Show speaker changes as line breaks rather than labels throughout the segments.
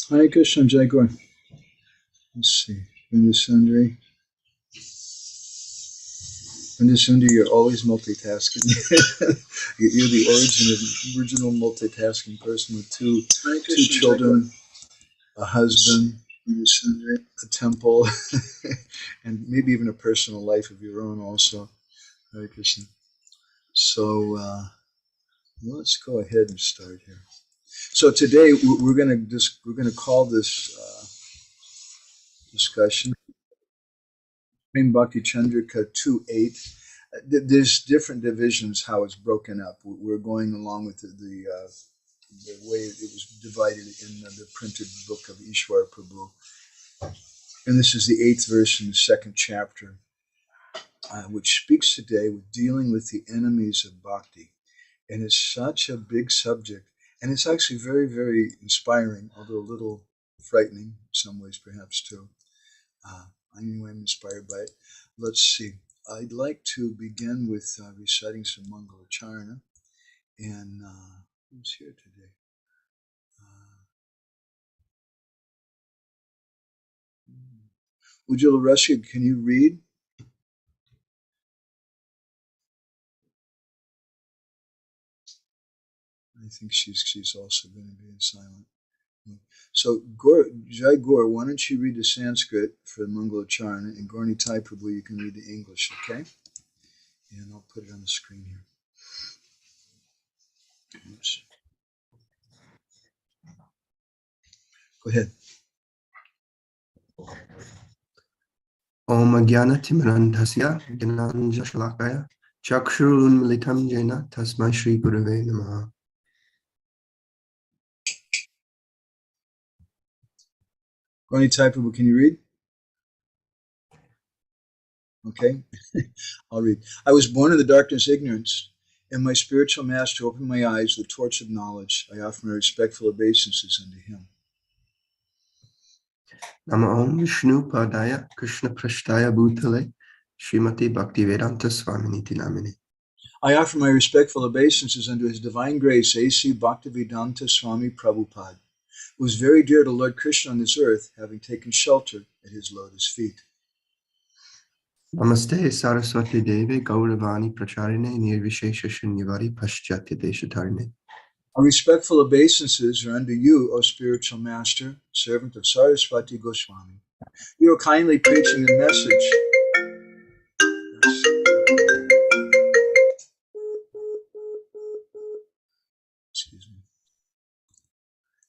Hare Krishna, Jai Gaur. Let's see. Vindasundari. Vindasundari, you're always multitasking. You're the original multitasking person with two children, a husband, a temple, and maybe even a personal life of your own also. Hare Krishna. So let's go ahead and start here. So today we're going to call this discussion Prema-bhakti-candrika 2.8. There's different divisions how it's broken up. We're going along with the way it was divided in the printed book of Ishwar Prabhu. And this is the 8th verse in the 2nd chapter, which speaks today with dealing with the enemies of bhakti. And it's such a big subject. And it's actually very, very inspiring, although a little frightening in some ways perhaps too. Anyway, I'm inspired by it. Let's see. I'd like to begin with reciting some Mangala-charana. And who's here today? Ujjala Rashid, can you read? I think she's also going to be in silent. So, Jai Gaur, why don't you read the Sanskrit for Mangala-charana, and Gaur Nitai Prabhu, you can read the English, okay? And I'll put it on the screen here. Oops. Go ahead.
Om Ajnana-timirandhasya Jnana-shalakaya Chakshurunmilitam Jena Tasmai Shri Gurave Namaha.
Gaur Nitai Prabhu, can you read? Okay, I'll read. I was born in the darkness of ignorance, and my spiritual master opened my eyes with the torch of knowledge. I offer my respectful obeisances unto him.
Nama Om Vishnu Padaya Krishna Prashtaya Bhutale Srimati Bhaktivedanta Swaminiti Namini.
I offer my respectful obeisances unto His Divine Grace, A.C. Bhaktivedanta Swami Prabhupada, who is very dear to Lord Krishna on this earth, having taken shelter at His lotus feet.
Namaste Saraswati Devi Gauravani Pracharine Nirvishesha Shunyavadi Paschatya Deshatarine.
Our respectful obeisances are unto you, O spiritual master, servant of Saraswati Goswami. You are kindly preaching the message. Excuse me.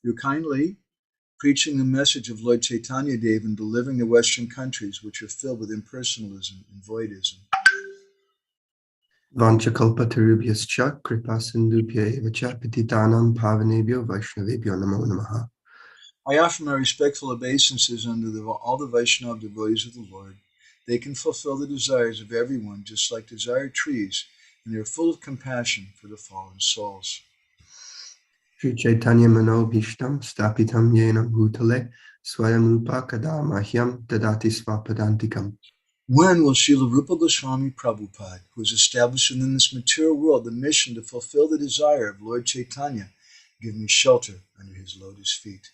You're kindly preaching the message of Lord Chaitanya Dev and delivering the Western countries, which are filled with impersonalism and voidism.
Vanchakalpatarubhyascha kripasindubhya evacha patitanam pavanebhyo vaishnavebhyo namo namaha.
I offer my respectful obeisances unto all the Vaishnava devotees of the Lord. They can fulfill the desires of everyone, just like desired trees, and they are full of compassion for the fallen souls.
Sri Chaitanya Mano Bhishtam Stapitam Yena Bhutale Swayam Rupa Kadamahyam Dadati Svapadantikam.
When will Srila Rupa Goswami Prabhupada, who is established within this material world the mission to fulfill the desire of Lord Chaitanya, give me shelter under his lotus feet?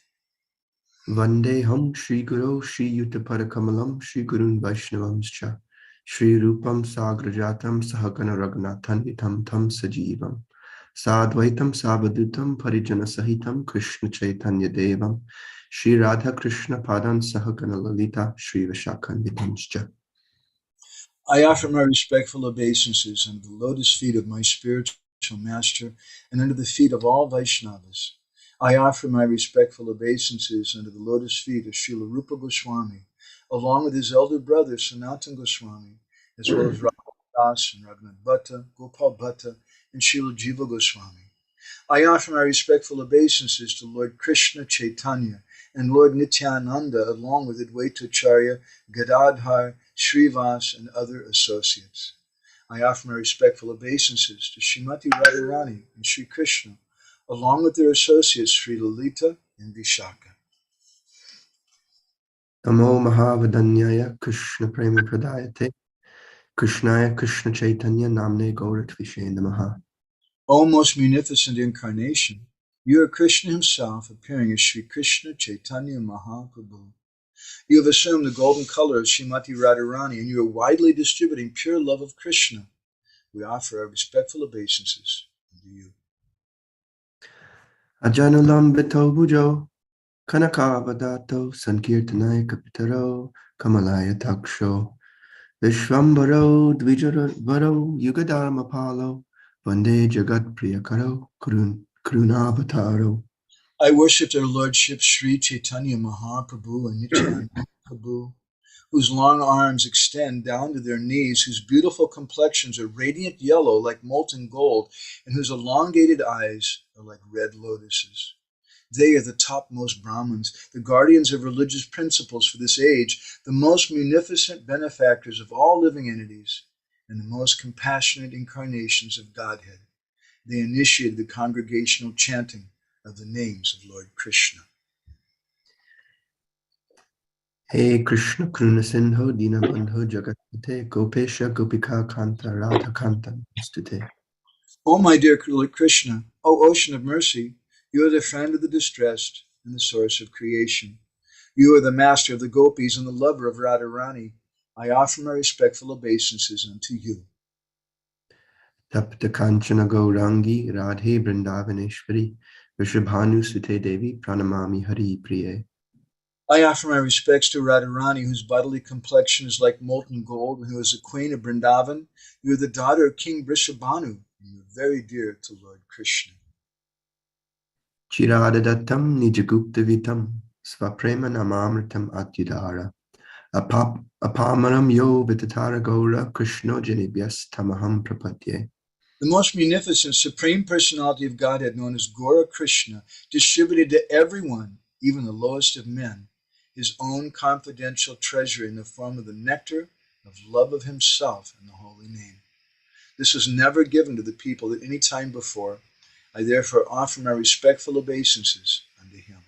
Vandeham Shri Guru Shri Yuttaparakamalam Shri Gurun Vaishnavamscha Shri Rupam Sagrajatam Sahagana Raghunathan Vitam Tam Sajivam Sadvaitam Sabadutam Parijana Sahitam Krishna Chaitanya Devam Shri Radha Krishna Padan Sahagana Lalita Shri Vashakhan Vitamscha.
I offer my respectful obeisances under the lotus feet of my spiritual master and under the feet of all Vaishnavas. I offer my respectful obeisances under the lotus feet of Srila Rupa Goswami, along with his elder brother Sanatana Goswami, as well as Raghunath Das and Raghunath Bhatta, Gopal Bhatta, and Srila Jiva Goswami. I offer my respectful obeisances to Lord Krishna Chaitanya and Lord Nityananda, along with Advaitacharya, Gadadhar, Srivas, and other associates. I offer my respectful obeisances to Srimati Radharani and Sri Krishna, along with their associates Sri Lalita and Vishaka.
Namo Mahavadanyaya Krishna Prema Pradayate Krishnaya Krishna Chaitanya Namne Gauratvishe Namaha.
O most munificent incarnation, You are Krishna himself, appearing as Sri Krishna Chaitanya Mahaprabhu. You have assumed the golden color of Srimati Radharani, and you are widely distributing pure love of Krishna. We offer our respectful obeisances unto you.
Ajanulambito bhujo, kanakavadato, sankirtanaya kapitaro, kamalaya taksho, vishvambaro, dvijavaro, yugadharmapalo, vande jagat priyakaro, karunavataro.
I worship their lordship Sri Chaitanya Mahaprabhu and Nityananda Prabhu, whose long arms extend down to their knees, whose beautiful complexions are radiant yellow like molten gold, and whose elongated eyes are like red lotuses. They are the topmost Brahmins, the guardians of religious principles for this age, the most munificent benefactors of all living entities, and the most compassionate incarnations of Godhead. They initiated the congregational chanting of the names of Lord Krishna.
Hey Krishna Karuna Sindho Dinabandho Jagatpate Gopesha Gopika Kanta Radha Kanta Namaste.
O my dear Lord Krishna, O ocean of mercy, you are the friend of the distressed and the source of creation. You are the master of the gopis and the lover of Radharani. I offer my respectful obeisances unto you.
Tapta Kanchana Gaurangi Radhe Vrindavaneshwari Vishabhanu Sute Devi Pranamami Hari Priye.
I offer my respects to Radharani, whose bodily complexion is like molten gold, and who is the queen of Vrindavan. You are the daughter of King Vrishabhanu, and you are very dear to Lord Krishna.
Chiradadatam Nijagupta Vitam Svaprema Namamritam Atyudara Apamaram Yo Vitatara Gaura Krishno Janibhyas Tamaham Prapadye.
The most munificent Supreme Personality of Godhead, known as Gaura Krishna, distributed to everyone, even the lowest of men, his own confidential treasure in the form of the nectar of love of himself and the holy name. This was never given to the people at any time before. I therefore offer my respectful obeisances unto him.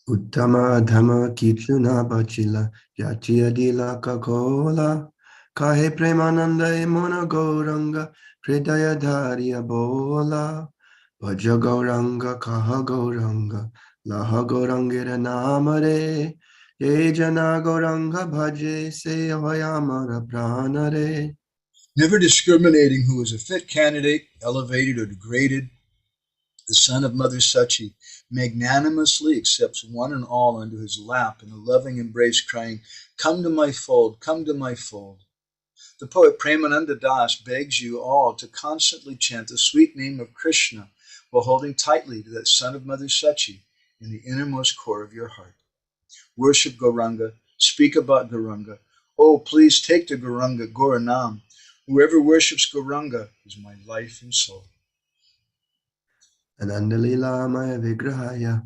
Uttama Dhamma Kitluna Bachila Yachiya Dila Kakola Kahe Premananda Mona Gauranga Pridaya Dhariya Bola Bhaja Gauranga Kaha Gauranga Laha Gaurangira Namare Ye Jana Gauranga Bhaje Se Vayamara Pranare.
Never discriminating who is a fit candidate, elevated or degraded, the son of Mother Sachi magnanimously accepts one and all unto his lap in a loving embrace, crying, "Come to my fold, come to my fold." The poet Premananda Das begs you all to constantly chant the sweet name of Krishna while holding tightly to that son of Mother Sachi in the innermost core of your heart. Worship Gauranga, speak about Gauranga. Oh, please take to Gauranga, Gauranam. Whoever worships Gauranga is my life and soul.
Anandalila Maya Vigrahaya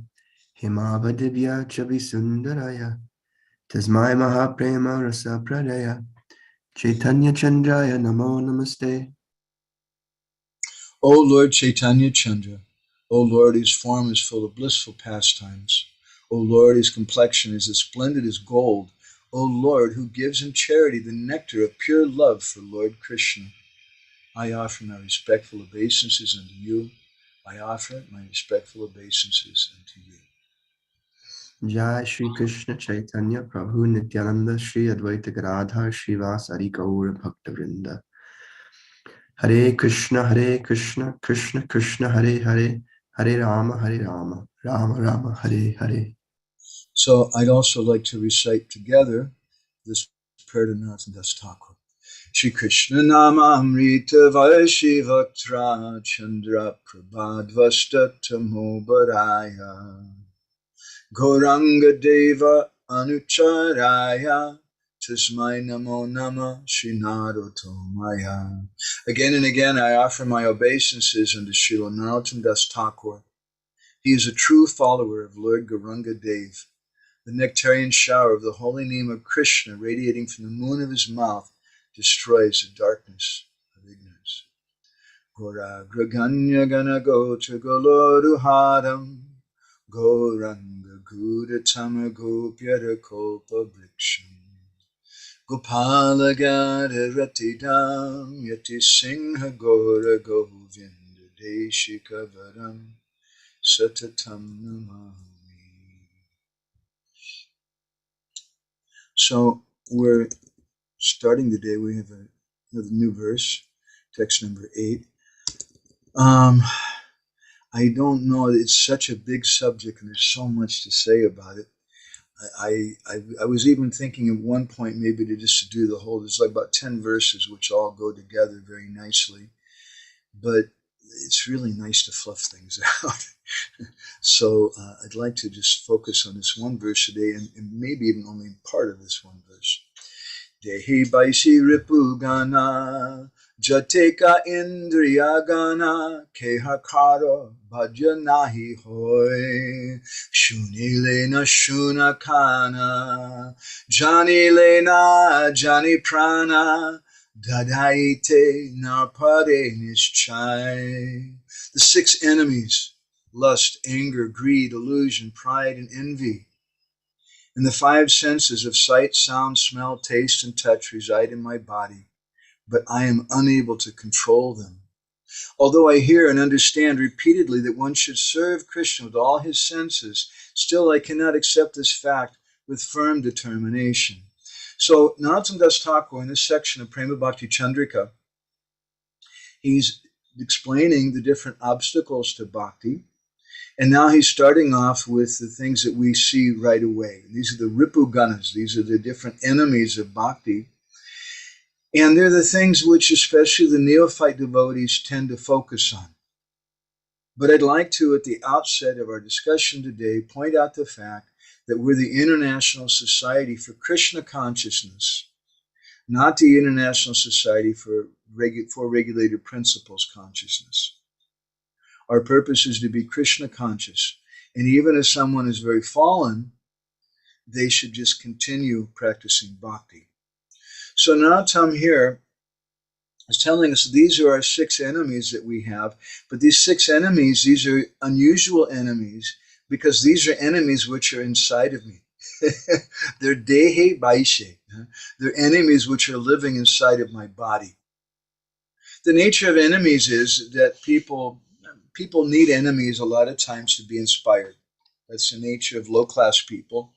Himavadivya Chavi Sundaraya Tasmai Mahaprema Rasa Pradaya Caitanya-candrodaya Namo Namaste.
O Lord Caitanya-candra, O Lord, whose form is full of blissful pastimes. O Lord, whose complexion is as splendid as gold. O Lord, who gives in charity the nectar of pure love for Lord Krishna. I offer my respectful obeisances unto you. I offer my respectful obeisances unto you.
Jai Shri Krishna Chaitanya Prabhu Nityananda Shri Advaita Gadadhar Srivasari Gaura Bhakta Vrinda. Hare Krishna Krishna Krishna Hare Hare Hare Rama Rama Rama Hare Hare.
So I'd also like to recite together this prayer to Narottam Das Thakur. Shri Krishna Nama Amrita Vaishivatra Chandra Prabhadvasta Tamo Baraya Gauranga Deva Anucharaya Tasmai Namo Nama Shri Narottamaya. Again and again I offer my obeisances unto Srila Narottam Das Thakur. He is a true follower of Lord Gauranga Dev. The nectarian shower of the holy name of Krishna radiating from the moon of his mouth destroys the darkness of ignorance. Gora Graganya Gana Gocha Goloruharam Gauranga Gudatama Gopyara Kopa Briksham Gopala Gada Ratidam Yati Singha Gora Govinda Deshikavaram Satatam Namami. So we're starting the day. We have another new verse, text number 8. I don't know. It's such a big subject, and there's so much to say about it. I was even thinking at one point maybe to do the whole. There's like about 10 verses which all go together very nicely, but it's really nice to fluff things out. So I'd like to just focus on this one verse today, and maybe even only part of this one verse. Dehe, baise, ripū-gaṇa, jateka indriya-gaṇa, keha, kāra, bādhya, nāhi, hoy, shunilena shunakana, janilena jani prana, dadaite narpade nischai. The 6 enemies: lust, anger, greed, illusion, pride, and envy. And the 5 senses of sight, sound, smell, taste, and touch reside in my body, but I am unable to control them. Although I hear and understand repeatedly that one should serve Krishna with all his senses, still I cannot accept this fact with firm determination. So Narottam Das Thakur, in this section of Prema-bhakti-candrika, he's explaining the different obstacles to bhakti. And now he's starting off with the things that we see right away. These are the ripū-gaṇas. These are the different enemies of bhakti. And they're the things which especially the neophyte devotees tend to focus on. But I'd like to, at the outset of our discussion today, point out the fact that we're the International Society for Krishna Consciousness, not the International Society for Regulated Principles Consciousness. Our purpose is to be Krishna conscious. And even if someone is very fallen, they should just continue practicing bhakti. So Narottam here is telling us these are our 6 enemies that we have. But these 6 enemies, these are unusual enemies because these are enemies which are inside of me. They're dehe, baise. They're enemies which are living inside of my body. The nature of enemies is that people need enemies a lot of times to be inspired. That's the nature of low-class people.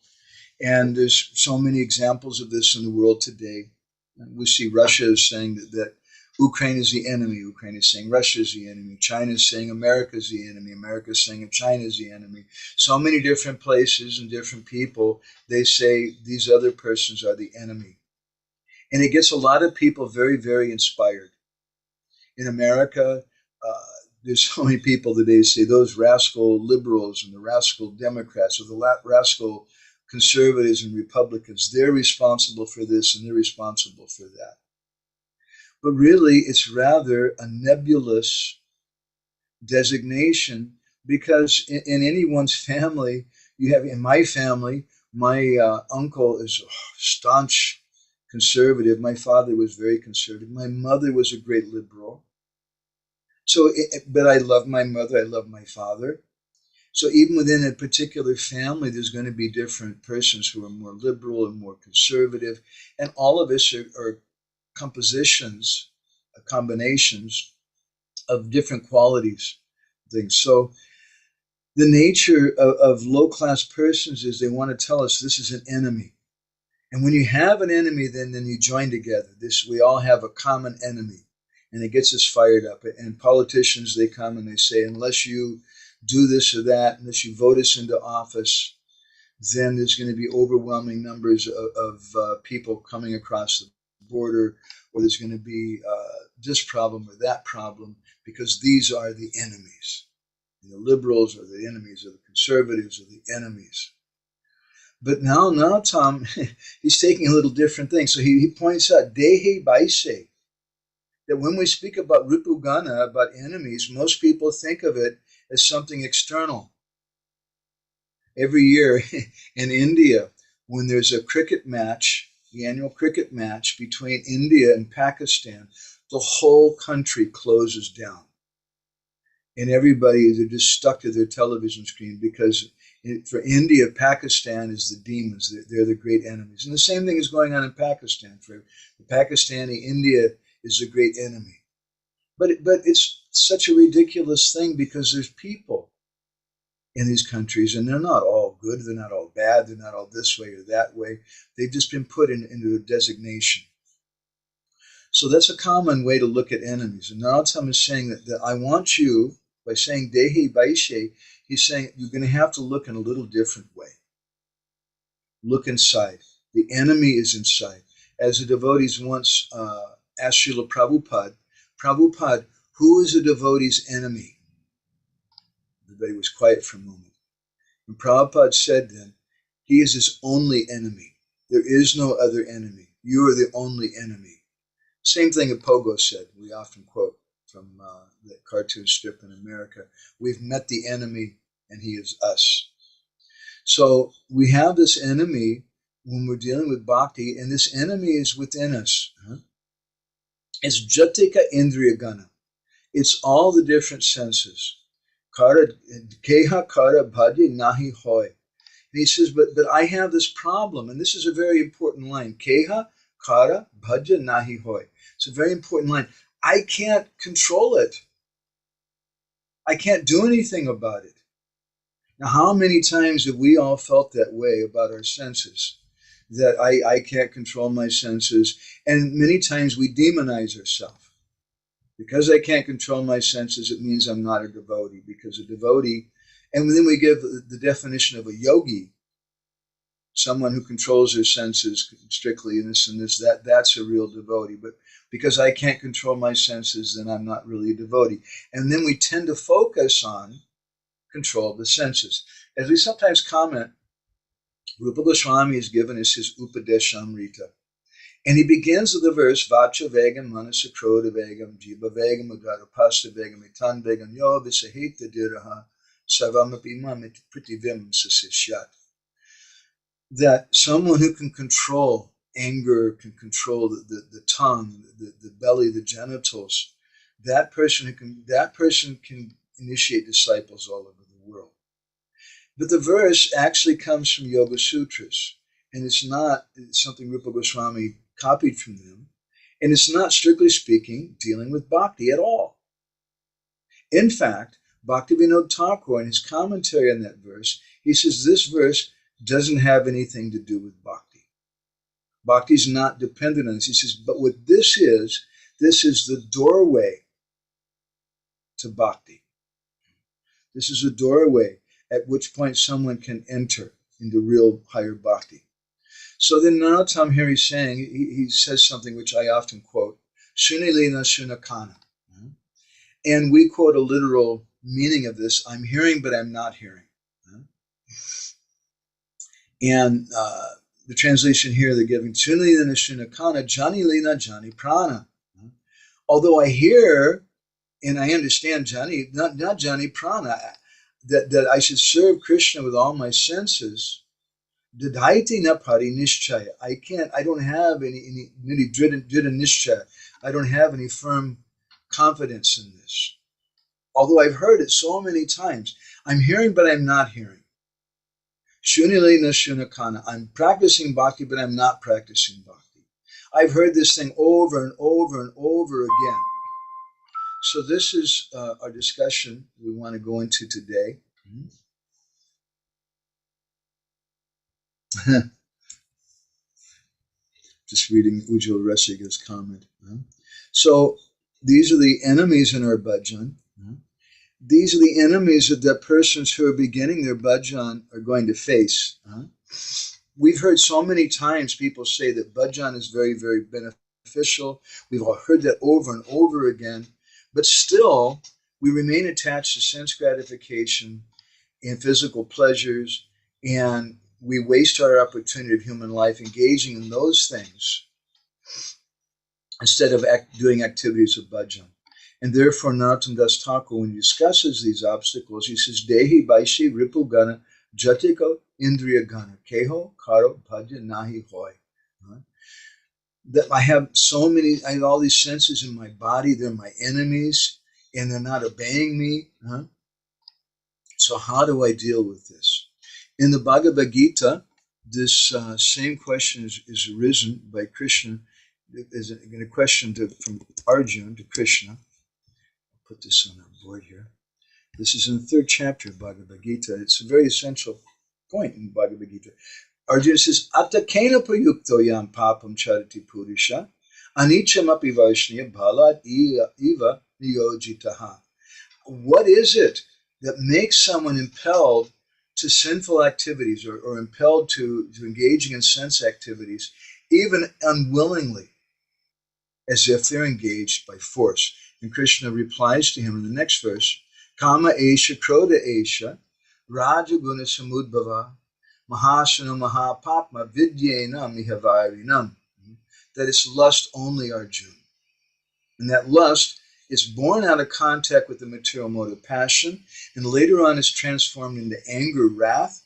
And there's so many examples of this in the world today. And we see Russia is saying that Ukraine is the enemy. Ukraine is saying Russia is the enemy. China is saying America is the enemy. America is saying China is the enemy. So many different places and different people, they say these other persons are the enemy. And it gets a lot of people very, very inspired. In America, there's so many people today say those rascal liberals and the rascal Democrats or the rascal conservatives and Republicans, they're responsible for this and they're responsible for that. But really, it's rather a nebulous designation because in anyone's family, you have, in my family, my uncle is a staunch conservative. My father was very conservative. My mother was a great liberal. So, but I love my mother, I love my father. So even within a particular family, there's going to be different persons who are more liberal and more conservative. And all of us are compositions, combinations of different qualities, things. So the nature of low-class persons is they want to tell us this is an enemy. And when you have an enemy, then you join together. We all have a common enemy. And it gets us fired up. And politicians, they come and they say, unless you do this or that, unless you vote us into office, then there's going to be overwhelming numbers of people coming across the border, or there's going to be this problem or that problem, because these are the enemies. The liberals are the enemies, or the conservatives are the enemies. But now Tom, he's taking a little different thing. So he points out, dehe, baise, that when we speak about ripū-gaṇa, about enemies, most people think of it as something external. Every year in India, when there's a cricket match, the annual cricket match between India and Pakistan, the whole country closes down. And everybody, they're just stuck to their television screen because for India, Pakistan is the demons. They're the great enemies. And the same thing is going on in Pakistan. For the Pakistani, India is a great enemy. But it's such a ridiculous thing because there's people in these countries, and they're not all good, they're not all bad, they're not all this way or that way. They've just been put into a designation. So that's a common way to look at enemies. And Narottam is saying that I want you, by saying dehe, baise, he's saying you're going to have to look in a little different way. Look inside. The enemy is inside. As the devotees once asked Srila Prabhupada, who is a devotee's enemy? Everybody was quiet for a moment. And Prabhupada said then, he is his only enemy. There is no other enemy. You are the only enemy. Same thing that Pogo said. We often quote from the cartoon strip in America. We've met the enemy and he is us. So we have this enemy when we're dealing with bhakti, and this enemy is within us. It's jatika indriya gana. It's all the different senses. Kāra, keha, kāra, bādhya, nāhi, haya. And he says, but I have this problem, and this is a very important line. Keha, kāra, bādhya, nāhi, haya. It's a very important line. I can't control it. I can't do anything about it. Now, how many times have we all felt that way about our senses? That I can't control my senses. And many times we demonize ourselves. Because I can't control my senses, it means I'm not a devotee. Because a devotee, and then we give the definition of a yogi, someone who controls their senses strictly, and this, that's a real devotee. But because I can't control my senses, then I'm not really a devotee. And then we tend to focus on control of the senses. As we sometimes comment, Rupa Goswami has given us his Upadeshamrita. And he begins with the verse, Vacha vegam, manasa kroda vegam, jiva vegam, agara pasta vegam, itan vegam, yo visahita diraha, savamapi mamit pritivim sasishyat. That someone who can control anger, can control the tongue, the belly, the genitals, that person can initiate disciples all over the world. But the verse actually comes from Yoga Sutras, and it's not something Rupa Goswami copied from them, and it's not, strictly speaking, dealing with bhakti at all. In fact, Bhaktivinoda Thakur, in his commentary on that verse, he says this verse doesn't have anything to do with bhakti. Bhakti is not dependent on this. He says, but what this is the doorway to bhakti. This is a doorway at which point someone can enter into real higher bhakti. So then Narottam here he's saying, he says something which I often quote, Shunilina Shunakana. And we quote a literal meaning of this, I'm hearing but I'm not hearing. And the translation here they're giving, Shunilina Shunakana, Jani Lina Jani Prana. Although I hear and I understand Jani, not Jani Prana, that I should serve Krishna with all my senses, Didhaiti na pari nishchaya. I don't have any drida nishchaya. I don't have any firm confidence in this. Although I've heard it so many times. I'm hearing, but I'm not hearing. Shunile na shunakana. I'm practicing bhakti, but I'm not practicing bhakti. I've heard this thing over and over and over again. So this is our discussion we want to go into today. Just reading Ujjwal Rasiga's comment. So these are the enemies in our bhajan. These are the enemies that persons who are beginning their bhajan are going to face. We've heard so many times people say that bhajan is very, very beneficial. We've all heard that over and over again. But still, we remain attached to sense gratification and physical pleasures, and we waste our opportunity of human life engaging in those things instead of doing activities of bhajan. And therefore, Narottam Das Thakur, when he discusses these obstacles, he says, dehe, baise, ripū-gaṇa, jatika indriya gana, keha, kāra, bādhya, nāhi, haya. That I have all these senses in my body, they're my enemies, and they're not obeying me. So how do I deal with this? In the Bhagavad Gita, this same question is arisen by Krishna. Is a question from Arjuna to Krishna. I'll put this on our board here. This is in the 3rd chapter of Bhagavad Gita. It's a very essential point in Bhagavad Gita. Arjuna says, Atakena prayukto yam papam charati purisha, anicham api vaishnya bhalat eva niyojitaha. What is it that makes someone impelled to sinful activities or impelled to engaging in sense activities, even unwillingly, as if they're engaged by force? And Krishna replies to him in the next verse, Kama esha kroda esha rajaguna samudbhava mahasana mahapapma vidyena mihavarinam. That it's lust only, Arjuna. And that lust is born out of contact with the material mode of passion, and later on is transformed into anger, wrath,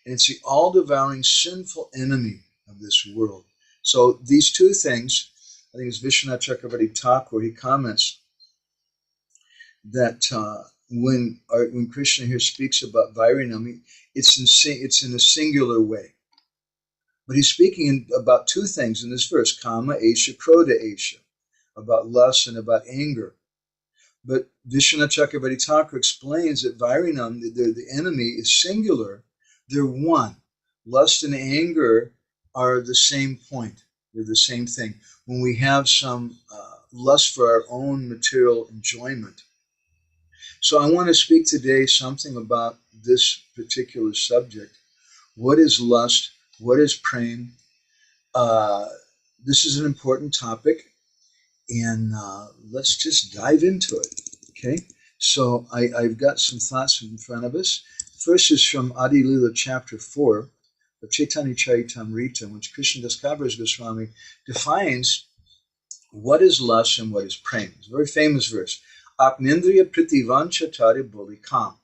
and it's the all-devouring sinful enemy of this world. So these two things, I think it's Vishwanath Chakravarti Thakur, he comments that when Krishna here speaks about Vairinam, it's in a singular way. But he's speaking about two things in this verse, Kama, Esha, Kroda, Esha, about lust and about anger. But Vishwanath Chakravarti Thakur explains that Vairinam, the enemy, is singular. They're one. Lust and anger are the same point. They're the same thing. When we have some lust for our own material enjoyment. So I want to speak today something about this particular subject. What is lust? What is prema? This is an important topic, and let's just dive into it. Okay, so I've got some thoughts in front of us. First is from Adi Lila chapter 4 of Caitanya-candrodaya Natakam, which Krishna Das Kaviraj Goswami defines what is lust and what is prema. It's a very famous verse. Atmindriya priti vancha tari boli kam.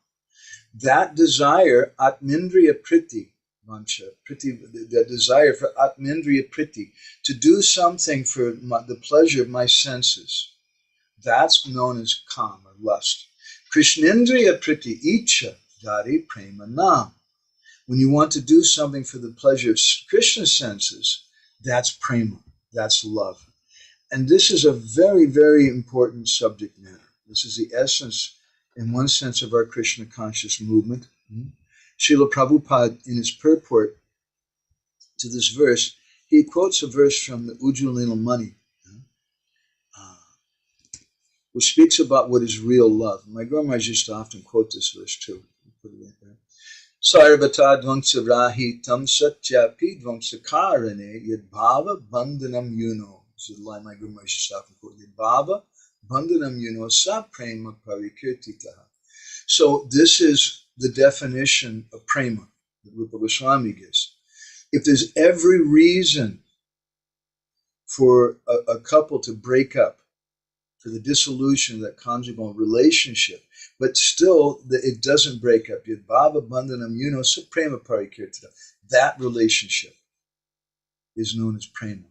That desire, atmindriya priti vancha, the desire for atmindriya priti, to do something for the pleasure of my senses, that's known as kam, or lust. Krishnendriya priti icha dari prema nam. When you want to do something for the pleasure of Krishna's senses, that's prema, that's love. And this is a very, very important subject matter. This is the essence, in one sense, of our Krishna conscious movement. Srila Prabhupada, in his purport to this verse, he quotes a verse from the Ujjwala Mani, which speaks about what is real love. My Guru Maharaj used to often quote this verse too. Put it right there. Sarvata dvangsa rahitam satyapi dvangsa karane yad bhava bandhanam yuno. This is the line my Guru Maharaj used to often quote. Yad bhava bandhanam yuno sa prema parikirtitaha. So this is the definition of prema that Rupa Goswami gives. If there's every reason for a couple to break up, for the dissolution of that conjugal relationship, but still it doesn't break up, yad bhava bandhanam yuno sa prema parikirtitaha, that relationship is known as prema.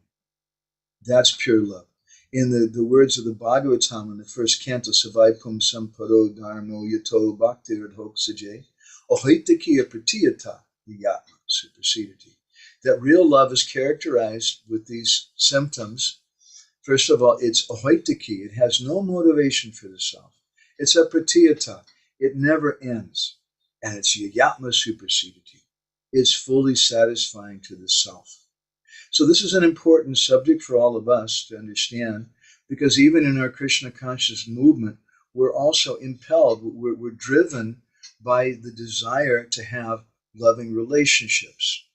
That's pure love. In the words of the Bhagavatam in the first canto, Savai Pum Samparo Dharmo Yato Bhakti Radhok Sajay, Ahoitakiya Pratiyata Yatma Supersedity. That real love is characterized with these symptoms. First of all, it's ahoitaki. It has no motivation for the self. It's a pratiyata. It never ends. And it's yatma supersedity. It's fully satisfying to the self. So this is an important subject for all of us to understand, because even in our Krishna conscious movement, we're also impelled, we're driven by the desire to have loving relationships.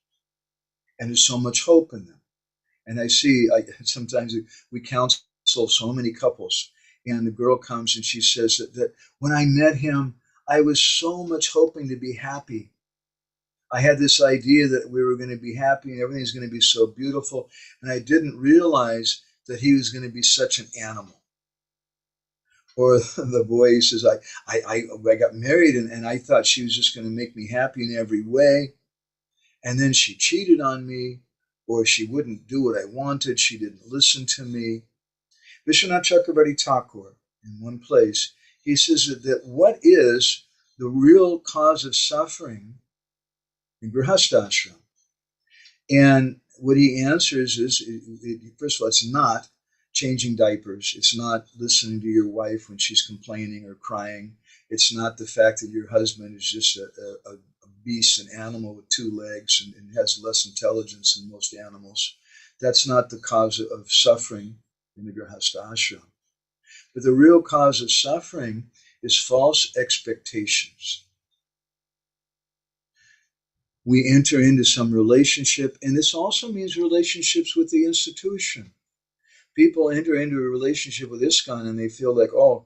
And there's so much hope in them. And sometimes we counsel so many couples, and the girl comes and she says that when I met him, I was so much hoping to be happy. I had this idea that we were going to be happy and everything's going to be so beautiful, and I didn't realize that he was going to be such an animal. Or the boy says, I got married and I thought she was just going to make me happy in every way, and then she cheated on me, or she wouldn't do what I wanted, she didn't listen to me. Vishwanath Chakravarti Thakur, in one place, he says that what is the real cause of suffering in Grihastashram? And what he answers is, first of all, it's not. changing diapers. It's not listening to your wife when she's complaining or crying. It's not the fact that your husband is just a beast, an animal with two legs and has less intelligence than most animals. That's not the cause of suffering in the Grihastha ashram. But the real cause of suffering is false expectations. We enter into some relationship, and this also means relationships with the institution. People enter into a relationship with ISKCON and they feel like, oh,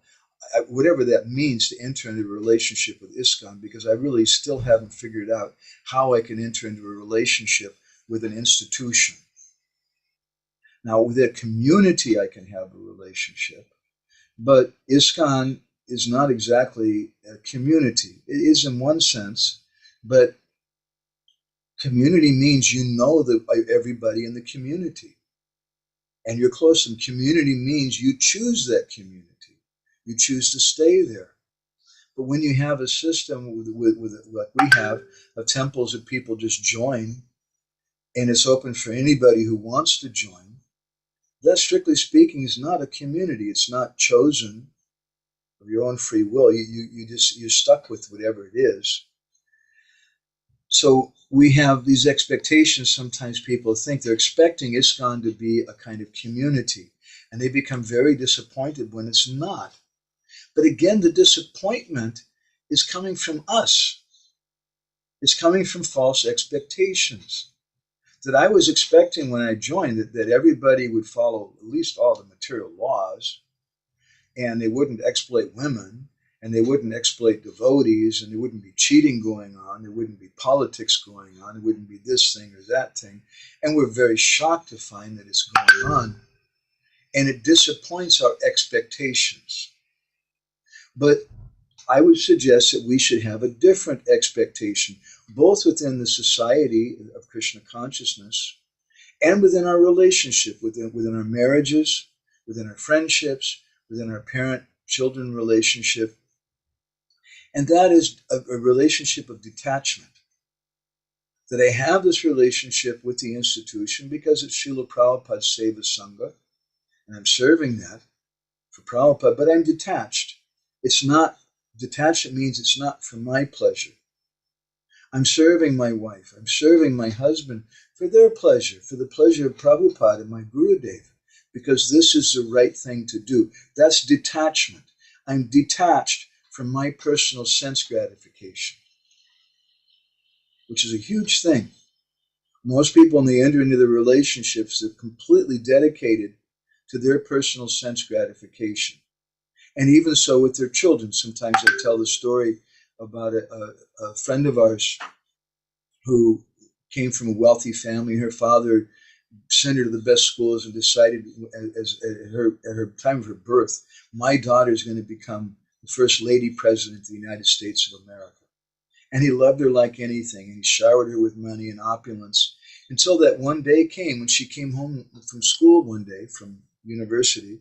whatever that means to enter into a relationship with ISKCON, because I really still haven't figured out how I can enter into a relationship with an institution. Now, with a community, I can have a relationship, but ISKCON is not exactly a community. It is in one sense, but community means you know everybody in the community, and you're close. And community means you choose that community. You choose to stay there. But when you have a system with what we have, of temples that people just join, and it's open for anybody who wants to join, that, strictly speaking, is not a community. It's not chosen of your own free will. You're stuck with whatever it is. So we have these expectations. Sometimes people think they're expecting ISKCON to be a kind of community, and they become very disappointed when it's not. But again, the disappointment is coming from us. It's coming from false expectations. That I was expecting when I joined that everybody would follow at least all the material laws, and they wouldn't exploit women, and they wouldn't exploit devotees, and there wouldn't be cheating going on, there wouldn't be politics going on, there wouldn't be this thing or that thing. And we're very shocked to find that it's going on. And it disappoints our expectations. But I would suggest that we should have a different expectation, both within the society of Krishna consciousness and within our relationship, within our marriages, within our friendships, within our parent-children relationship. And that is a relationship of detachment. That I have this relationship with the institution because it's Srila Prabhupada's Seva Sangha, and I'm serving that for Prabhupada, but I'm detached. It's not, detachment means it's not for my pleasure. I'm serving my wife, I'm serving my husband for their pleasure, for the pleasure of Prabhupada and my Gurudev, because this is the right thing to do. That's detachment. I'm detached from my personal sense gratification, which is a huge thing. Most people, when they enter into the relationships, they're completely dedicated to their personal sense gratification. And even so with their children. Sometimes I tell the story about a friend of ours who came from a wealthy family. Her father sent her to the best schools and decided at her time of her birth, my daughter is going to become the first lady president of the United States of America. And he loved her like anything, and he showered her with money and opulence, until that one day came when she came home from school one day, from university,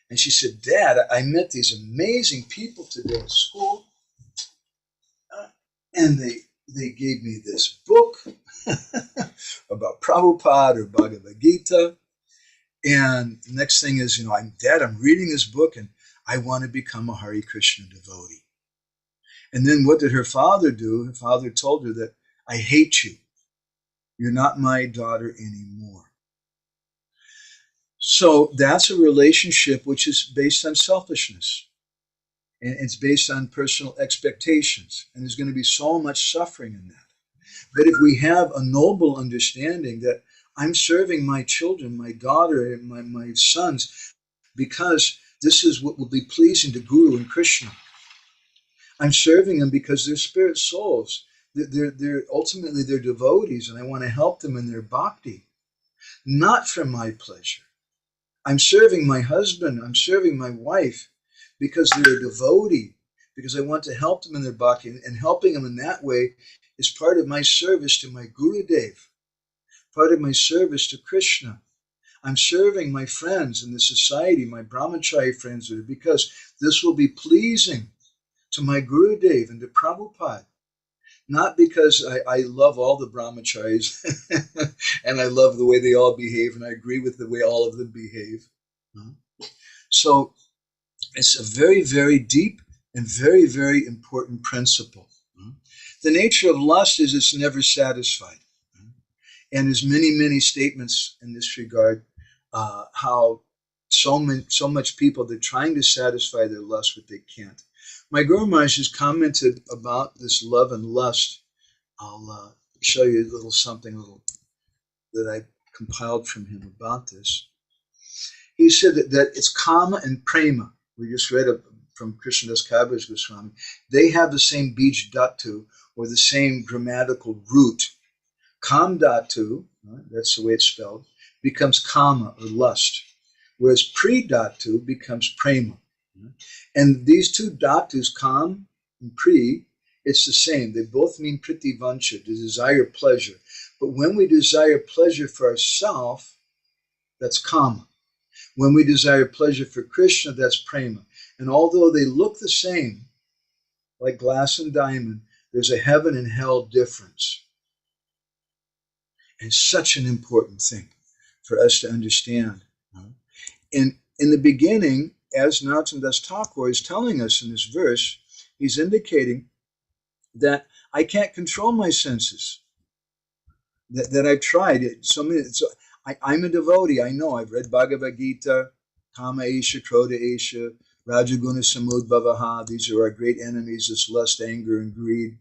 and she said, Dad, I met these amazing people today at school, and they gave me this book about Prabhupada or Bhagavad Gita, and the next thing is, I'm reading this book, and I want to become a Hare Krishna devotee. And then what did her father do? Her father told her that, I hate you. You're not my daughter anymore. So that's a relationship which is based on selfishness. And it's based on personal expectations. And there's going to be so much suffering in that. But if we have a noble understanding that I'm serving my children, my daughter, and my sons, because this is what will be pleasing to Guru and Krishna. I'm serving them because they're spirit souls. They're ultimately they're devotees, and I want to help them in their bhakti, not for my pleasure. I'm serving my husband, I'm serving my wife because they're a devotee, because I want to help them in their bhakti, and helping them in that way is part of my service to my Gurudev, part of my service to Krishna. I'm serving my friends in the society, my brahmachari friends, because this will be pleasing to my Gurudev and to Prabhupada. Not because I love all the brahmacharis and I love the way they all behave and I agree with the way all of them behave. So it's a very, very deep and very, very important principle. The nature of lust is it's never satisfied. And there's many, many statements in this regard, how so much people, they're trying to satisfy their lust, but they can't. My Guru Maharaj has commented about this love and lust. I'll show you a little something that I compiled from him about this. He said that it's kama and prema. We just read from Krishnadas Kaviraj Goswami. They have the same bij dhatu, or the same grammatical root. Kam dhatu, that's the way it's spelled, becomes kama or lust, whereas pri dhatu becomes prema. And these two dhatus, kam and pri, it's the same. They both mean pritivancha, to desire pleasure. But when we desire pleasure for ourselves, that's kama. When we desire pleasure for Krishna, that's prema. And although they look the same, like glass and diamond, there's a heaven and hell difference. And such an important thing for us to understand. In the beginning, as Narottam Das Thakur is telling us in this verse, he's indicating that I can't control my senses. That I've tried it so many. So I'm a devotee. I know. I've read Bhagavad-gita, Kama Esha, Krodha Esha, Rajaguna Samudbhavaha. These are our great enemies. This lust, anger, and greed.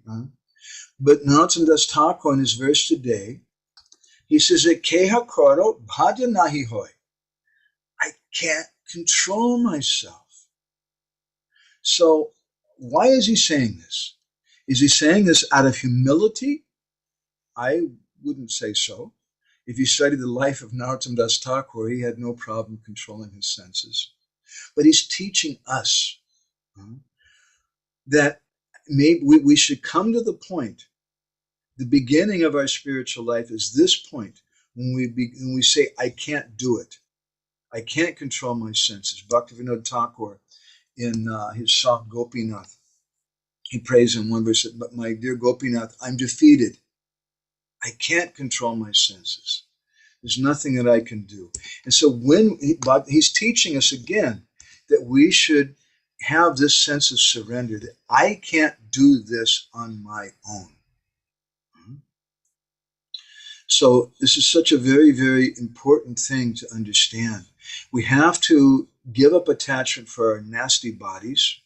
But Narottam Das Thakur in his verse today, he says that keha, kāra, bādhya, nāhi, haya. I can't control myself. So why is he saying this? Is he saying this out of humility? I wouldn't say so. If you study the life of Narottam Das Thakur, he had no problem controlling his senses. But he's teaching us that maybe we should come to the point. The beginning of our spiritual life is this point when we say, I can't do it. I can't control my senses. Bhaktivinoda Thakur, in his song Gopinath, he prays in one verse, but my dear Gopinath, I'm defeated. I can't control my senses. There's nothing that I can do. And so but he's teaching us again that we should have this sense of surrender, that I can't do this on my own. So this is such a very, very important thing to understand. We have to give up attachment for our nasty bodies.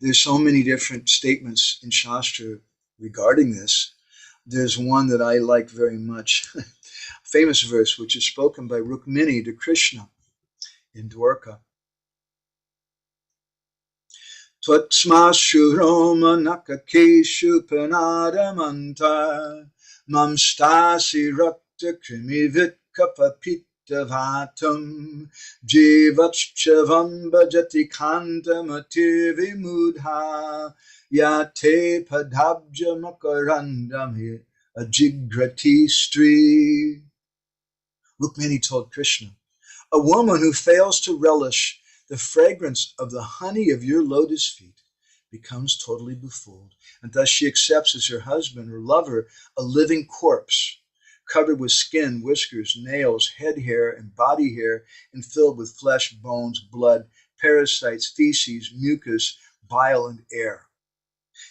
There's so many different statements in Shastra regarding this. There's one that I like very much, a famous verse, which is spoken by Rukmini to Krishna in Dwarka. Tvatsmashu Roma Nakakeshu Panadamanta Mam Stasi Rakta Krimivit Kapapitavatam Jivachavam Bhajati Kantam Ativimudha Yate Padabja Makarandam Ajigrati Stri. Rukmini told Krishna, a woman who fails to relish the fragrance of the honey of your lotus feet becomes totally befooled, and thus she accepts as her husband or lover a living corpse, covered with skin, whiskers, nails, head hair, and body hair, and filled with flesh, bones, blood, parasites, feces, mucus, bile, and air.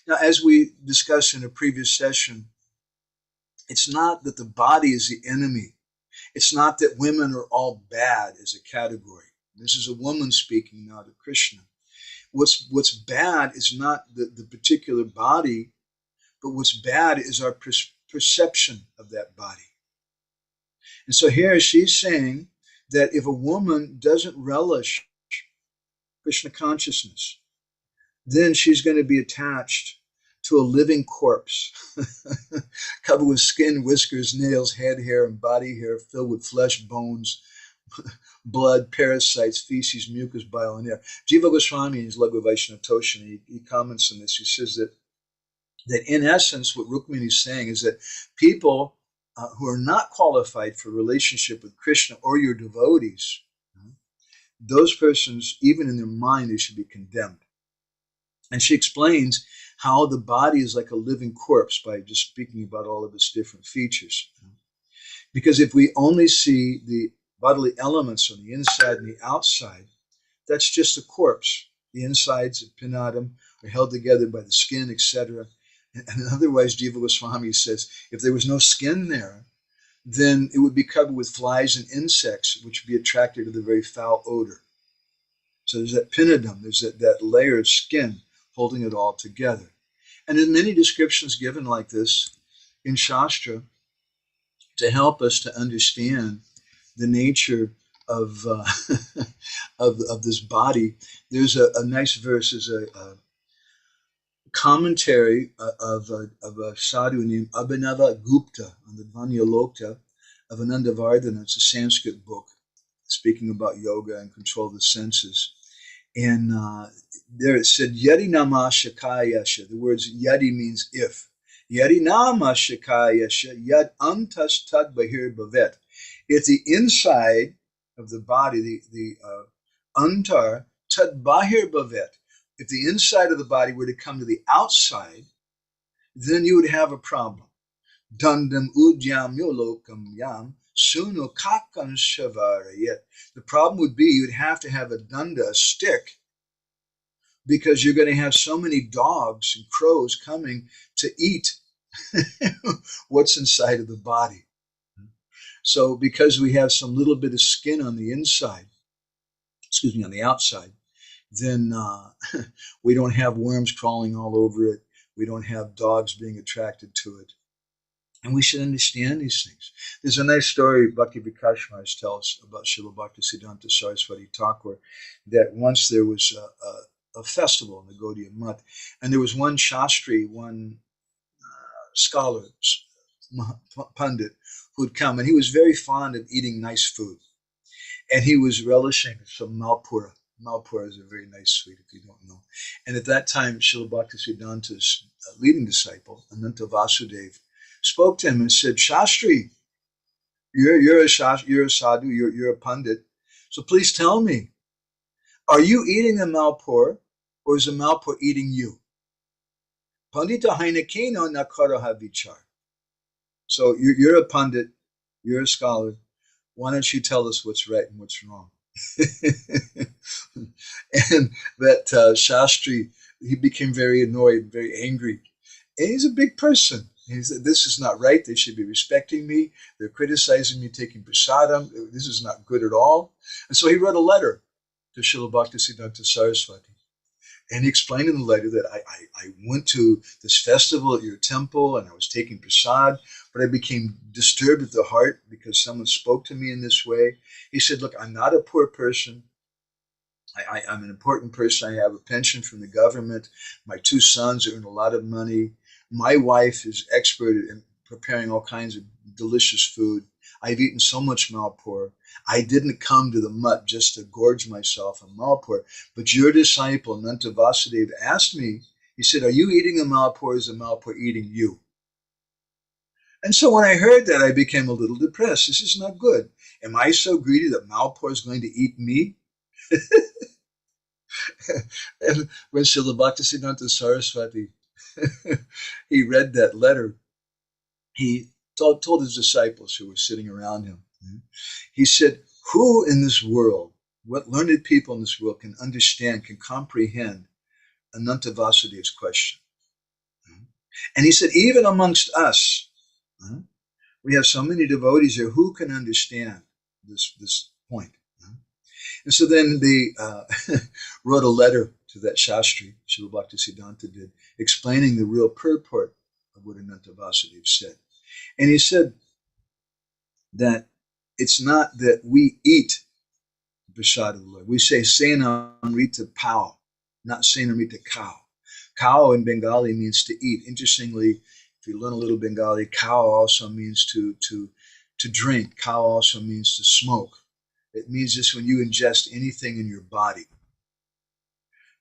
Now, as we discussed in a previous session, it's not that the body is the enemy. It's not that women are all bad as a category. This is a woman speaking now to Krishna. What's bad is not the particular body, but what's bad is our perception of that body. And so here she's saying that if a woman doesn't relish Krishna consciousness, then she's going to be attached to a living corpse, covered with skin, whiskers, nails, head hair, and body hair, filled with flesh, bones, blood, parasites, feces, mucus, bile, and air. Jiva Goswami in his Laghu Vaishnava Toshana, he comments on this. He says that in essence, what Rukmini is saying is that people who are not qualified for relationship with Krishna or your devotees, those persons, even in their mind, they should be condemned. And she explains how the body is like a living corpse by just speaking about all of its different features. Because if we only see the bodily elements on the inside and the outside, that's just a corpse. The insides of pinnatum are held together by the skin, etc. And otherwise, Jiva Goswami says, if there was no skin there, then it would be covered with flies and insects, which would be attracted to the very foul odor. So there's that pinnatum, there's that layer of skin holding it all together. And there's many descriptions given like this in Shastra to help us to understand the nature of of this body. There's a nice verse, there's a commentary of a sadhu named Abhinava Gupta on the Dvanya-lokta of Anandavardhana. It's a Sanskrit book speaking about yoga and control of the senses. And there it said, Yadi nama shakayasha. The words yadi means if. Yadi nama shakayasha, yad antas tad bahir bhavet. If the inside of the body, the antar, tad bahir bhavet, if the inside of the body were to come to the outside, then you would have a problem. Dandam udyam yolokam yam suno kakam shavarayet. The problem would be you'd have to have a danda, a stick, because you're going to have so many dogs and crows coming to eat what's inside of the body. So because we have some little bit of skin on the inside, on the outside, then we don't have worms crawling all over it. We don't have dogs being attracted to it. And we should understand these things. There's a nice story Bhakti Vikas Maharaj tells about Srila Bhaktisiddhanta Saraswati Thakur, that once there was a festival in the Gaudiya Math, and there was one Shastri, one scholar, Pandit, who'd come, and he was very fond of eating nice food. And he was relishing some Malpura. Malpura is a very nice sweet, if you don't know. And at that time, Srila Bhaktisiddhanta's leading disciple, Ananta Vasudev, spoke to him and said, Shastri, you're a sadhu, you're a pandit, so please tell me, are you eating the Malpur, or is the Malpur eating you? Pandita hainakeno nakaraha vichar. So you're a pandit, you're a scholar, why don't you tell us what's right and what's wrong? And that Shastri, he became very annoyed, very angry. And he's a big person. He said, this is not right. They should be respecting me. They're criticizing me taking prasadam. This is not good at all. And so he wrote a letter to Srila Bhaktisiddhanta Saraswati. And he explained in the letter that I went to this festival at your temple and I was taking prasad, but I became disturbed at the heart because someone spoke to me in this way. He said, look, I'm not a poor person. I'm an important person. I have a pension from the government. My two sons earn a lot of money. My wife is expert in preparing all kinds of delicious food. I've eaten so much Malpur. I didn't come to the mutt just to gorge myself on Malpur. But your disciple, Nanta Vasudeva, asked me, he said, are you eating the Malpur or is the Malpur eating you? And so when I heard that, I became a little depressed. This is not good. Am I so greedy that Malpur is going to eat me? And when Srila Bhaktisiddhanta Saraswati, he read that letter, he told his disciples who were sitting around him, he said, who in this world, what learned people in this world can understand, can comprehend Ananta Vasudeva's question? And he said, even amongst us, we have so many devotees here, who can understand this point? And so then they wrote a letter to that Shastri, Srila Bhaktisiddhanta did, explaining the real purport of what Ananta Vasudeva said. And he said that it's not that we eat the prasad of the Lord. We say Senamrita Pao, not Senamrita Cow. Cow in Bengali means to eat. Interestingly, if you learn a little Bengali, cow also means to drink. Cow also means to smoke. It means this when you ingest anything in your body.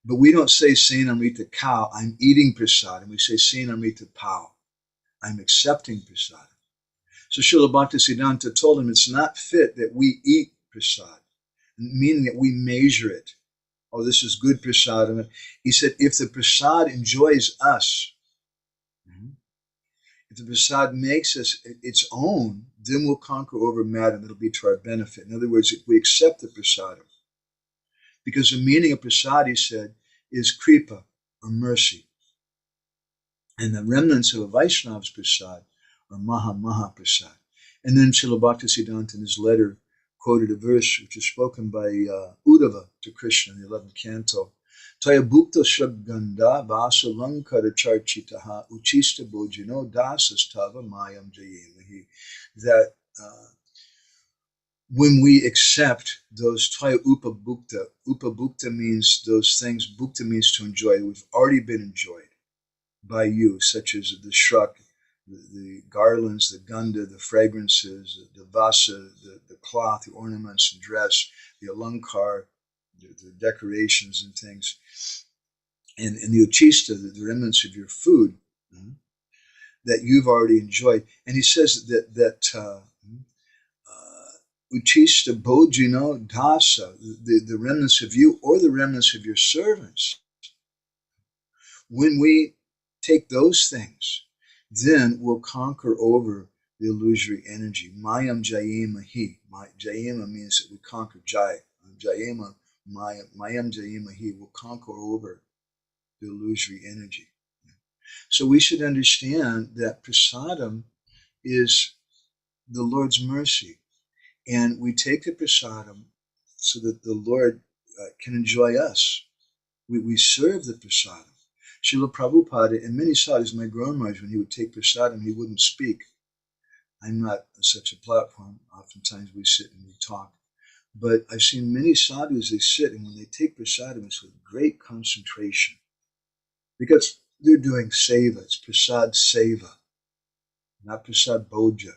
But we don't say Senamrita Cow, I'm eating prasadam. We say Senamrita Pao, I'm accepting prasadam. So Srila Bhaktisiddhanta told him it's not fit that we eat prasad, meaning that we measure it. Oh, this is good prasadam. He said, if the prasad enjoys us, if the prasad makes us its own, then we'll conquer over madam. It'll be to our benefit. In other words, if we accept the prasadam, because the meaning of prasad, he said, is kripa, or mercy. And the remnants of a Vaishnava's prasad are maha prasad. And then Srila Bhaktisiddhanta in his letter quoted a verse which is spoken by Uddhava to Krishna in the 11th canto. Taya bhukta shagganda vasa lankara charchitaha uchista bhojino dasastava mayam jayemahi. That when we accept those Taya upabhukta means those things, bhukta means to enjoy, we've already been enjoyed by you, such as the shrak, the garlands, the ganda, the fragrances, the vasa, the cloth, the ornaments and dress, the alankar, the decorations and things, and the uchista, the remnants of your food that you've already enjoyed. And he says that uchista bhojino dasa, the remnants of you or the remnants of your servants. When we take those things, then we'll conquer over the illusory energy. Mayam jayemahi. Jayema means that we conquer jaya. Jayema, mayam jayemahi, will conquer over the illusory energy. So we should understand that prasadam is the Lord's mercy. And we take the prasadam so that the Lord can enjoy us. We serve the prasadam. Srila Prabhupada, and many sadhus, my Guru Maharaj, when he would take prasadam, he wouldn't speak. I'm not on such a platform. Oftentimes we sit and we talk. But I've seen many sadhus, they sit, and when they take prasadam, it's with great concentration. Because they're doing seva. It's prasad seva, not prasad bhoja,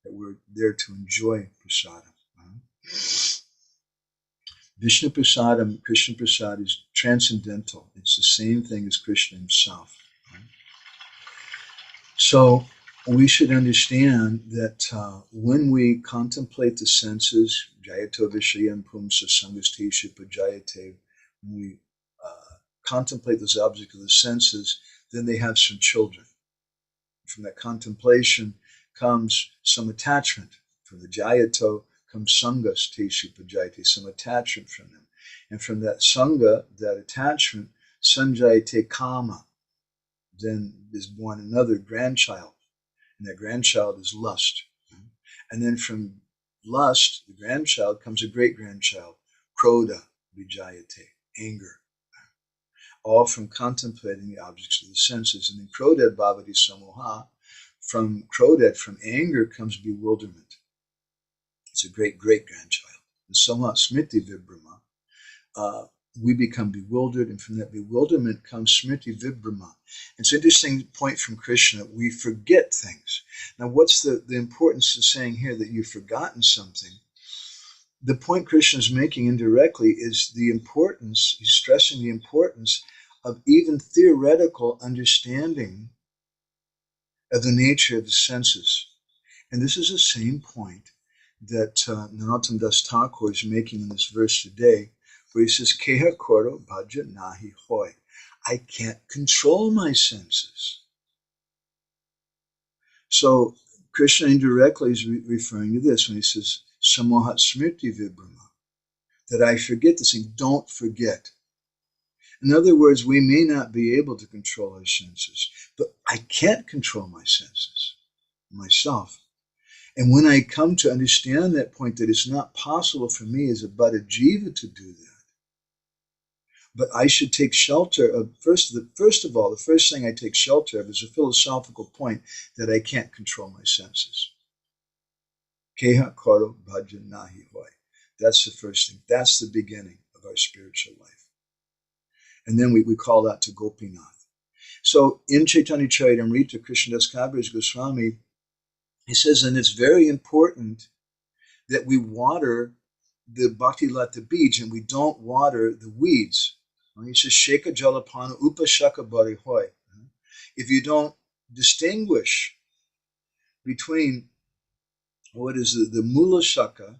that we're there to enjoy prasadam. Vishnu prasadam, Krishna prasad is transcendental. It's the same thing as Krishna himself. So we should understand that when we contemplate the senses, jayato vishayam pumsa samgasteshu pajayate, when we contemplate those objects of the senses, then they have some children. From that contemplation comes some attachment. From the jayato comes sangas teshu pajayate, some attachment from them. And from that sangha, that attachment, sanjayate kama, then is born another grandchild. And that grandchild is lust. And then from lust, the grandchild, comes a great-grandchild, krodha vijayate, anger. All from contemplating the objects of the senses. And then krodha bhavati samoha, from krodha, from anger, comes bewilderment. It's a great-great-grandchild. And samoha smriti vibhrama, we become bewildered, and from that bewilderment comes smriti vibhrama. It's an interesting point from Krishna. We forget things. Now, what's the importance of saying here that you've forgotten something? The point Krishna is making indirectly is the importance, he's stressing the importance of even theoretical understanding of the nature of the senses. And this is the same point that Narottam Das Thakur is making in this verse today, where he says, keha kāra bādhya nāhi haya. I can't control my senses. So Krishna indirectly is referring to this when he says, samohat smriti vibhrama, that I forget this thing. Don't forget. In other words, we may not be able to control our senses, but I can't control my senses, myself. And when I come to understand that point, that it's not possible for me as a bada jiva to do that, but I should take shelter of, first of all, the first thing I take shelter of is a philosophical point that I can't control my senses. Keha kāra bādhya nāhi haya. That's the first thing. That's the beginning of our spiritual life. And then we call that to Gopinath. So in Caitanya-candrodaya Krishna Das Kaviraj Goswami, he says, and it's very important that we water the bhakti lata beach and we don't water the weeds. He says, sheka jalapana upashaka barihoy. If you don't distinguish between what is the mula shaka,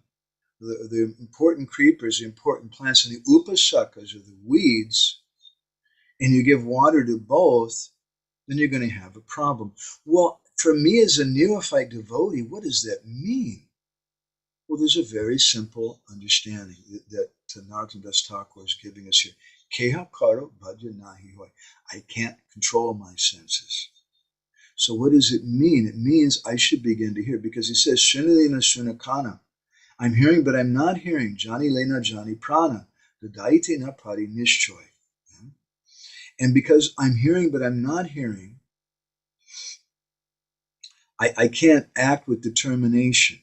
the important creepers, the important plants, and the upashakas, or the weeds, and you give water to both, then you're going to have a problem. Well, for me as a neophyte devotee, what does that mean? Well, there's a very simple understanding that Narottam Das Thakur is giving us here. Keha, kāra, bādhya, nāhi, haya. I can't control my senses. So what does it mean? It means I should begin to hear, because he says, Srinalena Srinakana. I'm hearing, but I'm not hearing. Jani Lena Jani Prana. Dadaite na Prati Nishchoy. And because I'm hearing, but I'm not hearing, I can't act with determination.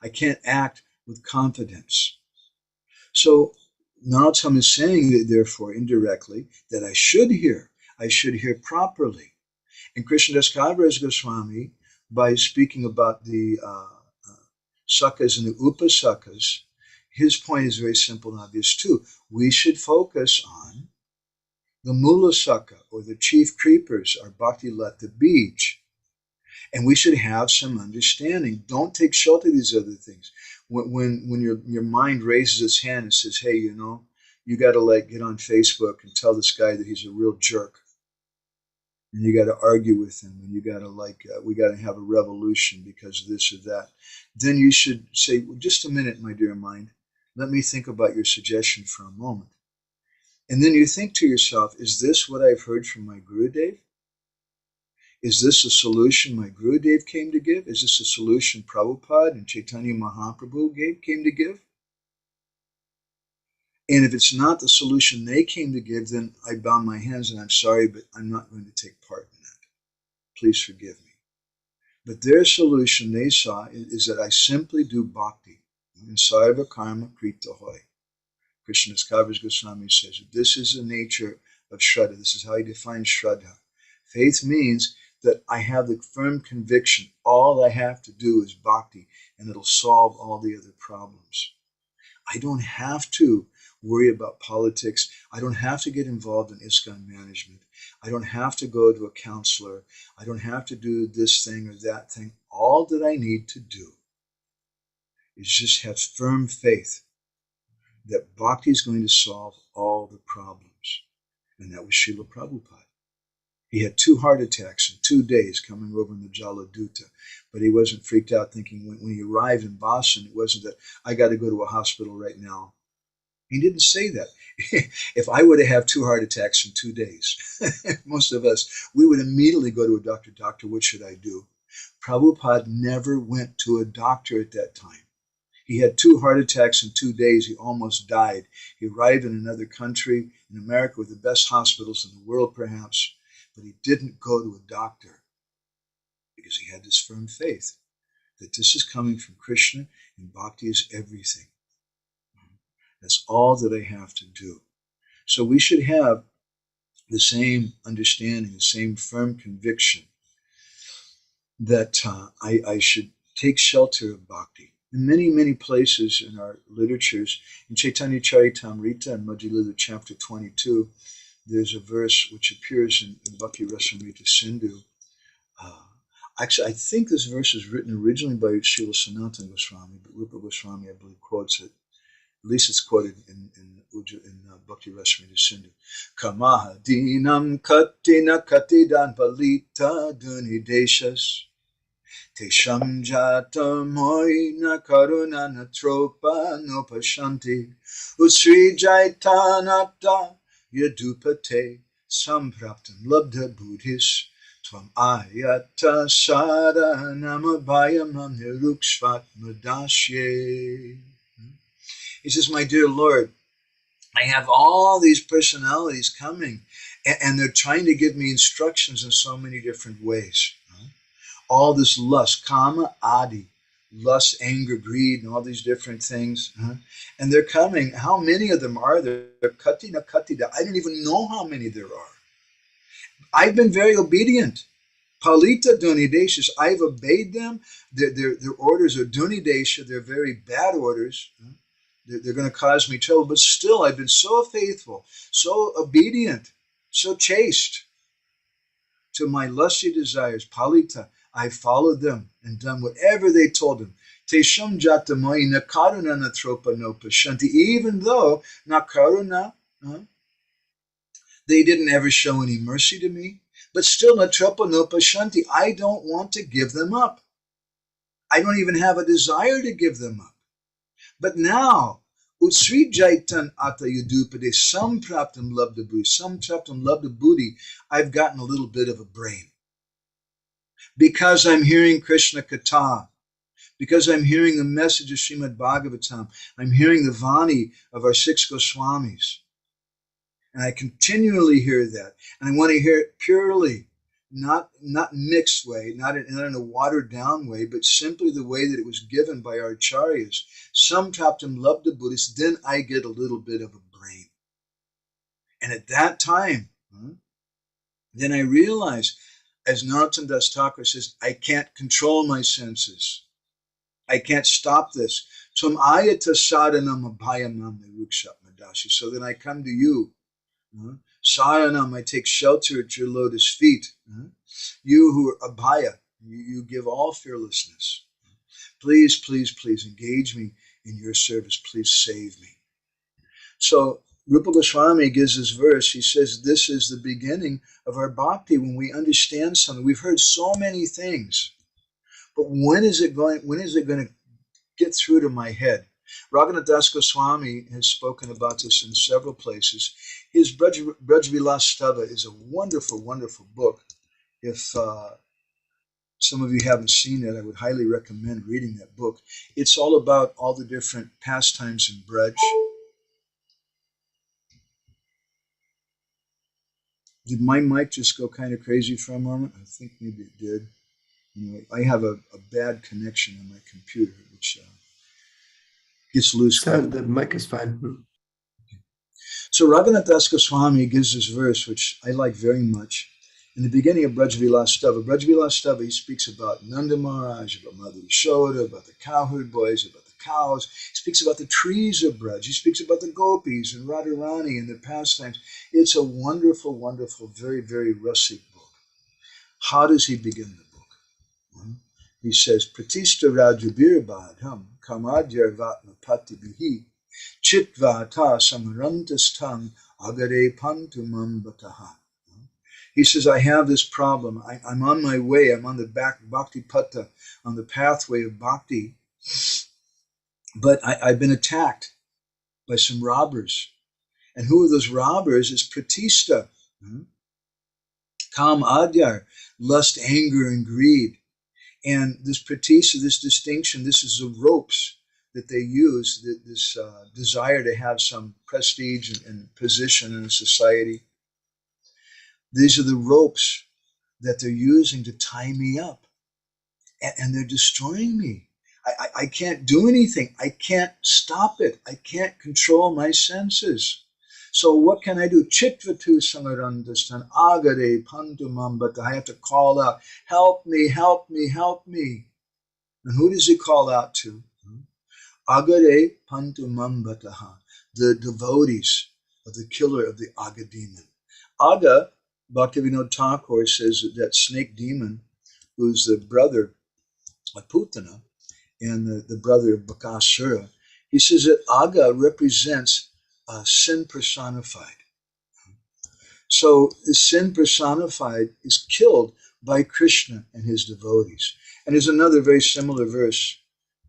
I can't act with confidence. So Narottam is saying that, therefore, indirectly, that I should hear properly. And Krishnadas Kaviraj Goswami, by speaking about the sakas and the upasakas, his point is very simple and obvious too. We should focus on the mula saka, or the chief creepers, our bhakti lata bij. And we should have some understanding. Don't take shelter of these other things. When your mind raises its hand and says, hey, you got to get on Facebook and tell this guy that he's a real jerk. And you got to argue with him, and you got to we got to have a revolution because of this or that. Then you should say, well, just a minute, my dear mind. Let me think about your suggestion for a moment. And then you think to yourself, is this what I've heard from my Gurudev? Is this a solution my Gurudev came to give? Is this a solution Prabhupada and Chaitanya Mahaprabhu came to give? And if it's not the solution they came to give, then I bow my hands and I'm sorry, but I'm not going to take part in that. Please forgive me. But their solution they saw is that I simply do bhakti. And sarva karma krita hoy. Krishnadas Kaviraj Goswami says that this is the nature of Shraddha. This is how he defines Shraddha. Faith means that I have the firm conviction all I have to do is bhakti, and it'll solve all the other problems. I don't have to worry about politics. I don't have to get involved in ISKCON management. I don't have to go to a counselor. I don't have to do this thing or that thing. All that I need to do is just have firm faith that bhakti is going to solve all the problems. And that was Srila Prabhupada. He had 2 heart attacks in 2 days coming over in the Jaladuta. But he wasn't freaked out thinking when he arrived in Boston, it wasn't that I got to go to a hospital right now. He didn't say that. If I were to have 2 heart attacks in 2 days, most of us, we would immediately go to a doctor. Doctor, what should I do? Prabhupada never went to a doctor at that time. He had 2 heart attacks in 2 days. He almost died. He arrived in another country, in America, with the best hospitals in the world, perhaps. But he didn't go to a doctor because he had this firm faith that this is coming from Krishna and bhakti is everything. That's all that I have to do. So we should have the same understanding, the same firm conviction that I should take shelter of bhakti. In many, many places in our literatures, in Caitanya-candrodaya and Madhya Lila chapter 22, there's a verse which appears in Bhakti Rasamrita Sindhu. Actually, I think this verse is written originally by Srila Sanatana Goswami, but Rupa Goswami, I believe, quotes it. At least it's quoted in Bhakti Rasamrita Sindhu. Kamaha dinam katina katidan palita duni deshas. Tesham jata moina karuna natropa no pashanti. Usri jaitanata yadupate sampraptam labdha buddhis. Tvam ayata sada namabhayam nirukshvat madashye. He says, my dear Lord, I have all these personalities coming, and they're trying to give me instructions in so many different ways. All this lust, kama, adi, lust, anger, greed, and all these different things. And they're coming. How many of them are there? Katina, katida. I don't even know how many there are. I've been very obedient. Palita dunideshas. I've obeyed them. Their orders are dunidesha. They're very bad orders. They're going to cause me trouble. But still, I've been so faithful, so obedient, so chaste to my lusty desires. Palita. I followed them and done whatever they told him. Tesham jatamai na karuna na tropa no pashanti. Even though na karuna, they didn't ever show any mercy to me. But still, natropa nopashanti, I don't want to give them up. I don't even have a desire to give them up. But now, Utsri Jaitan Ata Yudupade, Sampraptam Labda Buddhi, Sampraptam Labda Buddhi, I've gotten a little bit of a brain. Because I'm hearing Krishna Katha, because I'm hearing the message of Srimad Bhagavatam, I'm hearing the Vani of our 6 Goswamis. And I continually hear that. And I want to hear it purely, not mixed way, not in a watered down way, but simply the way that it was given by our acharyas. Sampraptam Labda Buddhist, then I get a little bit of a brain. And at that time, then I realize, as Narottam Das Thakur says, I can't control my senses. I can't stop this. Tum ayata sadhanam abhayanam nirukshat madashi. So then I come to you. Saranam, I take shelter at your lotus feet. You who are abhaya, you give all fearlessness. Please, please, please engage me in your service. Please save me. So Rupa Goswami gives this verse. He says this is the beginning of our bhakti. When we understand something, we've heard so many things, but when is it going to get through to my head? Raghunath Das Goswami has spoken about this in several places. His Braj-Vilas Stava is a wonderful, wonderful book. If some of you haven't seen it, I would highly recommend reading that book. It's all about all the different pastimes in Braj. Did my mic just go kind of crazy for a moment? I think maybe it did. Anyway, I have a bad connection on my computer, which gets loose.
The mic is fine.
So Raghunath Das Goswami gives this verse, which I like very much. In the beginning of Braj-Vilas Stava, he speaks about Nanda Maharaj, about Mother Yashoda, about the cowherd boys, about the cows. He speaks about the trees of Braj. He speaks about the gopis and Radharani and their pastimes. It's a wonderful, wonderful, very, very rustic book. How does he begin the book? He says, Pratishta Rajabir-badham Kamadyar Vatmapati Bihi Chitvata Samarantastam Agare Pantumam Bataha. He says, I have this problem. I'm on my way. I'm on the bhakti pata, on the pathway of bhakti. But I've been attacked by some robbers. And who are those robbers? It's pratishta. Kam adyar, lust, anger, and greed. And this pratishta, this distinction, this is the ropes that they use, this desire to have some prestige and position in a society. These are the ropes that they're using to tie me up. And they're destroying me. I can't do anything. I can't stop it. I can't control my senses. So what can I do? Chitvatu sangarandastan agare pantumam, but I have to call out, help me, help me, help me. And who does he call out to? Agare pantumam bataha, the devotees of the killer of the Aga demon. Aga, Bhaktivinoda Thakur says that snake demon, who's the brother of Putana and the brother of Bakasura, he says that Aga represents sin personified. So the sin personified is killed by Krishna and his devotees. And there's another very similar verse,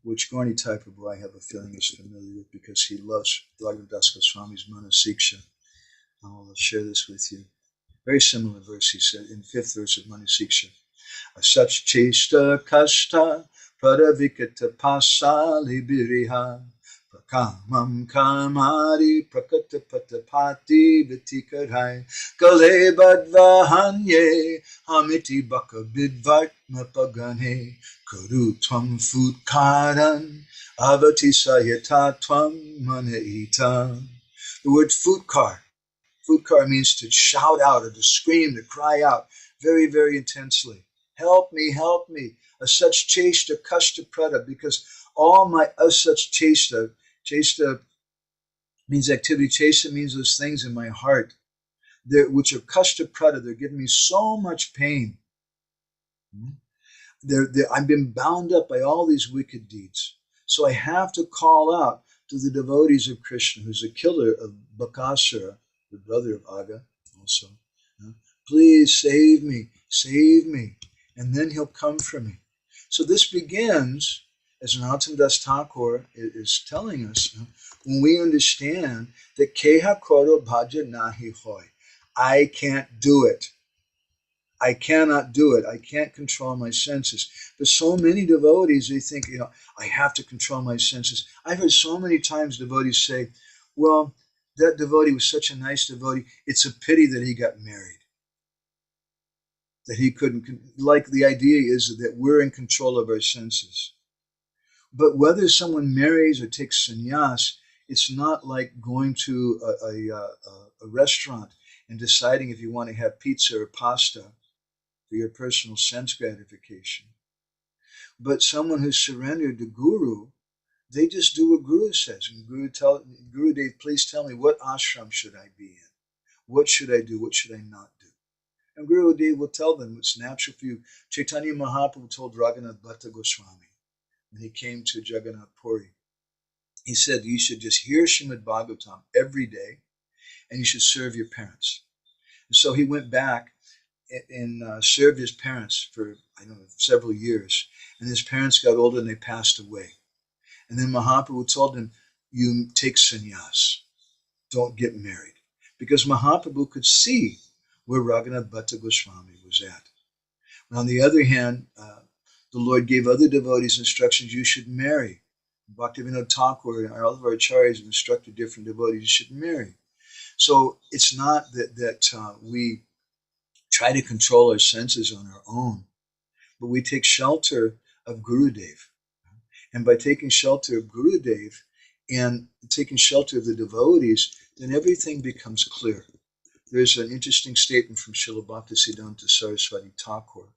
which Gauni Prabhu, I have a feeling, is familiar with because he loves Raghunath Das Goswami's Manasiksha. I'll share this with you. Very similar verse, he said, in 5th verse of Manasiksha. Asach chesta kashta pradavikata pasali biriha prakamam kamari prakata patapati vitikarai kale badvahanye hamiti baka bidvartma pagane kuru tvam futkaran avati sayata tvam manaita. The word futkar. Futkar means to shout out or to scream, to cry out very, very intensely. Help me, help me. Asach chesta kashta prada, because all my asach chesta, chesta means activity, chesta means those things in my heart, which are kashta prada, they're giving me so much pain. I've been bound up by all these wicked deeds. So I have to call out to the devotees of Krishna, who's the killer of Bakasura, the brother of Aga also. Please save me, save me. And then he'll come for me. So this begins, as Narottam Das Thakur is telling us, when we understand that keha koro bhagavad nāhi hoy. I can't do it. I cannot do it. I can't control my senses. But so many devotees, they think, I have to control my senses. I've heard so many times devotees say, well, that devotee was such a nice devotee. It's a pity that he got married. That he couldn't, like the idea is that we're in control of our senses. But whether someone marries or takes sannyas, it's not like going to a restaurant and deciding if you want to have pizza or pasta for your personal sense gratification. But someone who's surrendered to Guru, they just do what Guru says. And Guru Dev, please tell me, what ashram should I be in? What should I do? What should I not do? And Guru Dev will tell them what's natural for you. Chaitanya Mahaprabhu told Raghunath Bhatta Goswami when he came to Jagannath Puri. He said, you should just hear Srimad Bhagavatam every day, and you should serve your parents. And so he went back and served his parents for, several years. And his parents got older and they passed away. And then Mahaprabhu told him, you take sannyas. Don't get married. Because Mahaprabhu could see where Raghunath Bhatta Goswami was at. And on the other hand, the Lord gave other devotees instructions, you should marry. Bhaktivinoda Thakur and all of our acharyas have instructed different devotees, you should marry. So it's not that we try to control our senses on our own, but we take shelter of Gurudev. And by taking shelter of Gurudev and taking shelter of the devotees, then everything becomes clear. There's an interesting statement from Srila Bhaktisiddhanta Saraswati Thakur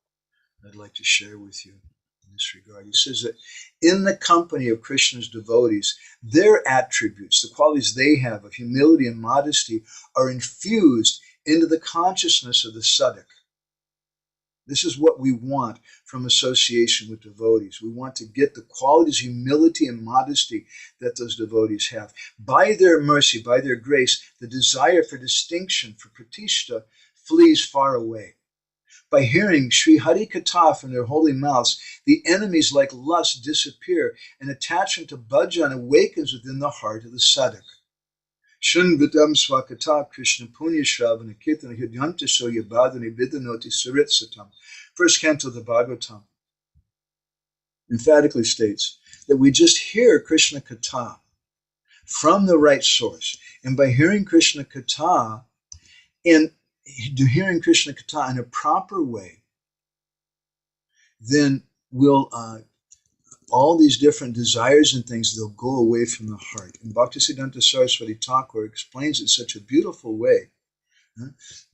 I'd like to share with you in this regard. He says that in the company of Krishna's devotees, their attributes, the qualities they have of humility and modesty, are infused into the consciousness of the sadhak. This is what we want from association with devotees. We want to get the qualities, humility and modesty that those devotees have. By their mercy, by their grace, the desire for distinction, for pratishta, flees far away. By hearing Sri Hari Katha from their holy mouths, the enemies like lust disappear, and attachment to bhajan awakens within the heart of the sadhak. Shun vidam swakata Krishna punya shravana kirtana hridayanta so yabadani vidanoti sarit satam. First canto of the Bhagavatam emphatically states that we just hear Krishna Katha from the right source. And by hearing Krishna Katha in a proper way, then we'll all these different desires and things, they'll go away from the heart. And Bhaktisiddhanta Saraswati Thakur explains it in such a beautiful way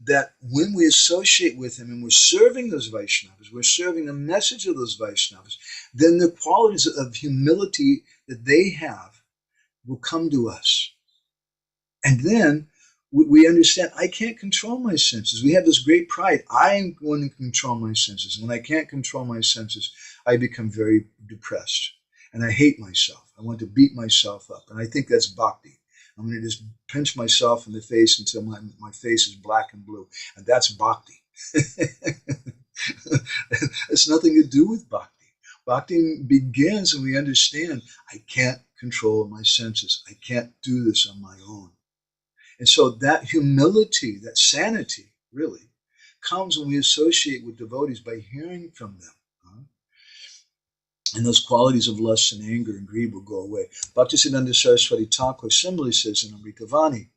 that when we associate with him and we're serving those Vaishnavas, we're serving the message of those Vaishnavas, then the qualities of humility that they have will come to us. And then we understand, I can't control my senses. We have this great pride. I'm going to control my senses. And when I can't control my senses, I become very depressed. And I hate myself. I want to beat myself up. And I think that's bhakti. I'm going to just pinch myself in the face until my face is black and blue. And that's bhakti. It's nothing to do with bhakti. Bhakti begins when we understand, I can't control my senses. I can't do this on my own. And so that humility, that sanity, really, comes when we associate with devotees by hearing from them. And those qualities of lust and anger and greed will go away. Bhaktisiddhanta Saraswati Thakur similarly says in Amritavani,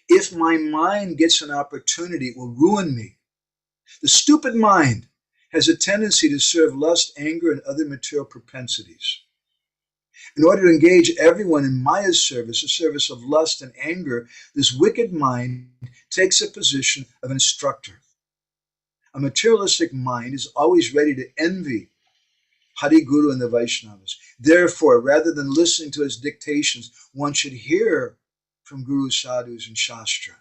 if my mind gets an opportunity, it will ruin me. The stupid mind has a tendency to serve lust, anger, and other material propensities. In order to engage everyone in Maya's service, the service of lust and anger, this wicked mind takes a position of instructor. A materialistic mind is always ready to envy Hari Guru and the Vaishnavas. Therefore, rather than listening to his dictations, one should hear from Guru Sadhus and Shastra.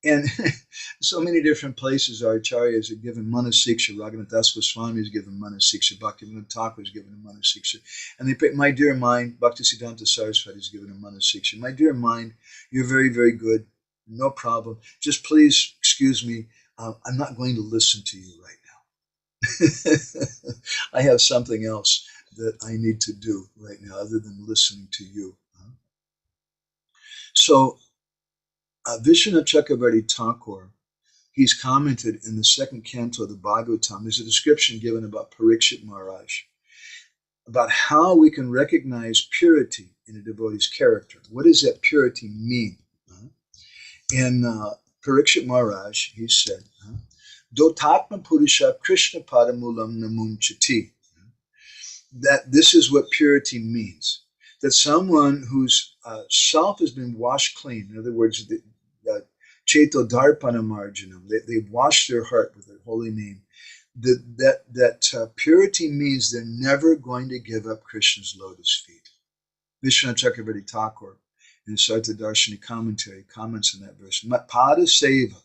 And so many different places our acharyas have given Manasiksha. Raghunath Das Goswami has given Manasiksha. Bhaktivinoda Thakur has given a Manasiksha. And they pray, my dear mind, Bhaktisiddhanta Saraswati has given a Manasiksha. My dear mind, you're very, very good. No problem. Just please excuse me. I'm not going to listen to you right now. I have something else that I need to do right now other than listening to you. So Vishwanath Chakravarti Thakur, he's commented in the second canto of the Bhagavatam. There's a description given about Parikshit Maharaj, about how we can recognize purity in a devotee's character. What does that purity mean? In Parikshit Maharaj, he said, Dotatma Purusha Krishna Padamulam Namunchati. That this is what purity means. That someone whose self has been washed clean, in other words, Chaito Darpana Marjanam, they've washed their heart with their holy name. That purity means they're never going to give up Krishna's lotus feet. Vishwanath Chakravarti Thakur, in his Sarta Darshani commentary, comments on that verse. Matpada seva,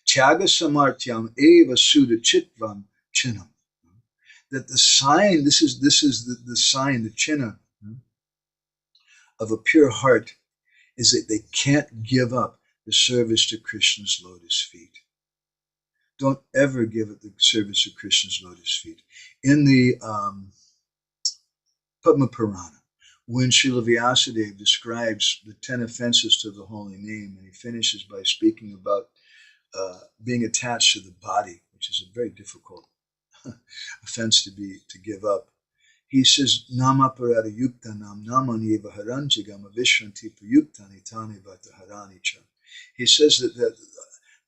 tyaga samartyam eva suda chitvam chinam. That the sign, this is the sign, the chinna of a pure heart, is that they can't give up the service to Krishna's lotus feet. Don't ever give up the service of Krishna's lotus feet. In the Padma Purana, when Srila Vyasadeva describes the 10 offenses to the holy name, and he finishes by speaking about being attached to the body, which is a very difficult offense to give up. He says, Namaparada yuktanam namanyeva haranjigam avishranti prayuktani tani vata haranicha. He says that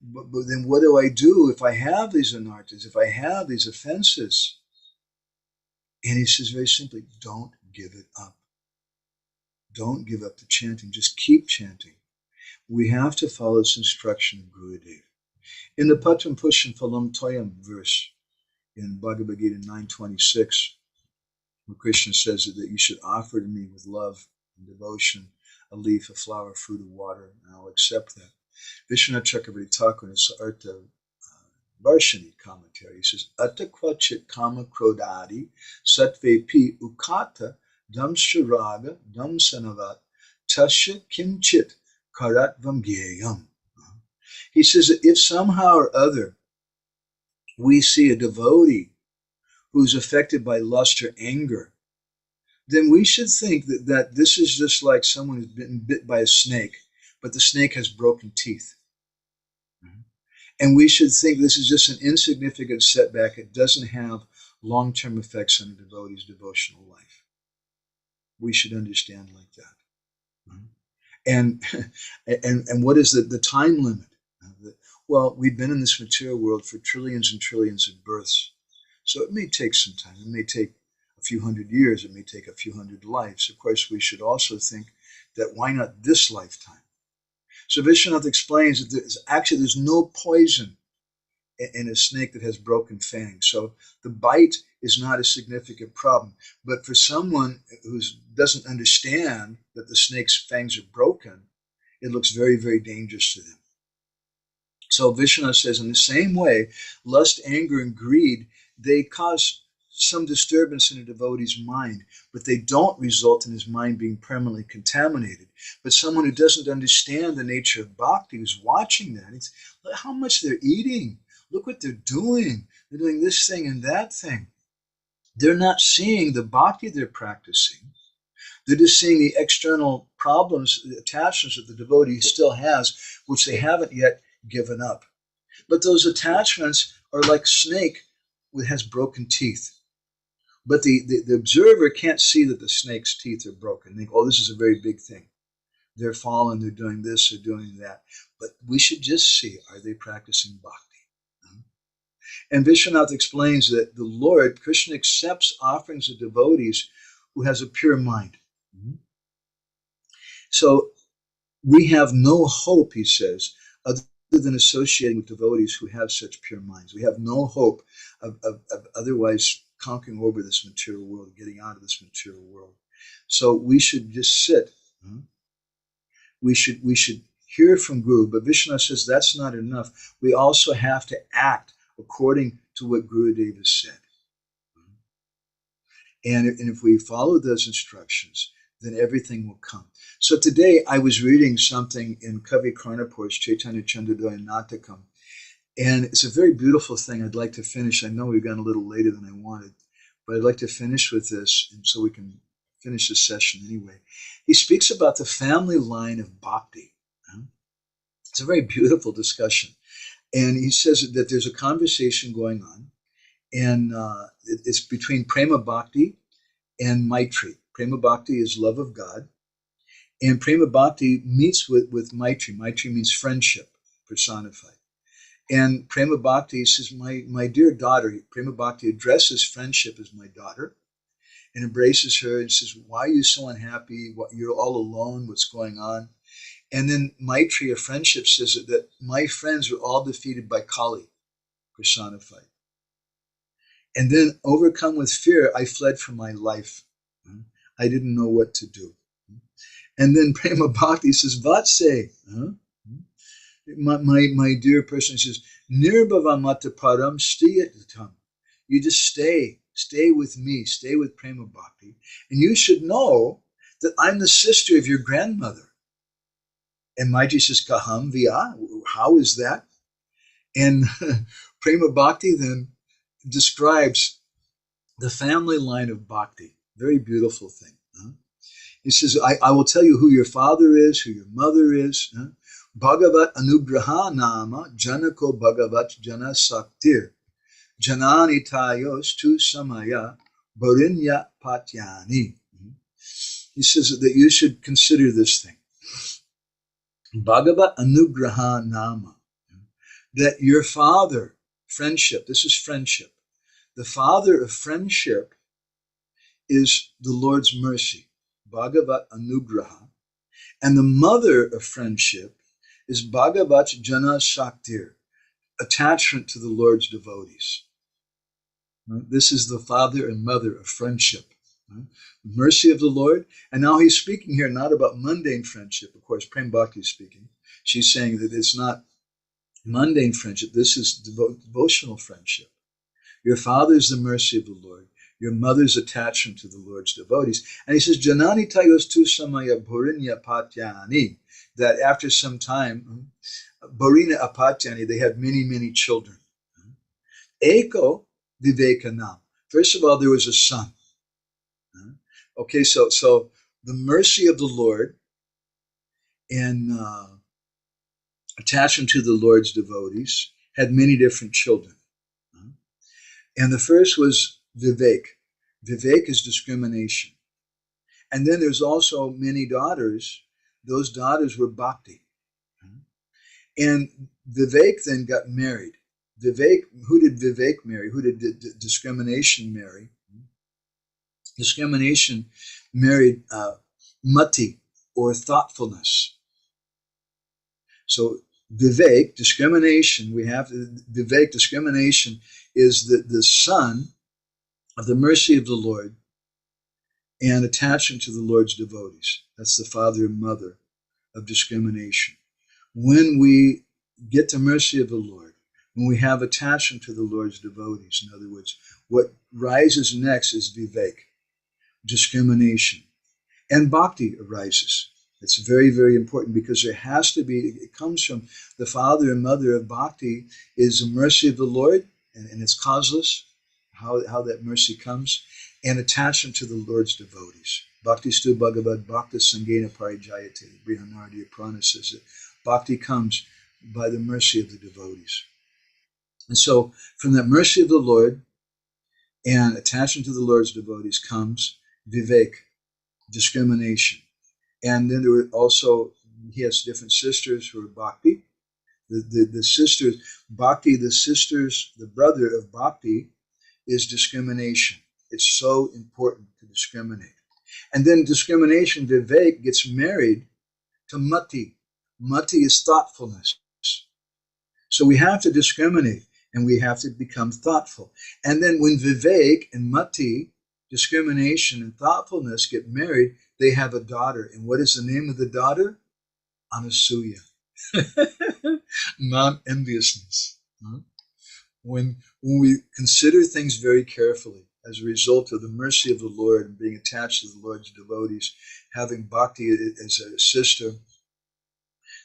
but then what do I do if I have these anarthas, if I have these offenses? And he says very simply, don't give it up. Don't give up the chanting. Just keep chanting. We have to follow this instruction of Gurudev. In the Patram Pusham Phalam Toyam verse in Bhagavad Gita 9:26, where Krishna says that you should offer to me with love and devotion a leaf, a flower, fruit, or water, and I'll accept that. Vishwanath Chakravarti Thakur in his Artha Varshani commentary, he says, Atta kvachit kama krodadi sattve pi ukata damsharaga damsanavat tasya kimchit karat vamgyayam. He says that if somehow or other we see a devotee who's affected by lust or anger, then we should think that this is just like someone who's been bit by a snake, but the snake has broken teeth. And we should think this is just an insignificant setback. It doesn't have long-term effects on a devotee's devotional life. We should understand like that. And what is the time limit? Well, we've been in this material world for trillions and trillions of births. So it may take some time. It may take a few hundred years. It may take a few hundred lives. Of course, we should also think that why not this lifetime? So Vishwanath explains that there's no poison in a snake that has broken fangs. So the bite is not a significant problem. But for someone who doesn't understand that the snake's fangs are broken, it looks very, very dangerous to them. So Vishwanath says, in the same way, lust, anger, and greed, they cause some disturbance in a devotee's mind, but they don't result in his mind being permanently contaminated. But someone who doesn't understand the nature of bhakti, who's watching that, it's look how much they're eating. Look what they're doing. They're doing this thing and that thing. They're not seeing the bhakti they're practicing. They're just seeing the external problems, the attachments that the devotee still has, which they haven't yet given up. But those attachments are like a snake that has broken teeth. But the observer can't see that the snake's teeth are broken. They think, oh, this is a very big thing. They're fallen, they're doing this, they're doing that. But we should just see, are they practicing bhakti? And Vishwanath explains that the Lord, Krishna, accepts offerings of devotees who has a pure mind. So we have no hope, he says, other than associating with devotees who have such pure minds. We have no hope of otherwise conquering over this material world, getting out of this material world. So we should just sit. We should hear from Guru, but Vishwanath says that's not enough. We also have to act according to what Gurudev has said. And if we follow those instructions, then everything will come. So today I was reading something in Kavi Karnapur's Caitanya-candrodaya Natakam, and it's a very beautiful thing. I'd like to finish. I know we've gone a little later than I wanted, but I'd like to finish with this, and so we can finish this session anyway. He speaks about the family line of bhakti. It's a very beautiful discussion. And he says that there's a conversation going on, and it's between Prema-bhakti and Maitri. Prema-bhakti is love of God, and Prema-bhakti meets with Maitri. Maitri means friendship personified. And Prema-bhakti says, my dear daughter, Prema-bhakti addresses friendship as my daughter and embraces her and says, why are you so unhappy? You're all alone. What's going on? And then Maitri, a friendship, says that my friends were all defeated by Kali, personified. And then, overcome with fear, I fled for my life. I didn't know what to do. And then Prema-bhakti says, baise, my dear person, says, nirbhavamata param stiyatam. You just stay with me, stay with Prema-bhakti. And you should know that I'm the sister of your grandmother. And Maitri says, kaham via, how is that? And Prema-bhakti then describes the family line of bhakti. Very beautiful thing. He says, I will tell you who your father is, who your mother is. Bhagavat-anugraha nama janako bhagavat-jana-āsaktiḥ. Janani tayos tu samaya bharinya patyani. He says that you should consider this thing. Bhagavat-anugraha nama. That your father, friendship, this is friendship. The father of friendship is the Lord's mercy, bhagavat-anugraha. And the mother of friendship is bhagavat-jana-āsaktiḥ, attachment to the Lord's devotees. This is the father and mother of friendship. Mercy of the Lord. And now he's speaking here not about mundane friendship. Of course, Prema-bhakti is speaking. She's saying that it's not mundane friendship. This is devotional friendship. Your father is the mercy of the Lord. Your mother's attachment to the Lord's devotees. And he says, Janani tayos tu samaya bharinya patyani, that after some time, bharina apatyani, they had many, many children. Eko vivekanam. First of all, there was a son. Okay, so the mercy of the Lord and attachment to the Lord's devotees had many different children. And the first was Vivek. Vivek is discrimination. And then there's also many daughters. Those daughters were bhakti. And Vivek then got married. Vivek, who did Vivek marry? Who did discrimination marry? Discrimination married mati, or thoughtfulness. So Vivek, discrimination, we have Vivek, discrimination is the son of the mercy of the Lord and attachment to the Lord's devotees. That's the father and mother of discrimination. When we get the mercy of the Lord, when we have attachment to the Lord's devotees, in other words, what rises next is Vivek, discrimination. And bhakti arises. It's very, very important because there has to be, it comes from the father and mother of bhakti is the mercy of the Lord, and it's causeless, how that mercy comes, and attachment to the Lord's devotees. Bhakti stu bhagavad bhakta sangena parijayate. Brihanardiya Prana says that bhakti comes by the mercy of the devotees. And so from that mercy of the Lord and attachment to the Lord's devotees comes Vivek, discrimination. And then there were also, he has different sisters who are bhakti. The sisters, bhakti, the brother of bhakti is discrimination. It's so important to discriminate. And then discrimination, Vivek, gets married to mati. Mati is thoughtfulness. So we have to discriminate and we have to become thoughtful. And then when Vivek and mati, discrimination and thoughtfulness, get married, they have a daughter. And what is the name of the daughter? Anasuya. Non-enviousness. When we consider things very carefully, as a result of the mercy of the Lord and being attached to the Lord's devotees, having bhakti as a sister,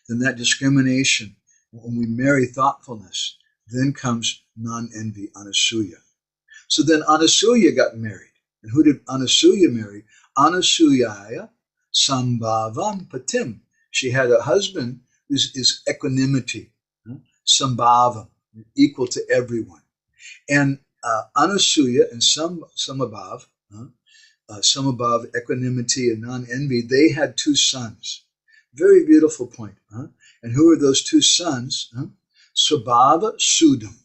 then that discrimination, when we marry thoughtfulness, then comes non-envy, anasuya. So then Anasuya got married. And who did Anasuya marry? Anasuyaya sambhavam patim. She had a husband who is equanimity, sambhavam, equal to everyone. And Anasuya and Samabhav, equanimity and non-envy, they had two sons. Very beautiful point. And who are those two sons? Swabhava, Sudam.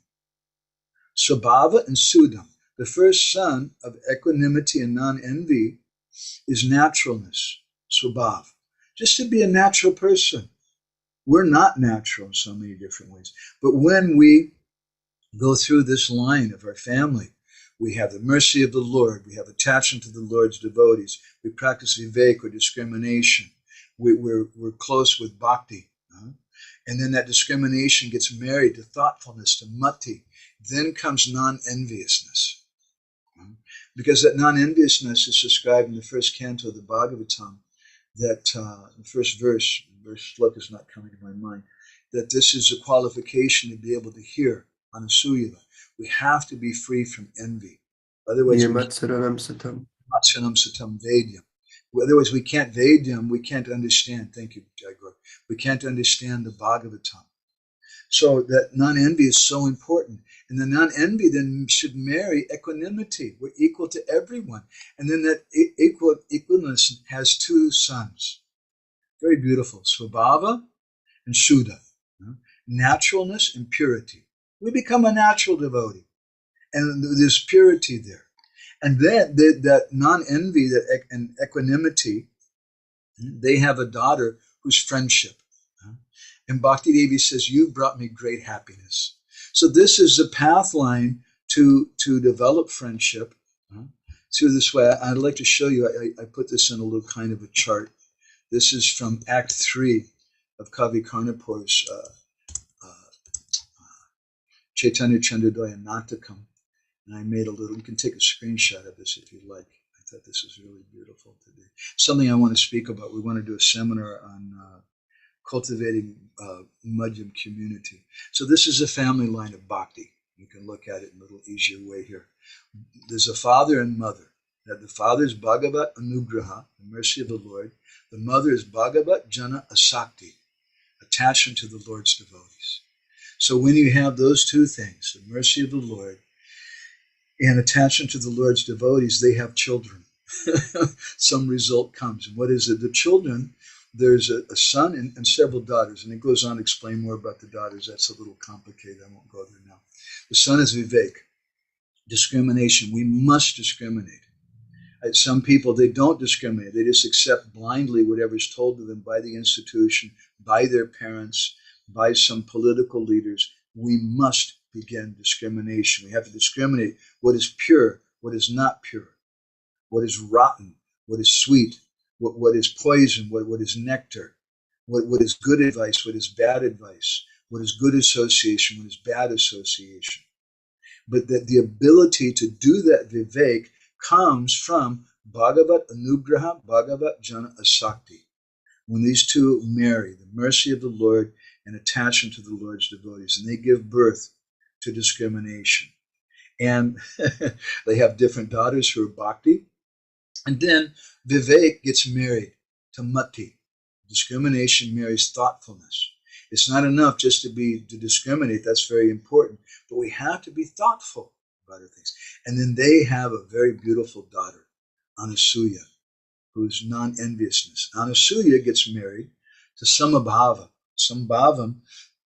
Swabhava and Sudam. The first son of equanimity and non-envy is naturalness, Swabhav. Just to be a natural person. We're not natural in so many different ways. But when we go through this line of our family, we have the mercy of the Lord, we have attachment to the Lord's devotees, we practice vivek or discrimination, we're close with bhakti. And then that discrimination gets married to thoughtfulness, to mati. Then comes non-enviousness. Because that non-enviousness is described in the first canto of the Bhagavatam, that the first verse sloka is not coming to my mind, that this is a qualification to be able to hear Anasuya. We have to be free from envy. Otherwise, satam vedyam. Otherwise, we can't vedyam, we can't understand. Thank you, Jaigor. We can't understand the Bhagavatam. So that non-envy is so important. And the non-envy then should marry equanimity. We're equal to everyone. And then that equalness has two sons. Very beautiful. Swabhava and Shuddha. Naturalness and purity. We become a natural devotee. And there's purity there. And then that non-envy and equanimity, they have a daughter who's friendship. And Bhakti Devi says, "You've brought me great happiness." So this is the path line to develop friendship through this way. I'd like to show you, I put this in a little kind of a chart. This is from Act 3 of Kavi Karnapur's Caitanya-candrodaya Natakam. And I made a little, you can take a screenshot of this if you'd like. I thought this was really beautiful today. Something I want to speak about. We want to do a seminar on cultivating Madhyam community. So this is a family line of bhakti. You can look at it in a little easier way here. There's a father and mother. That the father is bhagavat-anugraha, the mercy of the Lord. The mother is bhagavat-jana-āsaktiḥ, attachment to the Lord's devotees. So when you have those two things, the mercy of the Lord and attachment to the Lord's devotees, they have children. Some result comes. And what is it? The children, there's a son and several daughters. And it goes on to explain more about the daughters. That's a little complicated. I won't go there now. The son is vivek, discrimination. We must discriminate. Some people, they don't discriminate. They just accept blindly whatever's told to them by the institution, by their parents, by some political leaders. We must begin discrimination. We have to discriminate what is pure, what is not pure, what is rotten, what is sweet, what is poison, what is nectar, what is good advice, what is bad advice, what is good association, what is bad association. But that the ability to do that vivek comes from bhagavat-anugraha, bhagavat-jana-āsaktiḥ. When these two marry, the mercy of the Lord and attachment to the Lord's devotees, and they give birth to discrimination. And they have different daughters who are bhakti. And then vivek gets married to mati. Discrimination marries thoughtfulness. It's not enough just to discriminate. That's very important. But we have to be thoughtful about other things. And then they have a very beautiful daughter, Anasuya, who's non-enviousness. Anasuya gets married to Samabhava. Sambhavam,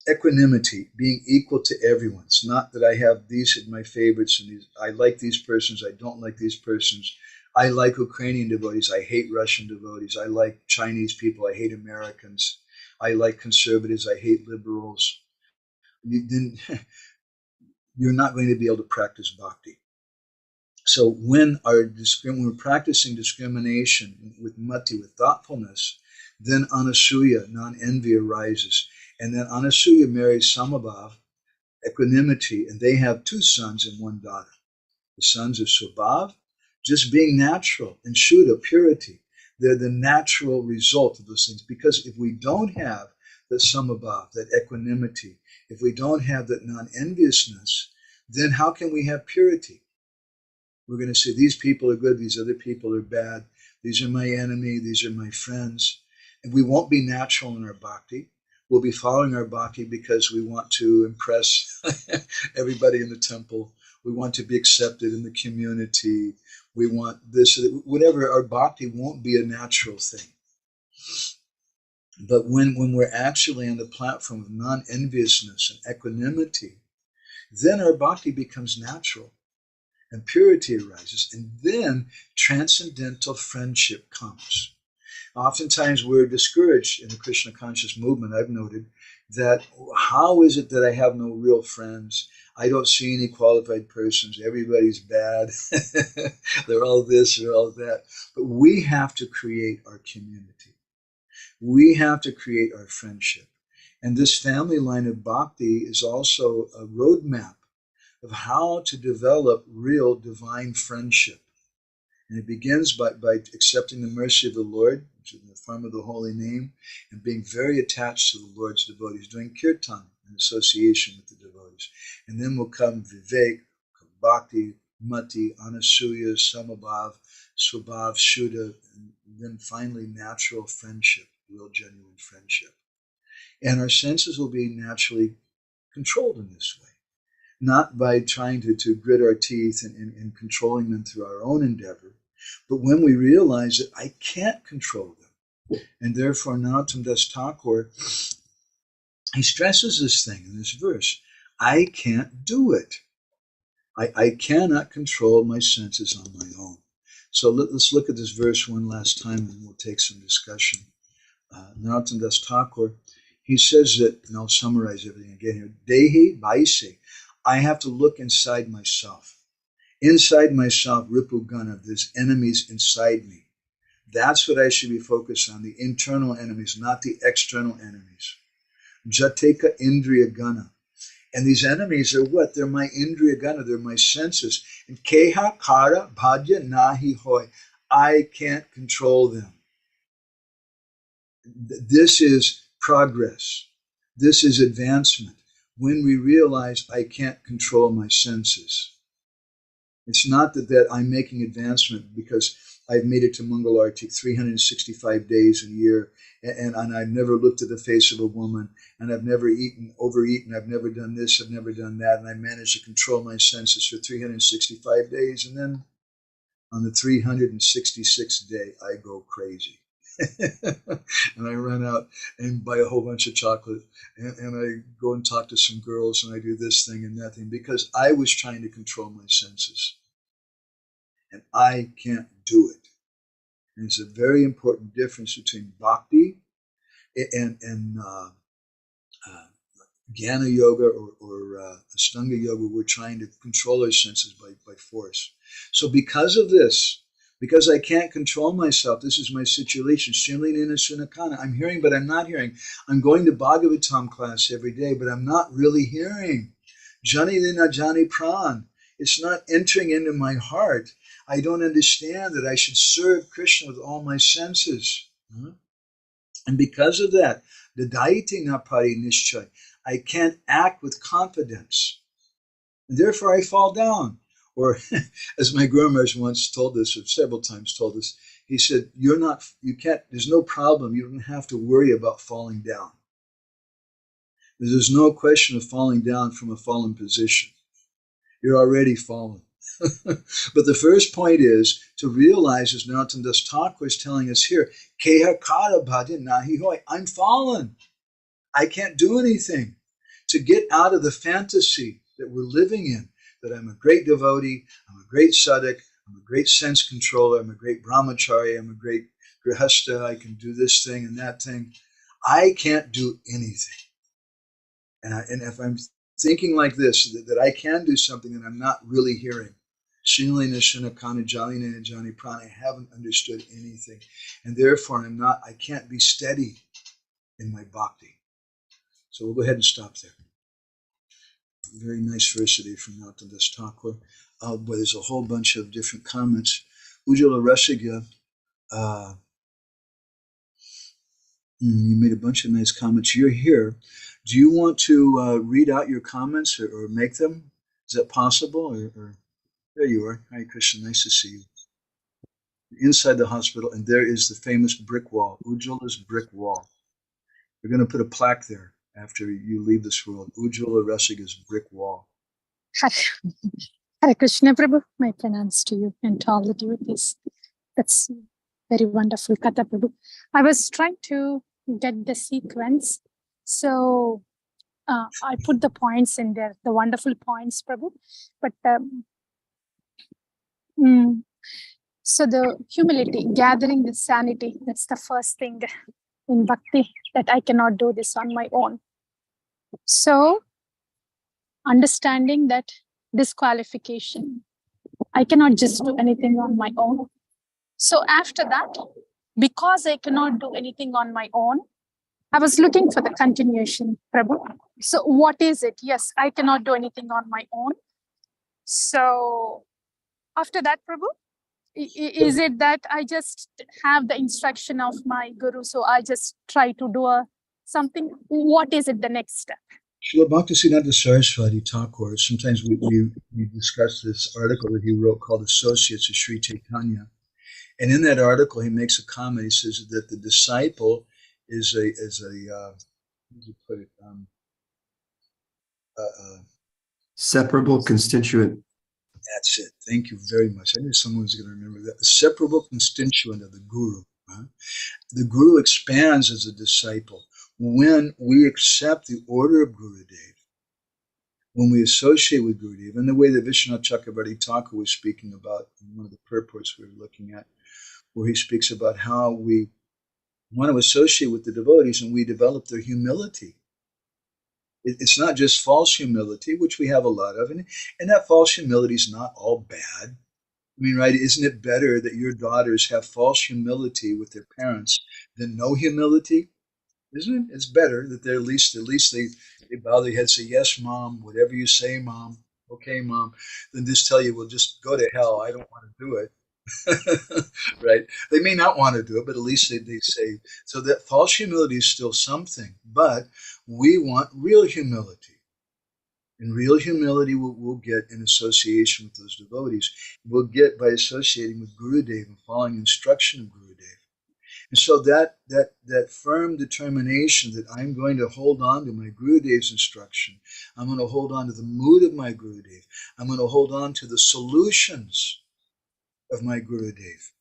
equanimity, being equal to everyone. It's not that I have these as my favorites and these, I like these persons, I don't like these persons. I like Ukrainian devotees, I hate Russian devotees. I like Chinese people, I hate Americans. I like conservatives, I hate liberals. You're not going to be able to practice bhakti. So when we're practicing discrimination with mati, with thoughtfulness, then anasuya, non-envy, arises. And then anasuya marries Samabhav, equanimity, and they have two sons and one daughter. The sons of Swabhav, just being natural, and Shuddha, purity. They're the natural result of those things. Because if we don't have that Samabhav, that equanimity, if we don't have that non-enviousness, then how can we have purity? We're going to say, these people are good, these other people are bad, these are my enemy, these are my friends. And we won't be natural in our bhakti. We'll be following our bhakti because we want to impress everybody in the temple. We want to be accepted in the community. We want this, whatever. Our bhakti won't be a natural thing. But when we're actually on the platform of non-enviousness and equanimity, then our bhakti becomes natural and purity arises, and then transcendental friendship comes. Oftentimes we're discouraged in the Krishna conscious movement. I've noted that how is it that I have no real friends? I don't see any qualified persons. Everybody's bad. They're all this, they're all that. But we have to create our community. We have to create our friendship. And this family line of bhakti is also a roadmap of how to develop real divine friendship. And it begins by accepting the mercy of the Lord, which is in the form of the holy name, and being very attached to the Lord's devotees, doing kirtan in association with the devotees. And then will come vivek, bhakti, mati, anasuya, samabhav, swabhav, shuddha, and then finally natural friendship, real genuine friendship. And our senses will be naturally controlled in this way, not by trying to grit our teeth and controlling them through our own endeavor, but when we realize that I can't control them. And therefore, Narottam Das Thakur, he stresses this thing in this verse. I can't do it. I cannot control my senses on my own. So let's look at this verse one last time and we'll take some discussion. Narottam Das Thakur, he says that, and I'll summarize everything again here, dehe, baise. I have to look inside myself. Inside myself, ripū-gaṇa, there's enemies inside me. That's what I should be focused on, the internal enemies, not the external enemies. Jateka indriya gana. And these enemies are what? They're my indriya gana, they're my senses. And keha, kāra, bādhya, nāhi, haya. I can't control them. This is progress. This is advancement. When we realize I can't control my senses. It's not that I'm making advancement because I've made it to Mangalartik 365 days a year, and I've never looked at the face of a woman, and I've never overeaten, I've never done this, I've never done that, and I managed to control my senses for 365 days, and then on the 366th day, I go crazy. And I run out and buy a whole bunch of chocolate, and I go and talk to some girls, and I do this thing and that thing because I was trying to control my senses, and I can't do it. And it's a very important difference between bhakti and jnana yoga or ashtanga yoga. We're trying to control our senses by force. So because of this, because I can't control myself, this is my situation. I'm hearing, but I'm not hearing. I'm going to Bhagavatam class every day, but I'm not really hearing. Jani lina jani pran. It's not entering into my heart. I don't understand that I should serve Krishna with all my senses. And because of that, the daiti na pari nishchay, I can't act with confidence. And therefore I fall down. Or as my Guru Maharaj once told us, or several times told us, he said, there's no problem. You don't have to worry about falling down. There's no question of falling down from a fallen position. You're already fallen. But the first point is to realize, as Narottam Das Thakur is telling us here, keha, kāra, bādhya, nāhi, haya. I'm fallen. I can't do anything. To get out of the fantasy that we're living in, that I'm a great devotee, I'm a great sadhak, I'm a great sense controller, I'm a great brahmachari, I'm a great grihastha, I can do this thing and that thing. I can't do anything. And if I'm thinking like this, that I can do something that I'm not really hearing, I haven't understood anything. And therefore I can't be steady in my bhakti. So we'll go ahead and stop there. Very nice verse today from Narottam Thakur. But there's a whole bunch of different comments. Ujjala Rasiga, you made a bunch of nice comments. You're here. Do you want to read out your comments or make them? Is that possible? Or there you are. Hare Krishna, nice to see you. Inside the hospital, and there is the famous brick wall, Ujjala's brick wall. We're going to put a plaque there after you leave this world. Ujjala Rasiga's brick wall.
Hare Krishna, Prabhu. My pranams to you and to all the devotees. That's very wonderful, Katha, Prabhu. I was trying to get the sequence, so I put the points in there, the wonderful points, Prabhu. But so the humility, gathering the sanity, that's the first thing in bhakti, that I cannot do this on my own. So understanding that disqualification, I cannot just do anything on my own. So after that, because I cannot do anything on my own, I was looking for the continuation, Prabhu. So what is it? Yes, I cannot do anything on my own. So after that, Prabhu, is it that I just have the instruction of my guru, so I just try to do something? What is it, the next step?
Srila Bhaktisiddhanta Saraswati Thakur, sometimes we discuss this article that he wrote called Associates of Sri Chaitanya. And in that article, he makes a comment. He says that the disciple is a how do you put it?
Separable constituent.
That's it. Thank you very much. I knew someone was going to remember that. A separable constituent of the guru. The guru expands as a disciple. When we accept the order of Gurudev, when we associate with Gurudev, and the way that Vishwanath Chakrabarti Thakur was speaking about in one of the purports we were looking at, where he speaks about how we want to associate with the devotees and we develop their humility. It's not just false humility, which we have a lot of, and that false humility is not all bad. I mean, right, isn't it better that your daughters have false humility with their parents than no humility? Isn't it? It's better that they're at least they bow their head and say, yes, Mom, whatever you say, Mom, okay, Mom, than just tell you, well, just go to hell, I don't want to do it. Right? They may not want to do it, but at least they say, so that false humility is still something, but we want real humility. And real humility we'll get in association with those devotees. We'll get by associating with Gurudev and following instruction of Gurudev. And so that firm determination that I'm going to hold on to my Gurudev's instruction, I'm going to hold on to the mood of my Gurudev, I'm going to hold on to the solutions of my Gurudev.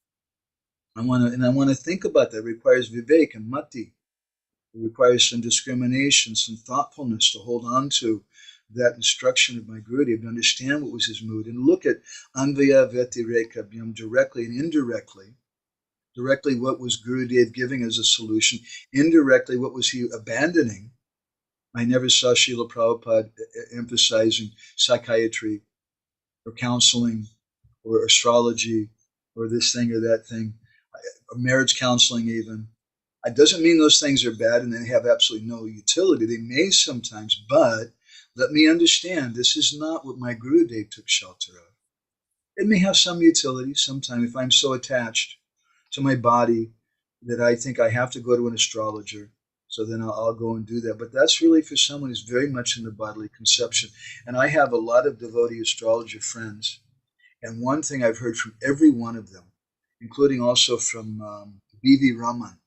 I want to think about that. It requires vivek and mati. It requires some discrimination, some thoughtfulness to hold on to that instruction of my Gurudev, to understand what was his mood, and look at anvaya vyatireka directly and indirectly. Directly, what was Gurudev giving as a solution? Indirectly, what was he abandoning? I never saw Srila Prabhupada emphasizing psychiatry or counseling or astrology or this thing or that thing, or marriage counseling even. It doesn't mean those things are bad and they have absolutely no utility. They may sometimes, but let me understand, this is not what my Gurudev took shelter of. It may have some utility sometime if I'm so attached to my body that I think I have to go to an astrologer, so then I'll go and do that. But that's really for someone who's very much in the bodily conception. And I have a lot of devotee astrologer friends. And one thing I've heard from every one of them, including also from B.V. Raman,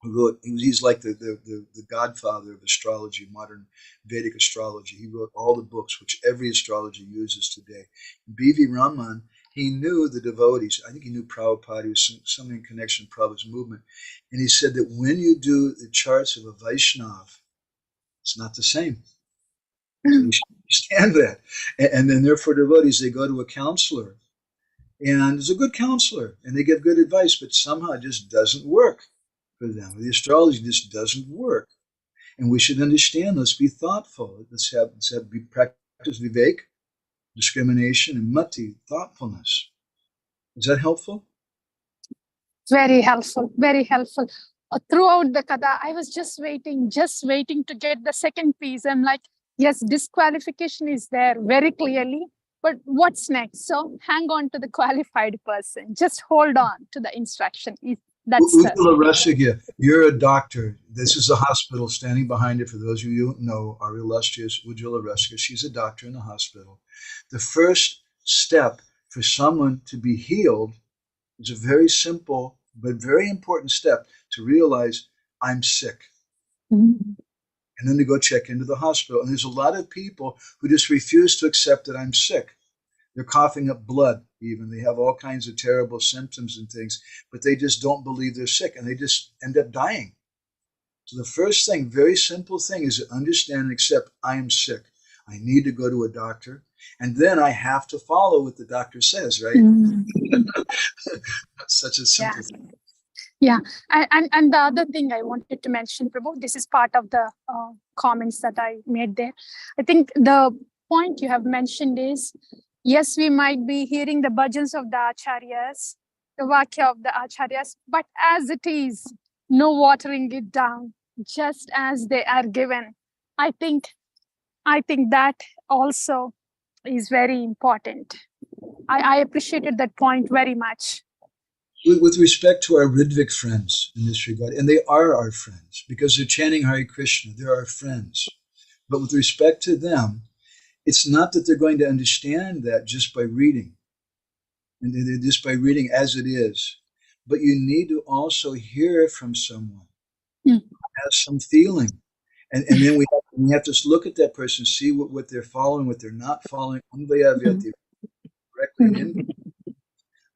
who wrote, he's like the godfather of astrology, modern Vedic astrology. He wrote all the books which every astrologer uses today. B.V. Raman, he knew the devotees. I think he knew Prabhupada. He was something in connection with Prabhupada's movement. And he said that when you do the charts of a Vaishnava, it's not the same. So we should understand that. And then therefore devotees, they go to a counselor. And it's a good counselor. And they give good advice, but somehow it just doesn't work for them. The astrology just doesn't work. And we should understand, let's be thoughtful. Let's practice vivek, discrimination, and mati, thoughtfulness. Is that helpful?
Very helpful, very helpful. Throughout the Kada, I was just waiting to get the second piece. I'm like, Yes, disqualification is there very clearly, but what's next? So hang on to the qualified person. Just hold on to the instruction. That's the...
Ujjwala Rasika, you're a doctor. This is a hospital. Standing behind it, for those of you who know, our illustrious Ujjwala Rasika. She's a doctor in the hospital. The first step for someone to be healed is a very simple but very important step to realize I'm sick.
Mm-hmm.
And then to go check into the hospital. And there's a lot of people who just refuse to accept that I'm sick. They're coughing up blood even. They have all kinds of terrible symptoms and things, but they just don't believe they're sick, and they just end up dying. So the first thing, very simple thing, is to understand and accept I am sick. I need to go to a doctor. And then I have to follow what the doctor says, right?
Mm-hmm.
Such a simple thing.
Yeah, and the other thing I wanted to mention, Prabhu, this is part of the comments that I made there. I think the point you have mentioned is, yes, we might be hearing the bhajans of the acharyas, the vakya of the acharyas, but as it is, no watering it down, just as they are given. I think that also is very important. I appreciated that point very much.
With respect to our Ridvik friends in this regard, and they are our friends because they're chanting Hare Krishna, they're our friends. But with respect to them, it's not that they're going to understand that just by reading, and just by reading as it is. But you need to also hear from someone who has some feeling. And then we have to look at that person, see what they're following, what they're not following, correctly.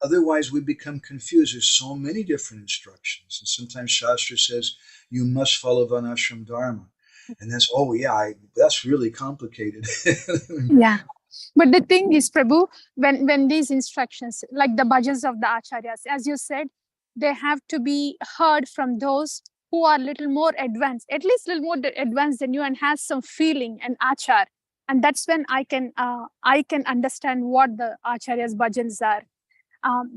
Otherwise, we become confused. There's so many different instructions. And sometimes Shastra says, you must follow Varnashram Dharma. And that's, that's really complicated.
Yeah. But the thing is, Prabhu, when these instructions, like the bhajans of the acharyas, as you said, they have to be heard from those who are a little more advanced, at least a little more advanced than you, and has some feeling and achar. And that's when I can understand what the acharyas' bhajans are.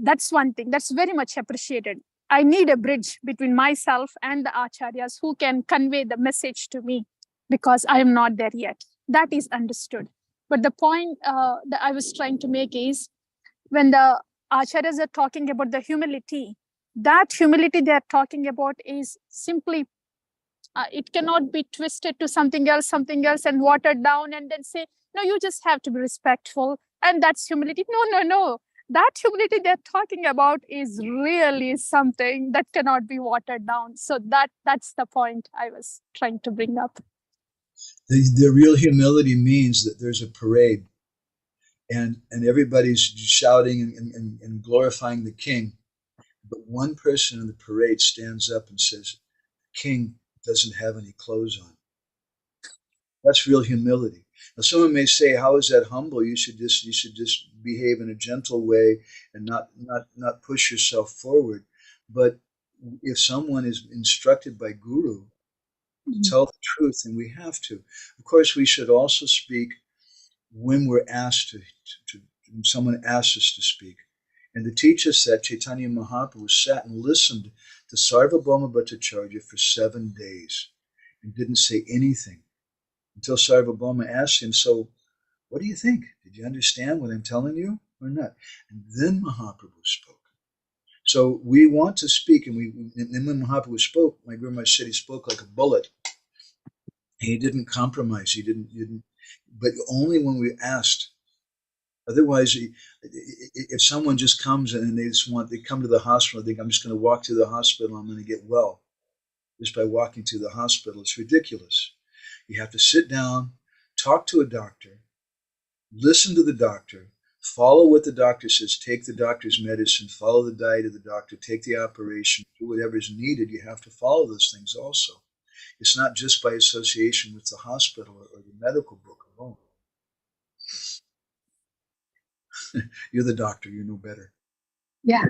That's one thing that's very much appreciated. I need a bridge between myself and the acharyas who can convey the message to me, because I am not there yet. That is understood. But the point that I was trying to make is, when the acharyas are talking about the humility, that humility they are talking about is simply, it cannot be twisted to something else and watered down and then say, no, you just have to be respectful and that's humility. No. That humility they're talking about is really something that cannot be watered down. So that's the point I was trying to bring up.
The real humility means that there's a parade and everybody's shouting and glorifying the king. But one person in the parade stands up and says, the king doesn't have any clothes on. That's real humility. Now, someone may say, how is that humble? You should just behave in a gentle way and not push yourself forward. But if someone is instructed by Guru to tell the truth, then we have to. Of course, we should also speak when we're asked to when someone asks us to speak. And to teach us that, Chaitanya Mahaprabhu sat and listened to Sarvabhauma Bhattacharya for 7 days and didn't say anything until Sarvabhauma asked him, so what do you think? Did you understand what I'm telling you or not? And then Mahaprabhu spoke. So we want to speak, and when Mahaprabhu spoke, my Guru Maharaj said he spoke like a bullet. He didn't compromise. He didn't, but only when we asked. Otherwise, if someone just comes and they come to the hospital, they think I'm just going to walk to the hospital, I'm going to get well just by walking to the hospital. It's ridiculous. You have to sit down, talk to a doctor, listen to the doctor, follow what the doctor says, take the doctor's medicine, follow the diet of the doctor, take the operation, do whatever is needed. You have to follow those things also. It's not just by association with the hospital or the medical book alone. You're the doctor, you know better.
Yeah.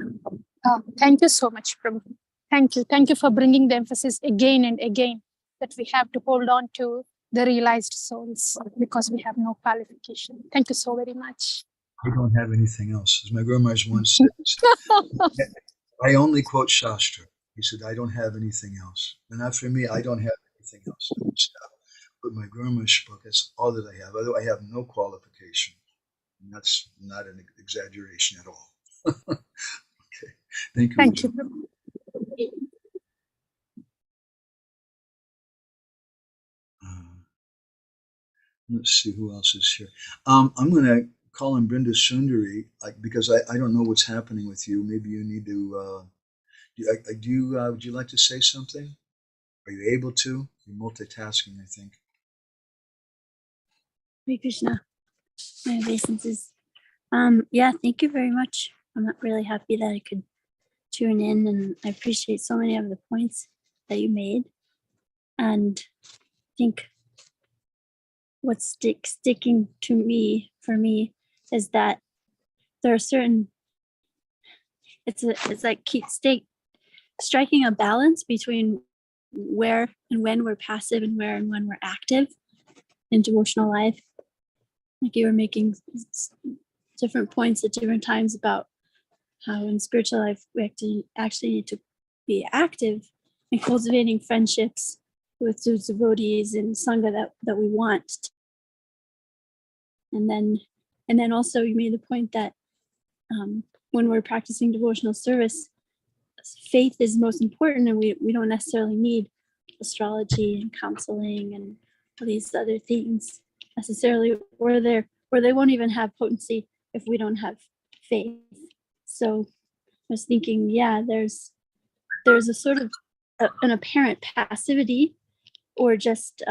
Thank you so much, Prabhu. Thank you. Thank you for bringing the emphasis again and again that we have to hold on to the realized souls because we have no qualification. Thank you so very much.
I don't have anything else. As my Guru Maharaj once said, I only quote Shastra. He said, I don't have anything else. And not for me, I don't have anything else. but my Guruma spoke. That's all that I have. Although I have no qualification. And that's not an exaggeration at all. Okay. Thank you.
Thank you.
Let's see who else is here. I'm going to call on Brinda Sundari, because I don't know what's happening with you. Maybe you need to. Would you like to say something? Are you able to? You're multitasking, I think.
Hare Krishna. My obeisances. Yeah, thank you very much. I'm not really happy that I could tune in, and I appreciate so many of the points that you made. And I think what's sticking to me for me is that there are certain. It's like striking a balance between where and when we're passive and where and when we're active in devotional life. Like you were making different points at different times about how in spiritual life we actually need to be active in cultivating friendships with those devotees and sangha that we want. And then also you made the point that when we're practicing devotional service, faith is most important, and we don't necessarily need astrology and counseling and all these other things necessarily, or they won't even have potency if we don't have faith. So I was thinking, yeah, there's a sort of an apparent passivity, or just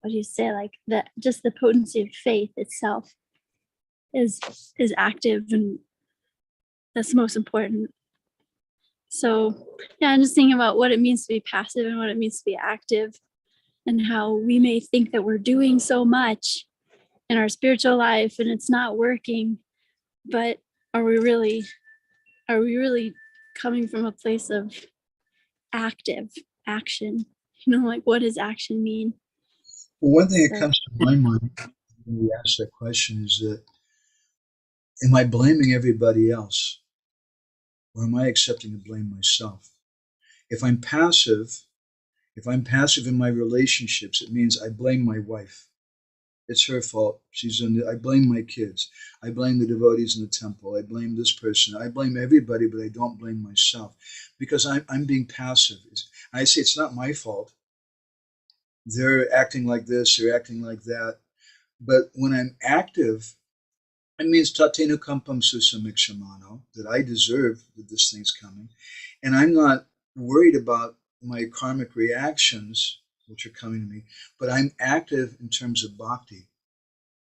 what do you say, like that, just the potency of faith itself is active, and that's most important. So yeah, I'm just thinking about what it means to be passive and what it means to be active, and how we may think that we're doing so much in our spiritual life and it's not working, but are we really coming from a place of active action? Like, what does action mean?
Well, one thing that comes to my mind when you ask that question is that, am I blaming everybody else, or am I accepting the blame myself? If I'm passive in my relationships, it means I blame my wife. It's her fault. I blame my kids. I blame the devotees in the temple. I blame this person. I blame everybody, but I don't blame myself, because I'm being passive. I say it's not my fault. They're acting like this, they're acting like that. But when I'm active, it means tatenu kampam susamikshamano, that I deserve that this thing's coming. And I'm not worried about my karmic reactions, which are coming to me, but I'm active in terms of bhakti,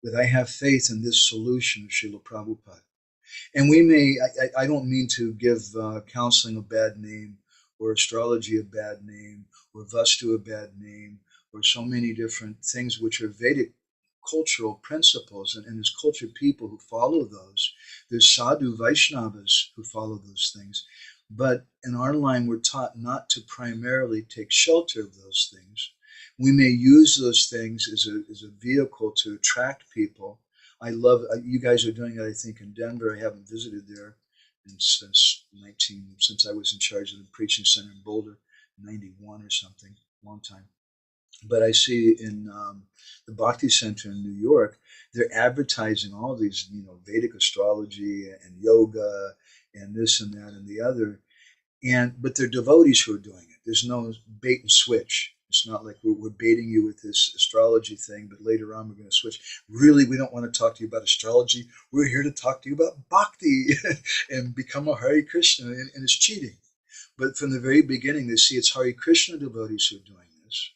that I have faith in this solution of Srila Prabhupada. And I don't mean to give counseling a bad name, or astrology a bad name, or Vastu a bad name, or so many different things which are Vedic cultural principles, and there's cultured people who follow those. There's sadhu Vaishnavas who follow those things. But in our line, we're taught not to primarily take shelter of those things. We may use those things as a vehicle to attract people. I love, you guys are doing it, I think, in Denver. I haven't visited there since I was in charge of the preaching center in Boulder, 91 or something, long time. But I see in the Bhakti Center in New York, they're advertising all these, Vedic astrology and yoga and this and that and the other. But they're devotees who are doing it. There's no bait and switch. It's not like we're baiting you with this astrology thing, but later on we're going to switch. Really, we don't want to talk to you about astrology. We're here to talk to you about bhakti and become a Hare Krishna, and it's cheating. But from the very beginning, they see it's Hare Krishna devotees who are doing this.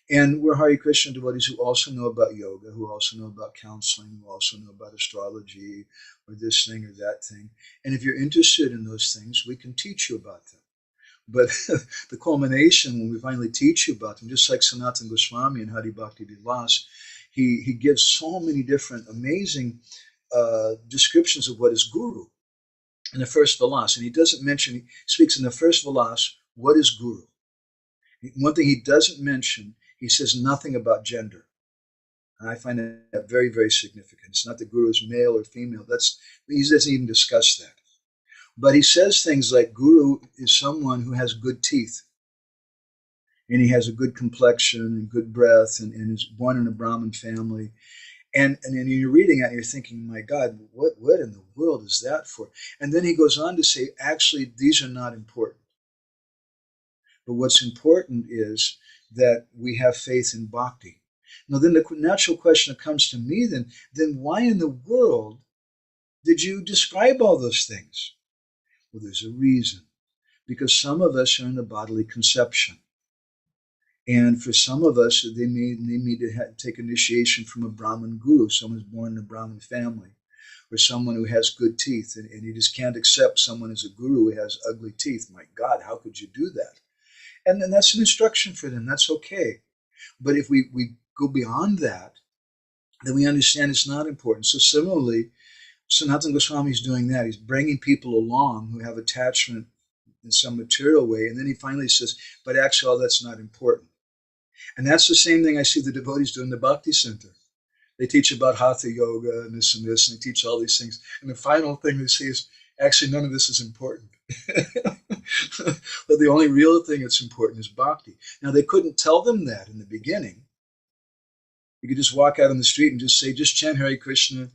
And we're Hare Krishna devotees who also know about yoga, who also know about counseling, who also know about astrology, or this thing or that thing. And if you're interested in those things, we can teach you about them. But the culmination, when we finally teach you about them, just like Sanatana Goswami and Hari Bhakti Vilas, he gives so many different amazing descriptions of what is guru in the first Vilas. And he speaks in the first Vilas, what is guru? One thing he doesn't mention, he says nothing about gender. And I find that very, very significant. It's not the guru is male or female. He doesn't even discuss that. But he says things like guru is someone who has good teeth. and he has a good complexion and good breath, and is born in a Brahmin family. And then you're reading it and you're thinking, my God, what in the world is that for? And then he goes on to say, actually, these are not important. But what's important is that we have faith in bhakti. Now, then the natural question that comes to me, then why in the world did you describe all those things? Well, there's a reason. Because some of us are in the bodily conception. And for some of us, they need to take initiation from a Brahmin guru, someone who's born in a Brahmin family, or someone who has good teeth. And you just can't accept someone as a guru who has ugly teeth. My God, how could you do that? And then that's an instruction for them. That's okay. But if we go beyond that, then we understand it's not important. So similarly, Sanatana Goswami is doing that. He's bringing people along who have attachment in some material way. And then he finally says, but actually all that's not important. And that's the same thing I see the devotees do in the Bhakti Center. They teach about Hatha Yoga and this, and they teach all these things. And the final thing they say is, actually, none of this is important. But the only real thing that's important is bhakti. Now, they couldn't tell them that in the beginning. You could just walk out on the street and just say, just chant Hare Krishna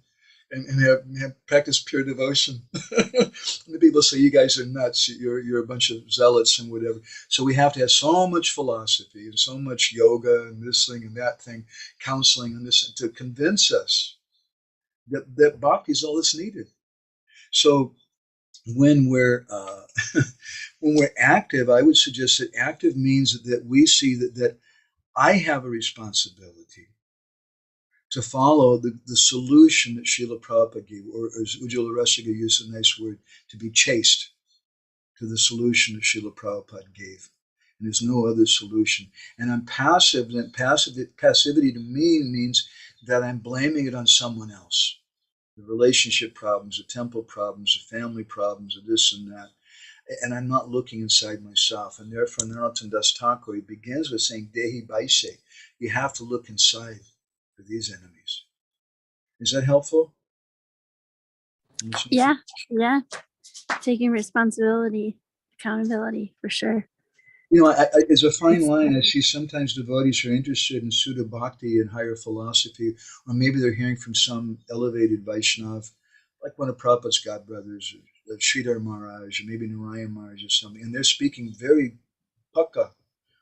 and have practice pure devotion. And the people say, you guys are nuts. You're a bunch of zealots and whatever. So we have to have so much philosophy and so much yoga and this thing and that thing, counseling and this, to convince us that bhakti is all that's needed. So when we're active, I would suggest that active means that we see that I have a responsibility to follow the solution that Srila Prabhupada gave, or as Ujjwala Rasika used a nice word, to be chaste to the solution that Srila Prabhupada gave. And there's no other solution. And I'm passive, and passivity to me means that I'm blaming it on someone else. The relationship problems, the temple problems, the family problems, the this and that. And I'm not looking inside myself. And therefore, Narottam Das Thakur, he begins with saying, dehe, baise. You have to look inside for these enemies. Is that helpful?
Yeah. Taking responsibility, accountability, for sure.
You know, it's a fine line. I see sometimes devotees are interested in Sudha Bhakti and higher philosophy, or maybe they're hearing from some elevated Vaishnav, like one of Prabhupada's godbrothers, Sridhar Maharaj, or maybe Narayan Maharaj or something, and they're speaking very pakka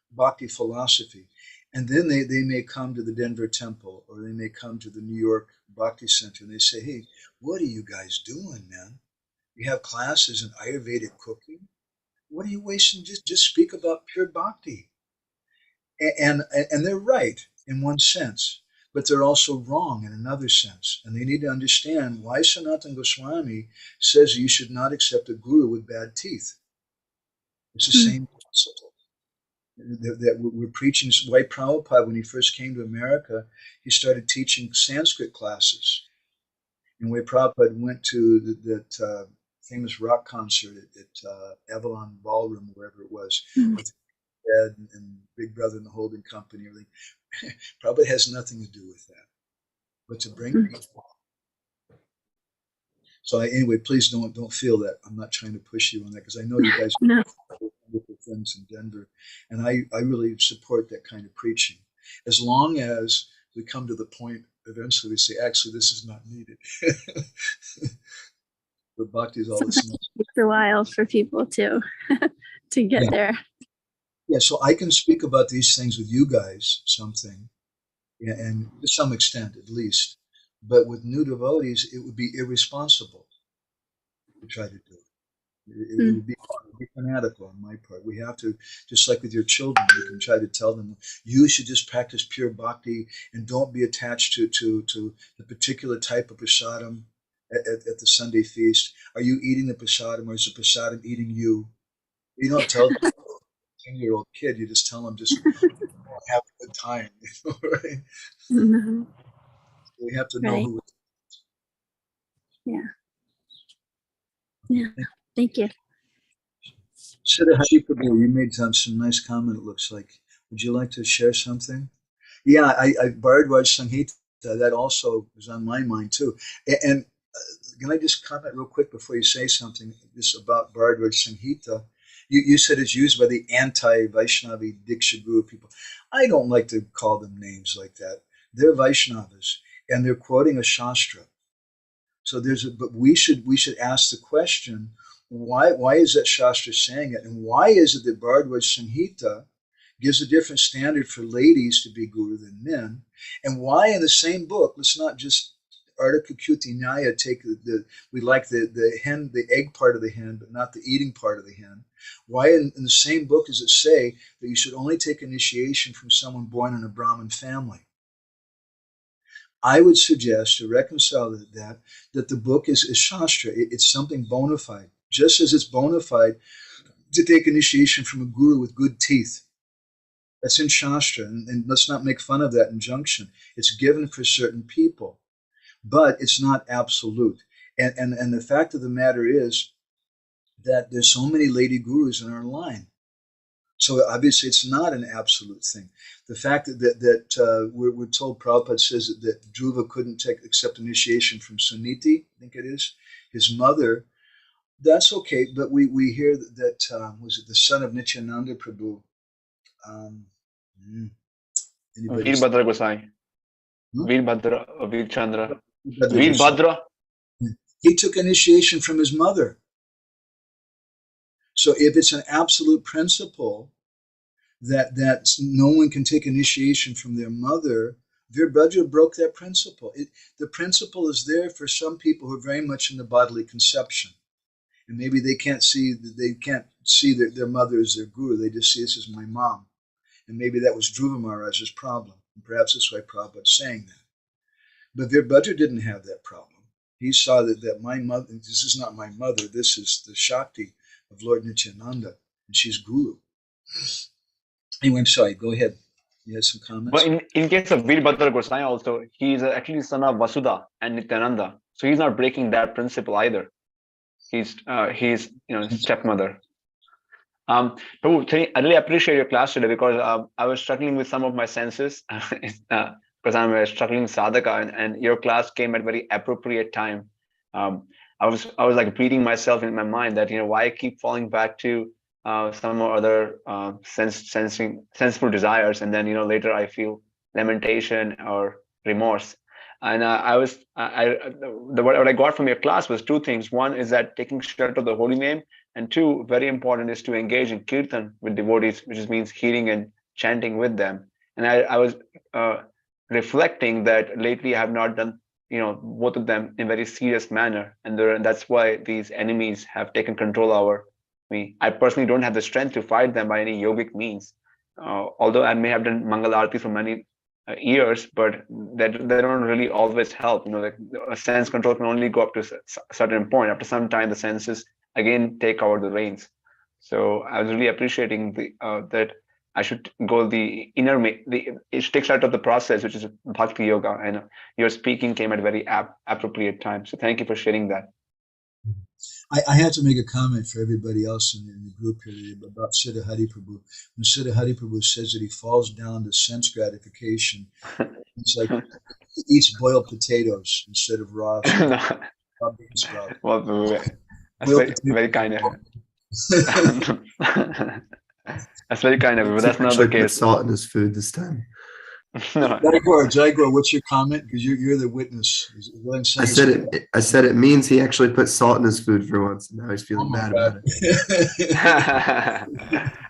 Bhakti philosophy. And then they may come to the Denver Temple, or they may come to the New York Bhakti Center, and they say, hey, what are you guys doing, man? You have classes in Ayurvedic cooking? What are you wasting? Just speak about pure bhakti. And they're right in one sense, but they're also wrong in another sense. And they need to understand why Sanatana Goswami says you should not accept a guru with bad teeth. It's the same principle. That we're preaching. Why Prabhupada, when he first came to America, he started teaching Sanskrit classes. And why Prabhupada went to that famous rock concert at Avalon Ballroom, wherever it was, with Ed and Big Brother and the Holding Company. Prabhupada has nothing to do with that, but to bring people. So anyway, please don't feel that I'm not trying to push you on that, because I know you guys
No.
are wonderful friends in Denver, and I really support that kind of preaching, as long as we come to the point eventually we say, actually, this is not needed. The bhakti is all that's needed.
It takes a while for people to get there.
Yeah, so I can speak about these things with you guys, something, and to some extent at least. But with new devotees, it would be irresponsible to try to do it. It would be fanatical on my part. We have to, just like with your children, you can try to tell them, you should just practice pure bhakti and don't be attached to the particular type of prasadam at the Sunday feast. Are you eating the prasadam, or is the prasadam eating you? You don't tell the 10-year-old kid, you just tell them, just have a good time. Right?
Mm-hmm.
We have to know who it is.
Yeah. Thank you.
Siddha Hariprabhu, you made some nice comment, it looks like. Would you like to share something? Yeah, I Bhagavad Sanghita, that also was on my mind too. And can I just comment real quick before you say something just about Bhagavad Sanghita? You said it's used by the anti-Vaishnavi Diksha Guru people. I don't like to call them names like that. They're Vaishnavas, and they're quoting a Shastra. So but we should ask the question, why is that Shastra saying it? And why is it that Bhagavad Samhita gives a different standard for ladies to be guru than men? And why in the same book, let's not just Ardhakakyuti Nyaya take we like the egg part of the hen, but not the eating part of the hen. Why in the same book does it say that you should only take initiation from someone born in a Brahmin family? I would suggest to reconcile that the book is Shastra. It's something bona fide. Just as it's bona fide to take initiation from a guru with good teeth. That's in Shastra, and let's not make fun of that injunction. It's given for certain people, but it's not absolute. And the fact of the matter is that there's so many lady gurus in our line. So obviously it's not an absolute thing. The fact that we're told, Prabhupada says that Dhruva couldn't accept initiation from Suniti, I think it is, his mother, that's okay, but we hear that was it the son of Nityananda Prabhu?
Veerbhadra Gosai. Veerbhadra. Veerbhadra.
He took initiation from his mother. So if it's an absolute principle that no one can take initiation from their mother, Veerbhadra broke that principle. The principle is there for some people who are very much in the bodily conception. And maybe they can't see their mother as their guru. They just see this as my mom. And maybe that was Dhruva Maharaj's problem. And perhaps that's why Prabhupada's saying that. But Veerbhadra didn't have that problem. He saw that my mother, this is not my mother, this is the Shakti of Lord Nityananda, and she's guru. Anyway, I'm sorry, go ahead. You had some comments?
But in case of Veerbhadra Gosai also, he is actually son of Vasudha and Nityananda. So he's not breaking that principle either. He's stepmother. Prabhu, I really appreciate your class today because I was struggling with some of my senses because I'm a struggling sadhaka, and your class came at a very appropriate time. I was like beating myself in my mind that why I keep falling back to some or other sensible desires, and then later I feel lamentation or remorse. And what I got from your class was two things. One is that taking shelter of the holy name, and two, very important, is to engage in kirtan with devotees, which means hearing and chanting with them. And I was reflecting that lately I have not done both of them in a very serious manner, and that's why these enemies have taken control over me. I personally don't have the strength to fight them by any yogic means, although I may have done Mangal Aarti for many years, but they don't really always help. Like a sense control can only go up to a certain point. After some time, the senses again take over the reins. So I was really appreciating that I should go the inner, it takes out of the process, which is bhakti yoga, and your speaking came at a very appropriate time. So thank you for sharing that.
I had to make a comment for everybody else in the group here about Siddha Hari Prabhu. When Siddha Hari Prabhu says that he falls down to sense gratification, it's like he eats boiled potatoes instead of raw.
Well, that's very kind of him. That's very kind of him, but that's not the case.
Put salt in his food this time.
No.
Jaguar, what's your comment? Because you're the witness.
I said it means he actually put salt in his food for once, and now he's feeling bad about it.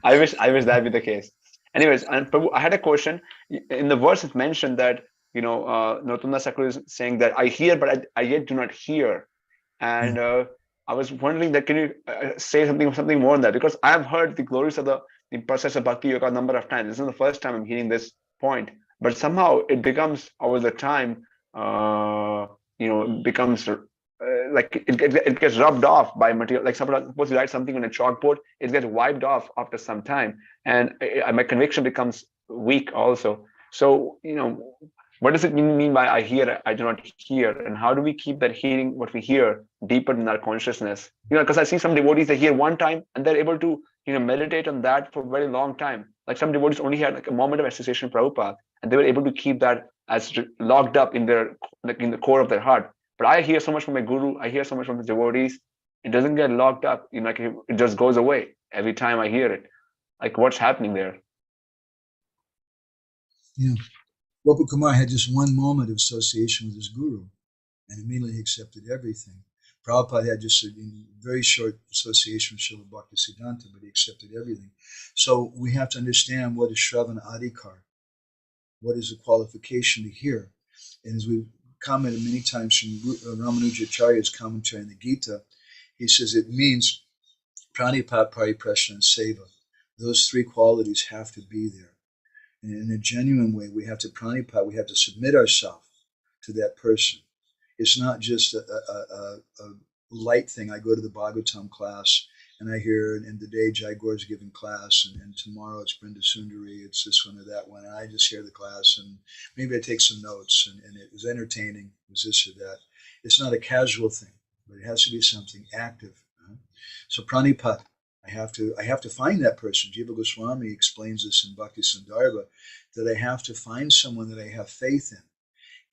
I wish that'd be the case. Anyways, and Prabhu, I had a question. In the verse, it mentioned that Narottam Thakur is saying that I hear, but I yet do not hear. And I was wondering that can you say something more on that? Because I have heard the glories of the process of bhakti yoga a number of times. This is the first time I'm hearing this point. But somehow it becomes over the time, becomes like it gets rubbed off by material. Like suppose you write something on a chalkboard, it gets wiped off after some time, and my conviction becomes weak also. So what does it mean by I hear, I do not hear, and how do we keep that hearing what we hear deeper in our consciousness? Because I see some devotees, they hear one time and they're able to meditate on that for a very long time. Like some devotees only had like a moment of association with Prabhupada, and they were able to keep that as locked up in their in the core of their heart. But I hear so much from my guru, I hear so much from the devotees, it doesn't get locked up. It just goes away. every time I hear it. Like, what's happening there?
Yeah. Gopal Kumar had just one moment of association with his guru, and immediately he accepted everything. Prabhupada had just a very short association with Srila Bhaktisiddhanta, but he accepted everything. So we have to understand what is Shravana Adhikar, what is the qualification to hear. And as we've commented many times from Ramanujacharya's commentary on the Gita, he says it means pranipat, pariprashna, and seva. Those three qualities have to be there. And in a genuine way, we have to pranipat, we have to submit ourselves to that person. It's not just a light thing. I go to the Bhagavatam class and I hear, and today Jai Gaur is giving class, and tomorrow it's Brinda Sundari, it's this one or that one, and I just hear the class, and maybe I take some notes, and it was entertaining, it was this or that. It's not a casual thing, but it has to be something active. So pranipat, I have to find that person. Jiva Goswami explains this in Bhakti Sandarbha, that I have to find someone that I have faith in.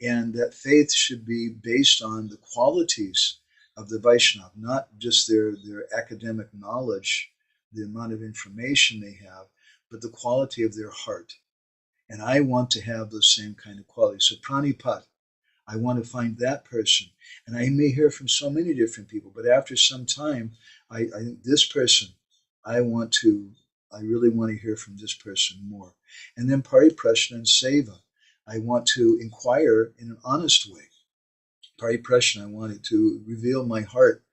And that faith should be based on the qualities of the Vaishnava, not just their academic knowledge, the amount of information they have, but the quality of their heart. And I want to have those same kind of qualities. So pranipat, I want to find that person. And I may hear from so many different people, but after some time, I think this person, I really want to hear from this person more. And then pariprashna and seva. I want to inquire in an honest way. Pariprashna, I wanted to reveal my heart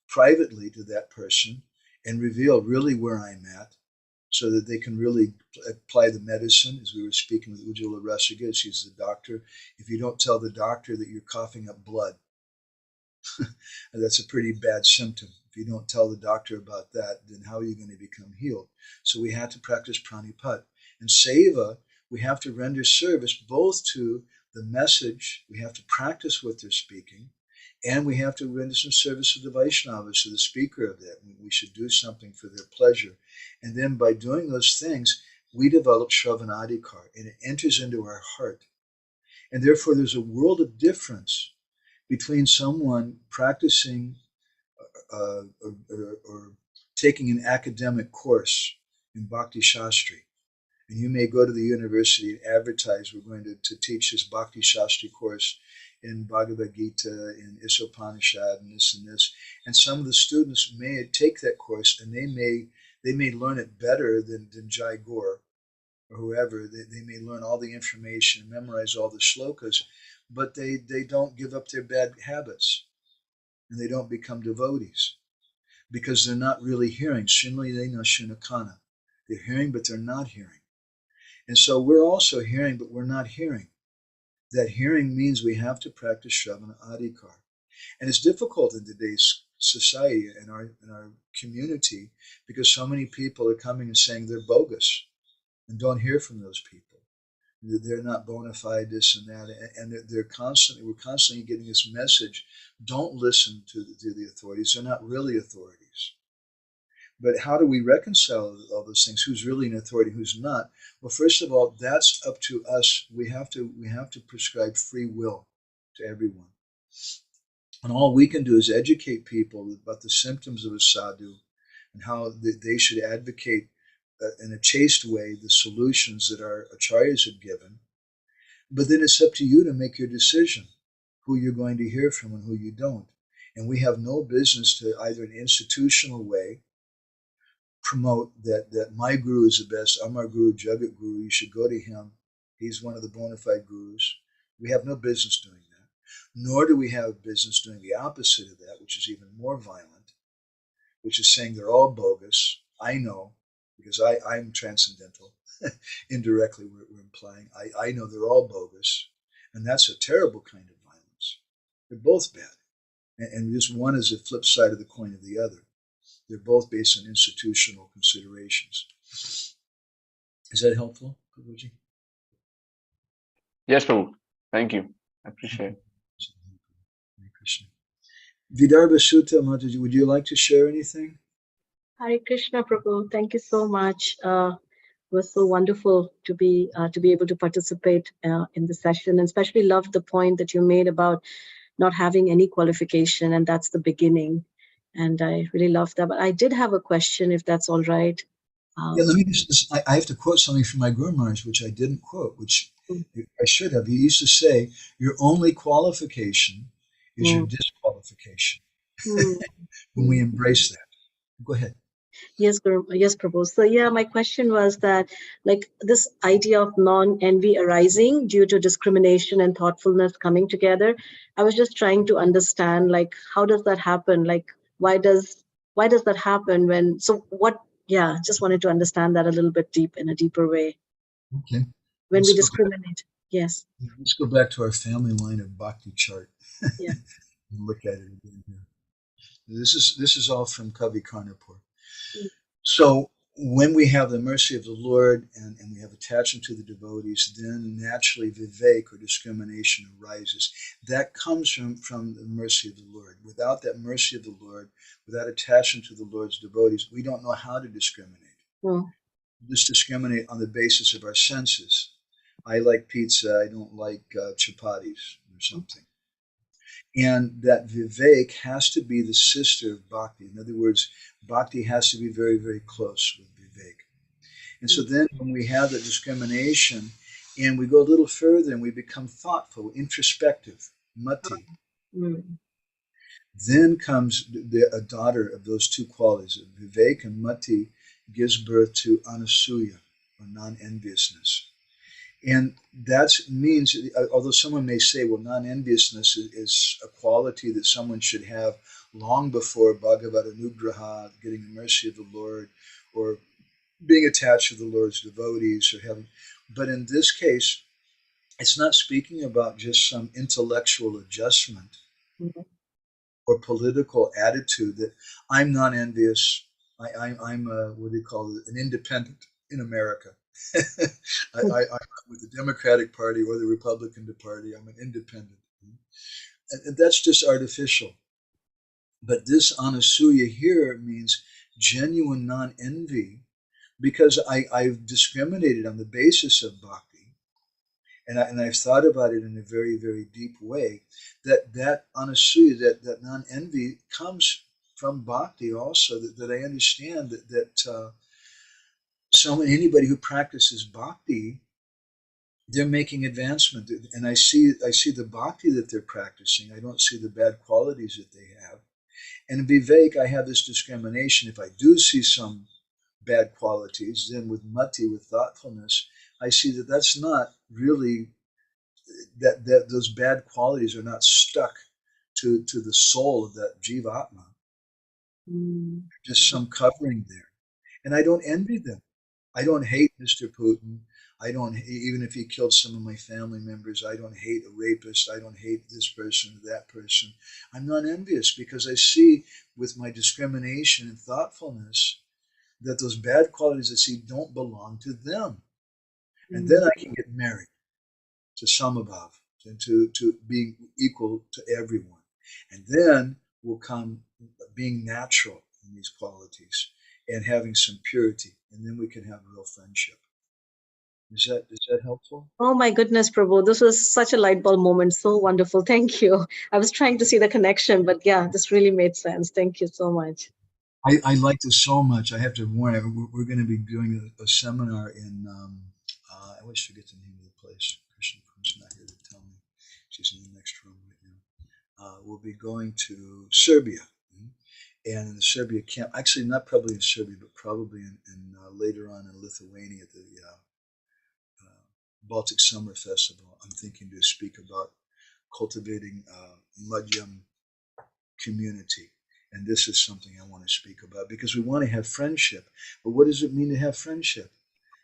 privately to that person and reveal really where I'm at so that they can really apply the medicine. As we were speaking with Ujjwala Rasiga, she's the doctor. If you don't tell the doctor that you're coughing up blood, that's a pretty bad symptom. If you don't tell the doctor about that, then how are you going to become healed? So we had to practice pranipat. And seva, we have to render service both to the message, we have to practice what they're speaking, and we have to render some service to the Vaishnavas, to the speaker of that. We should do something for their pleasure. And then by doing those things, we develop Shravana Adhikar, and it enters into our heart. And therefore, there's a world of difference between someone practicing or taking an academic course in Bhakti Shastri. And you may go to the university and advertise, we're going to teach this Bhakti Shastri course in Bhagavad Gita, in Isopanishad, and this. And some of the students may take that course and they may learn it better than Jai Gaur or whoever. They may learn all the information, memorize all the shlokas, but they don't give up their bad habits and they don't become devotees because they're not really hearing. Shinlidena Shinakana. They're hearing, but they're not hearing. And so we're also hearing, but we're not hearing. That hearing means we have to practice Shravana Adhikar. And it's difficult in today's society, in our community, because so many people are coming and saying they're bogus and don't hear from those people. They're not bona fide, this and that. And we're constantly getting this message, don't listen to the authorities. They're not really authorities. But how do we reconcile all those things? Who's really an authority, who's not? Well, first of all, that's up to us. We have to prescribe free will to everyone. And all we can do is educate people about the symptoms of a sadhu and how they should advocate in a chaste way the solutions that our acharyas have given. But then it's up to you to make your decision, who you're going to hear from and who you don't. And we have no business to either an institutional way promote that my guru is the best. I'm our guru, Jagat Guru. You should go to him. He's one of the bona fide gurus. We have no business doing that. Nor do we have business doing the opposite of that, which is even more violent, which is saying they're all bogus. I know, because I'm transcendental. Indirectly, we're implying. I know they're all bogus. And that's a terrible kind of violence. They're both bad. And just one is the flip side of the coin of the other. They're both based on institutional considerations. Is that helpful, Prabhuji?
Yes, Prabhu. Thank you. I appreciate it.
Hare Krishna. Vidarbha Sutta Mataji, would you like to share anything?
Hare Krishna, Prabhu. Thank you so much. It was so wonderful to be able to participate in the session, and especially loved the point that you made about not having any qualification, and that's the beginning. And I really love that. But I did have a question, if that's all right.
Yeah, let me just, I have to quote something from my Guru Maharaj, which I didn't quote, which I should have. He used to say, your only qualification is your disqualification. When we embrace that. Go ahead.
Yes, yes, Prabhu. So yeah, my question was that, like, this idea of non-envy arising due to discrimination and thoughtfulness coming together, I was just trying to understand, like, how does that happen? Like, why does that happen when, so what, yeah, just wanted to understand that a little bit in a deeper way.
Okay.
When we discriminate. Yes.
Let's go back to our family line of bhakti chart.
Yeah.
And look at it again here. This is all from Kavi Karnapur. So when we have the mercy of the Lord and we have attachment to the devotees, then naturally vivek, or discrimination, arises. That comes from the mercy of the Lord. Without that mercy of the Lord, without attachment to the Lord's devotees, we don't know how to discriminate. We just discriminate on the basis of our senses. I like pizza, I don't like chapatis or something. And that vivek has to be the sister of bhakti. In other words, bhakti has to be very, very close with vivek. And so then when we have that discrimination and we go a little further and we become thoughtful, introspective, mati, then comes a daughter of those two qualities. Vivek and mati gives birth to anasuya, or non-enviousness. And that means, although someone may say, well, non-enviousness is a quality that someone should have long before bhagavad-anugraha, getting the mercy of the Lord, or being attached to the Lord's devotees, or having. But in this case, it's not speaking about just some intellectual adjustment or political attitude that I'm non-envious, I'm what do you call it, an independent in America. I'm with the Democratic Party or the Republican Party. I'm an independent. And that's just artificial. But this anasuya here means genuine non-envy, because I've discriminated on the basis of bhakti, and I've thought about it in a very, very deep way, that anasuya, that non-envy comes from bhakti also, that I understand that anybody who practices bhakti, they're making advancement, and I see the bhakti that they're practicing. I don't see the bad qualities that they have. And in vivek, I have this discrimination. If I do see some bad qualities, then with mati, with thoughtfulness, I see that that's not really, that those bad qualities are not stuck to the soul of that jiva-atma. Just some covering there. And I don't envy them. I don't hate Mr. Putin. I don't, even if he killed some of my family members, I don't hate a rapist. I don't hate this person or that person. I'm not envious, because I see with my discrimination and thoughtfulness that those bad qualities I see don't belong to them. And then I can get married to samabhav, and to being equal to everyone. And then will come being natural in these qualities and having some purity. And then we can have real friendship. Is that helpful?
Oh my goodness, Prabhu. This was such a light bulb moment. So wonderful. Thank you. I was trying to see the connection, but yeah, this really made sense. Thank you so much.
I like this so much. I have to warn you, we're going to be doing a seminar in, I always forget the name of the place. Krishna is not here to tell me. She's in the next room right now. We'll be going to Serbia. And in the Serbia camp, actually not probably in Serbia, but probably in later on in Lithuania, the Baltic Summer Festival. I'm thinking to speak about cultivating Madhyam community. And this is something I want to speak about, because we want to have friendship. But what does it mean to have friendship?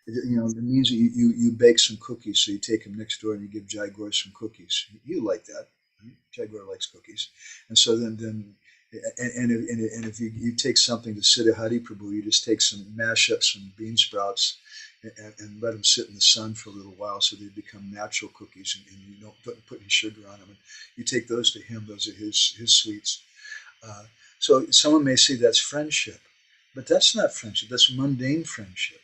It means that you bake some cookies. So you take him next door and you give Jaigor some cookies. You like that. Right? Jaigor likes cookies. And so then if you take something to Siddha Hari Prabhu, you just mash up some bean sprouts and let them sit in the sun for a little while so they become natural cookies, and you don't put any sugar on them. And you take those to him. Those are his sweets. So someone may say that's friendship, but that's not friendship. That's mundane friendship.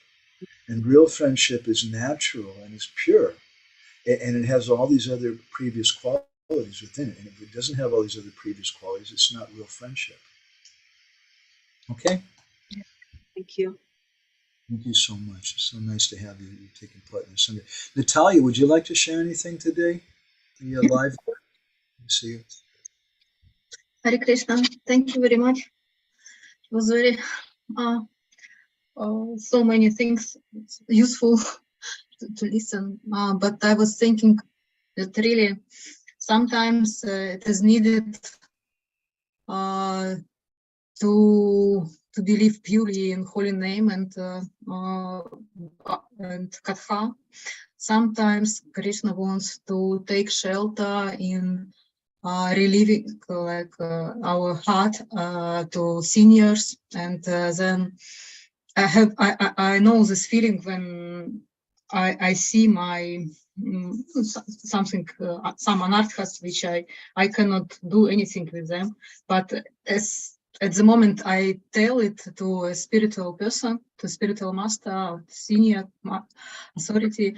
And real friendship is natural and is pure. And it has all these other previous qualities within it. And if it doesn't have all these other previous qualities, it's not real friendship. Okay?
Thank you.
Thank you so much. It's so nice to have you taking part in this Sunday. Natalia, would you like to share anything today? Are you alive? See you.
Hare Krishna. Thank you very much. It was very so many things useful to listen. But I was thinking that really sometimes it is needed to believe purely in holy name and keha. Sometimes Krishna wants to take shelter in relieving our heart to seniors, and then I know this feeling when I see my something some anarthas which I cannot do anything with them, but at the moment I tell it to a spiritual person, to spiritual master, senior authority,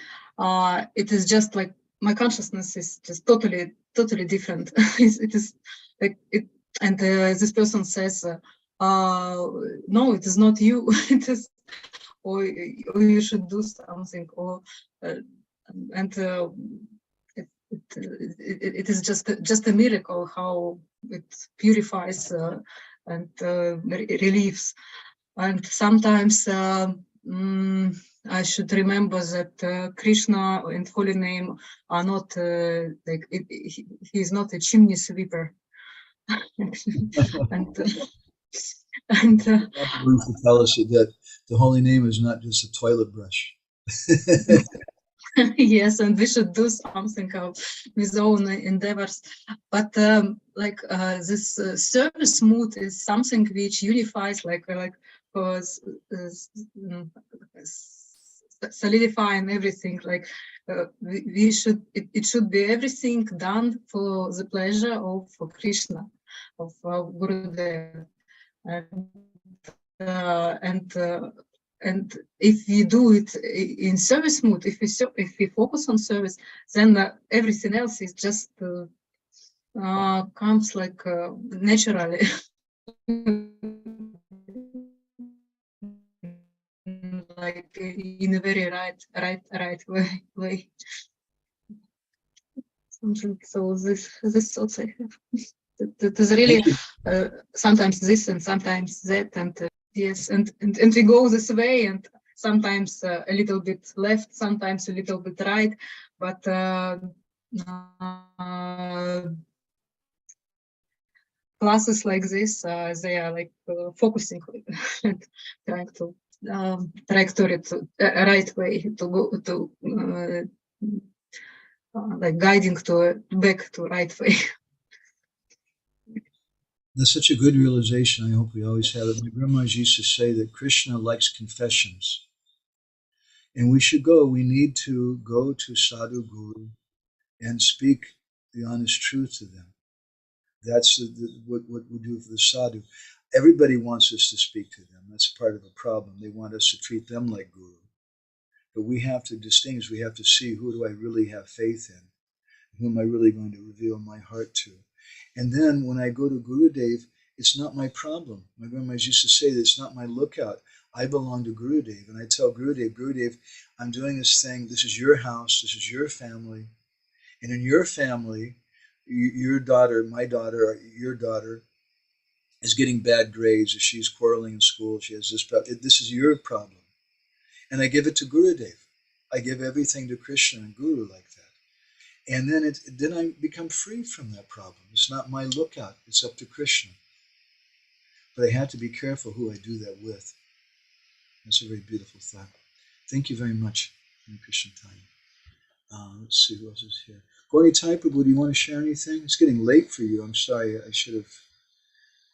it is just like my consciousness is just totally different. It is like it, and this person says, no, it is not you. It is, or you should do something, or it is just a miracle how it purifies and relieves. And sometimes I should remember that Krishna and holy name are not like he is not a chimney sweeper. and
We should tell us that the holy name is not just a toilet brush.
yes, and we should do something with own endeavors. But this service mood is something which unifies, solidifying everything. Like we should, it should be everything done for the pleasure of Krishna, of Gurudev, and if we do it in service mood, if we focus on service, then everything else is just comes like naturally. Like in a very right way. Something. So this thoughts I have. That is really sometimes this and sometimes that, and yes, and we go this way, and sometimes a little bit left, sometimes a little bit right, but classes like this, they are like focusing and trying to trajectory to right way to go to like guiding to back to right way.
That's such a good realization. I hope we always have it. My grandmas used to say that Krishna likes confessions. And we should go. We need to go to Sadhu Guru and speak the honest truth to them. That's what we do for the sadhu. Everybody wants us to speak to them. That's part of a problem. They want us to treat them like guru. But we have to distinguish. We have to see, who do I really have faith in? Who am I really going to reveal my heart to? And then when I go to Gurudev, it's not my problem. My grandmas used to say that it's not my lookout. I belong to Gurudev. And I tell Gurudev, I'm doing this thing. This is your house. This is your family. And in your family, your daughter, my daughter, your daughter is getting bad grades, or she's quarreling in school, she has this problem. This is your problem. And I give it to Gurudev. I give everything to Krishna and Guru like that. And then I become free from that problem. It's not my lookout. It's up to Krishna. But I have to be careful who I do that with. That's a very beautiful thought. Thank you very much, Krishna time. Let's see who else is here. Gauri Prabhu, do you want to share anything? It's getting late for you. I'm sorry. I should have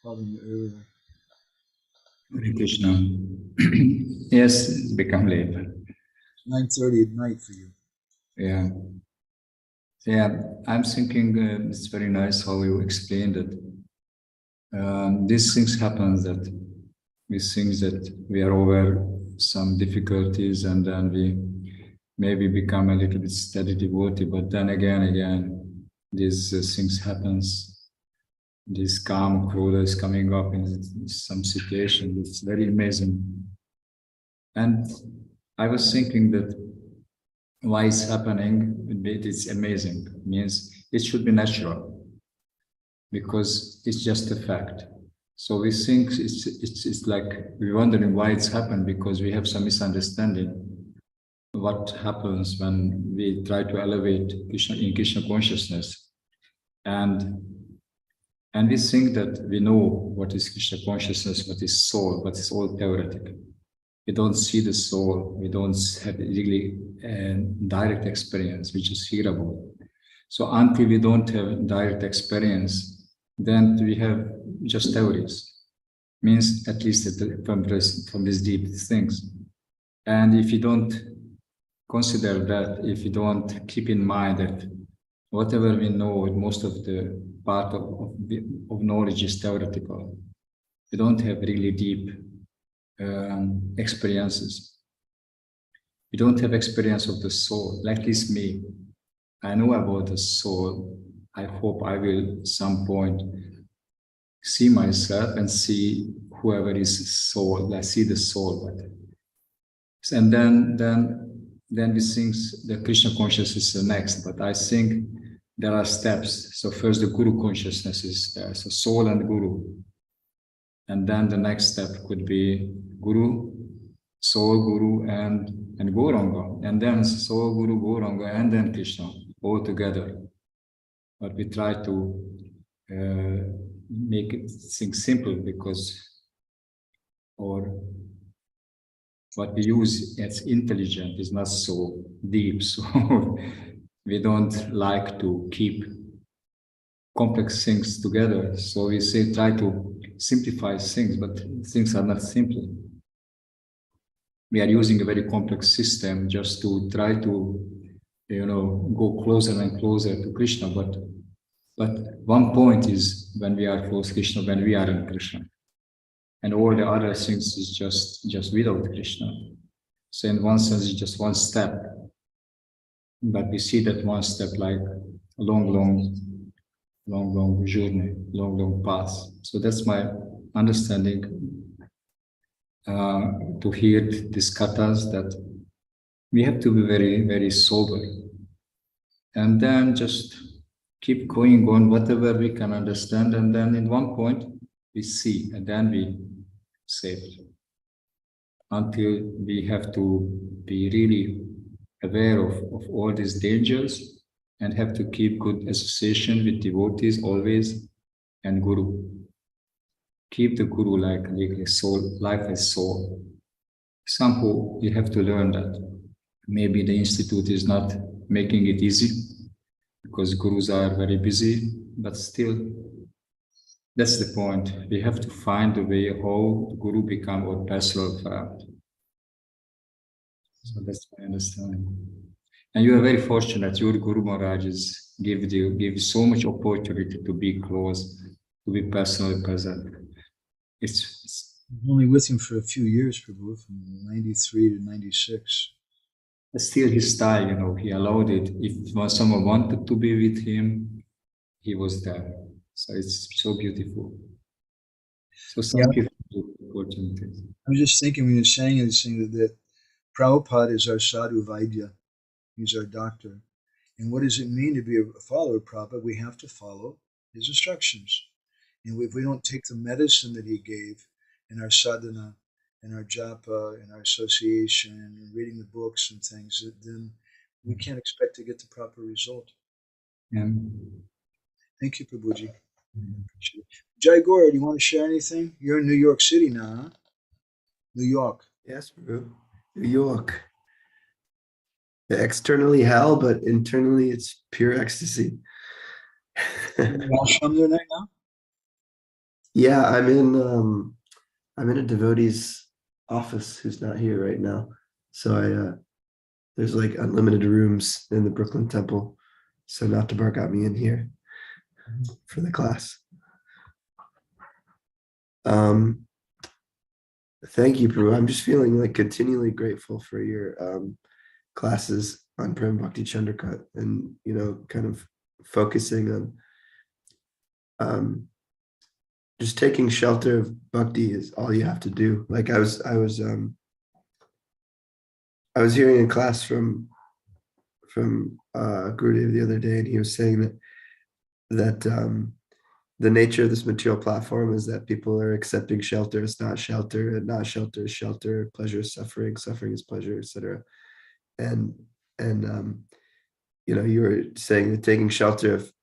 called on you earlier.
Hare Krishna. Yes, it's become late.
9:30 at night for you.
Yeah. Yeah, I'm thinking it's very nice how you explained it. These things happen, that we think that we are over some difficulties, and then we maybe become a little bit steady devotee, but then again, these things happens. this calm Krodha is coming up in some situation. It's very amazing. And I was thinking that why it's happening, it's amazing. It means it should be natural because it's just a fact. So we think it's like we're wondering why it's happened because we have some misunderstanding what happens when we try to elevate Krishna in Krishna consciousness. And we think that we know what is Krishna consciousness, what is soul, but it's all theoretical. We don't see the soul, we don't have really direct experience, which is hear about. So until we don't have direct experience, then we have just theories. Means at least from these deep things. And if you don't consider that, if you don't keep in mind that whatever we know, most of the part of knowledge is theoretical. We don't have really deep experiences. We don't have experience of the soul, like this me. I know about the soul. I hope I will at some point see myself and see whoever is soul. I see the soul. And then we think the Krishna consciousness is the next. But I think there are steps. So first the Guru consciousness is there. So soul and Guru. And then the next step could be Guru, Soul, Guru, and Gauranga. And then Soul, Guru, Gauranga, and then Krishna, all together. But we try to make it things simple because, or what we use as intelligent is not so deep. So we don't like to keep complex things together. So we say try to simplify things, but things are not simple. We are using a very complex system just to try to, go closer and closer to Krishna. But one point is when we are close to Krishna, when we are in Krishna, and all the other things is just without Krishna. So in one sense, it's just one step, but we see that one step like a long journey, long path. So that's my understanding to hear these kathas, that we have to be very, very sober, and then just keep going on whatever we can understand, and then in one point we see, and then we save, until we have to be really aware of all these dangers and have to keep good association with devotees always, and Guru. Keep the Guru like a soul, life as soul. Somehow you have to learn that. Maybe the institute is not making it easy because Gurus are very busy, but still, that's the point. We have to find a way how the Guru become our personal friend. So that's my understanding. And you are very fortunate. Your Guru Maharajas give so much opportunity to be close, to be personally present. It's
only with him for a few years, Prabhu, from 93 to 96.
Still his style, he allowed it. If someone wanted to be with him, he was there. So it's so beautiful. So some people do opportunities.
I was just thinking when you're saying this thing that Prabhupada is our sadhu vaidya. He's our doctor. And what does it mean to be a follower of Prabhupada? We have to follow his instructions. And if we don't take the medicine that he gave in our sadhana, in our japa, in our association, and reading the books and things, then we can't expect to get the proper result.
Yeah.
Thank you, Prabhuji. Jai Gaur, do you want to share anything? You're in New York City now, huh? New York.
Yes, Prabhu. New York. Externally hell, but internally it's pure ecstasy.
Ashram there right now?
Yeah, I'm in a devotee's office who's not here right now. So there's like unlimited rooms in the Brooklyn Temple. So Natabar got me in here for the class. Thank you, Prabhu. I'm just feeling like continually grateful for your classes on Prema-bhakti-candrika, and kind of focusing on just taking shelter of bhakti is all you have to do. Like I was hearing a class from Gurudev the other day, and he was saying that the nature of this material platform is that people are accepting shelter is not shelter, and not shelter is shelter, pleasure is suffering, suffering is pleasure, etc. And you know, you were saying that taking shelter of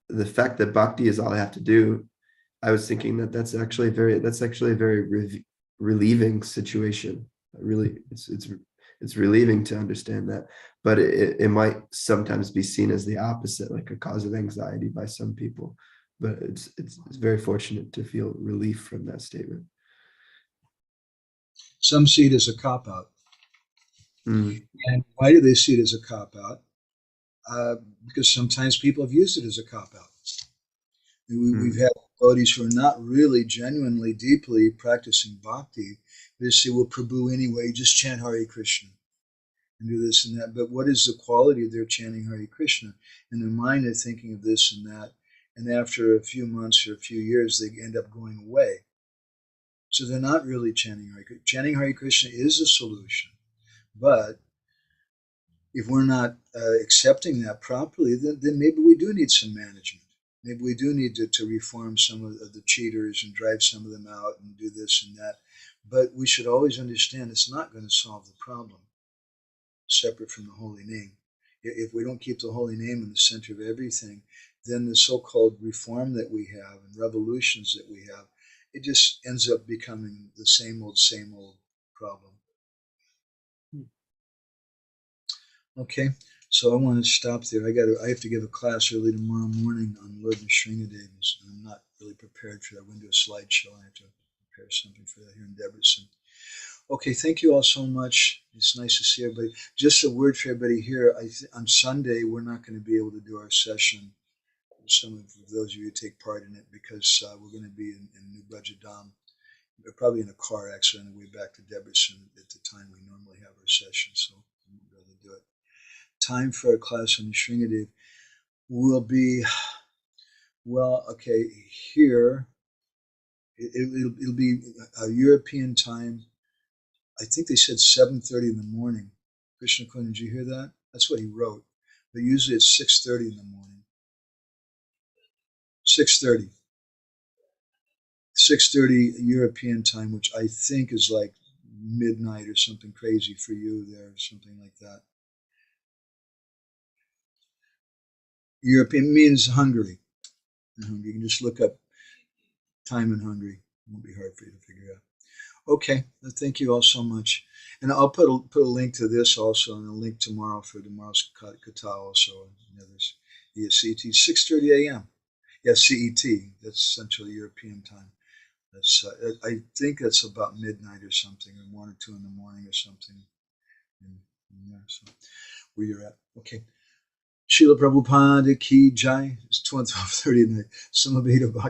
the fact that bhakti is all I have to do. I was thinking that's actually a very relieving situation. Really, it's relieving to understand that, but it might sometimes be seen as the opposite, like a cause of anxiety by some people. But it's very fortunate to feel relief from that statement.
Some see it as a cop-out. And why do they see it as a cop-out? Because sometimes people have used it as a cop-out. We've had devotees who are not really genuinely, deeply practicing bhakti. They say, well, Prabhu, anyway, just chant Hare Krishna and do this and that. But what is the quality of their chanting Hare Krishna? In their mind, they're thinking of this and that. And after a few months or a few years, they end up going away. So they're not really chanting Hare Krishna. Chanting Hare Krishna is a solution. But if we're not accepting that properly, then maybe we do need some management. Maybe we do need to reform some of the cheaters and drive some of them out and do this and that. But we should always understand it's not going to solve the problem, separate from the holy name. If we don't keep the holy name in the center of everything, then the so-called reform that we have and revolutions that we have, it just ends up becoming the same old problem. Okay, so I want to stop there. I have to give a class early tomorrow morning on Lord Nrsimhadev, and I'm not really prepared for that. We're going to do a slideshow. I have to prepare something for that here in Debrecen. Okay, thank you all so much. It's nice to see everybody. Just a word for everybody here. On Sunday, we're not going to be able to do our session. Some of those of you who take part in it, because we're going to be in New Budgetdam. We're probably in a car actually on the way back to Debrecen at the time we normally have our session, so we won't be able to do it. Time for our class on the Sringadev will be, well, okay, here, it'll be a European time. I think they said 7:30 in the morning. Krishna Kun, did you hear that? That's what he wrote. But usually it's 6:30 in the morning. 6:30. 6:30 European time, which I think is like midnight or something crazy for you there, something like that. European means Hungary. You can just look up time in Hungary. It won't be hard for you to figure out. Okay, thank you all so much. And I'll put a link to this also, and a link tomorrow for tomorrow's kata also. Others. Yeah, CET, 6:30 a.m. Yeah, CET. That's Central European time. That's I think that's about midnight or something, or 1 or 2 in the morning or something. Yeah, so where you're at. Okay. Srila Prabhupada ki jai. It's 12:30 at night. Samabhita Bhakti.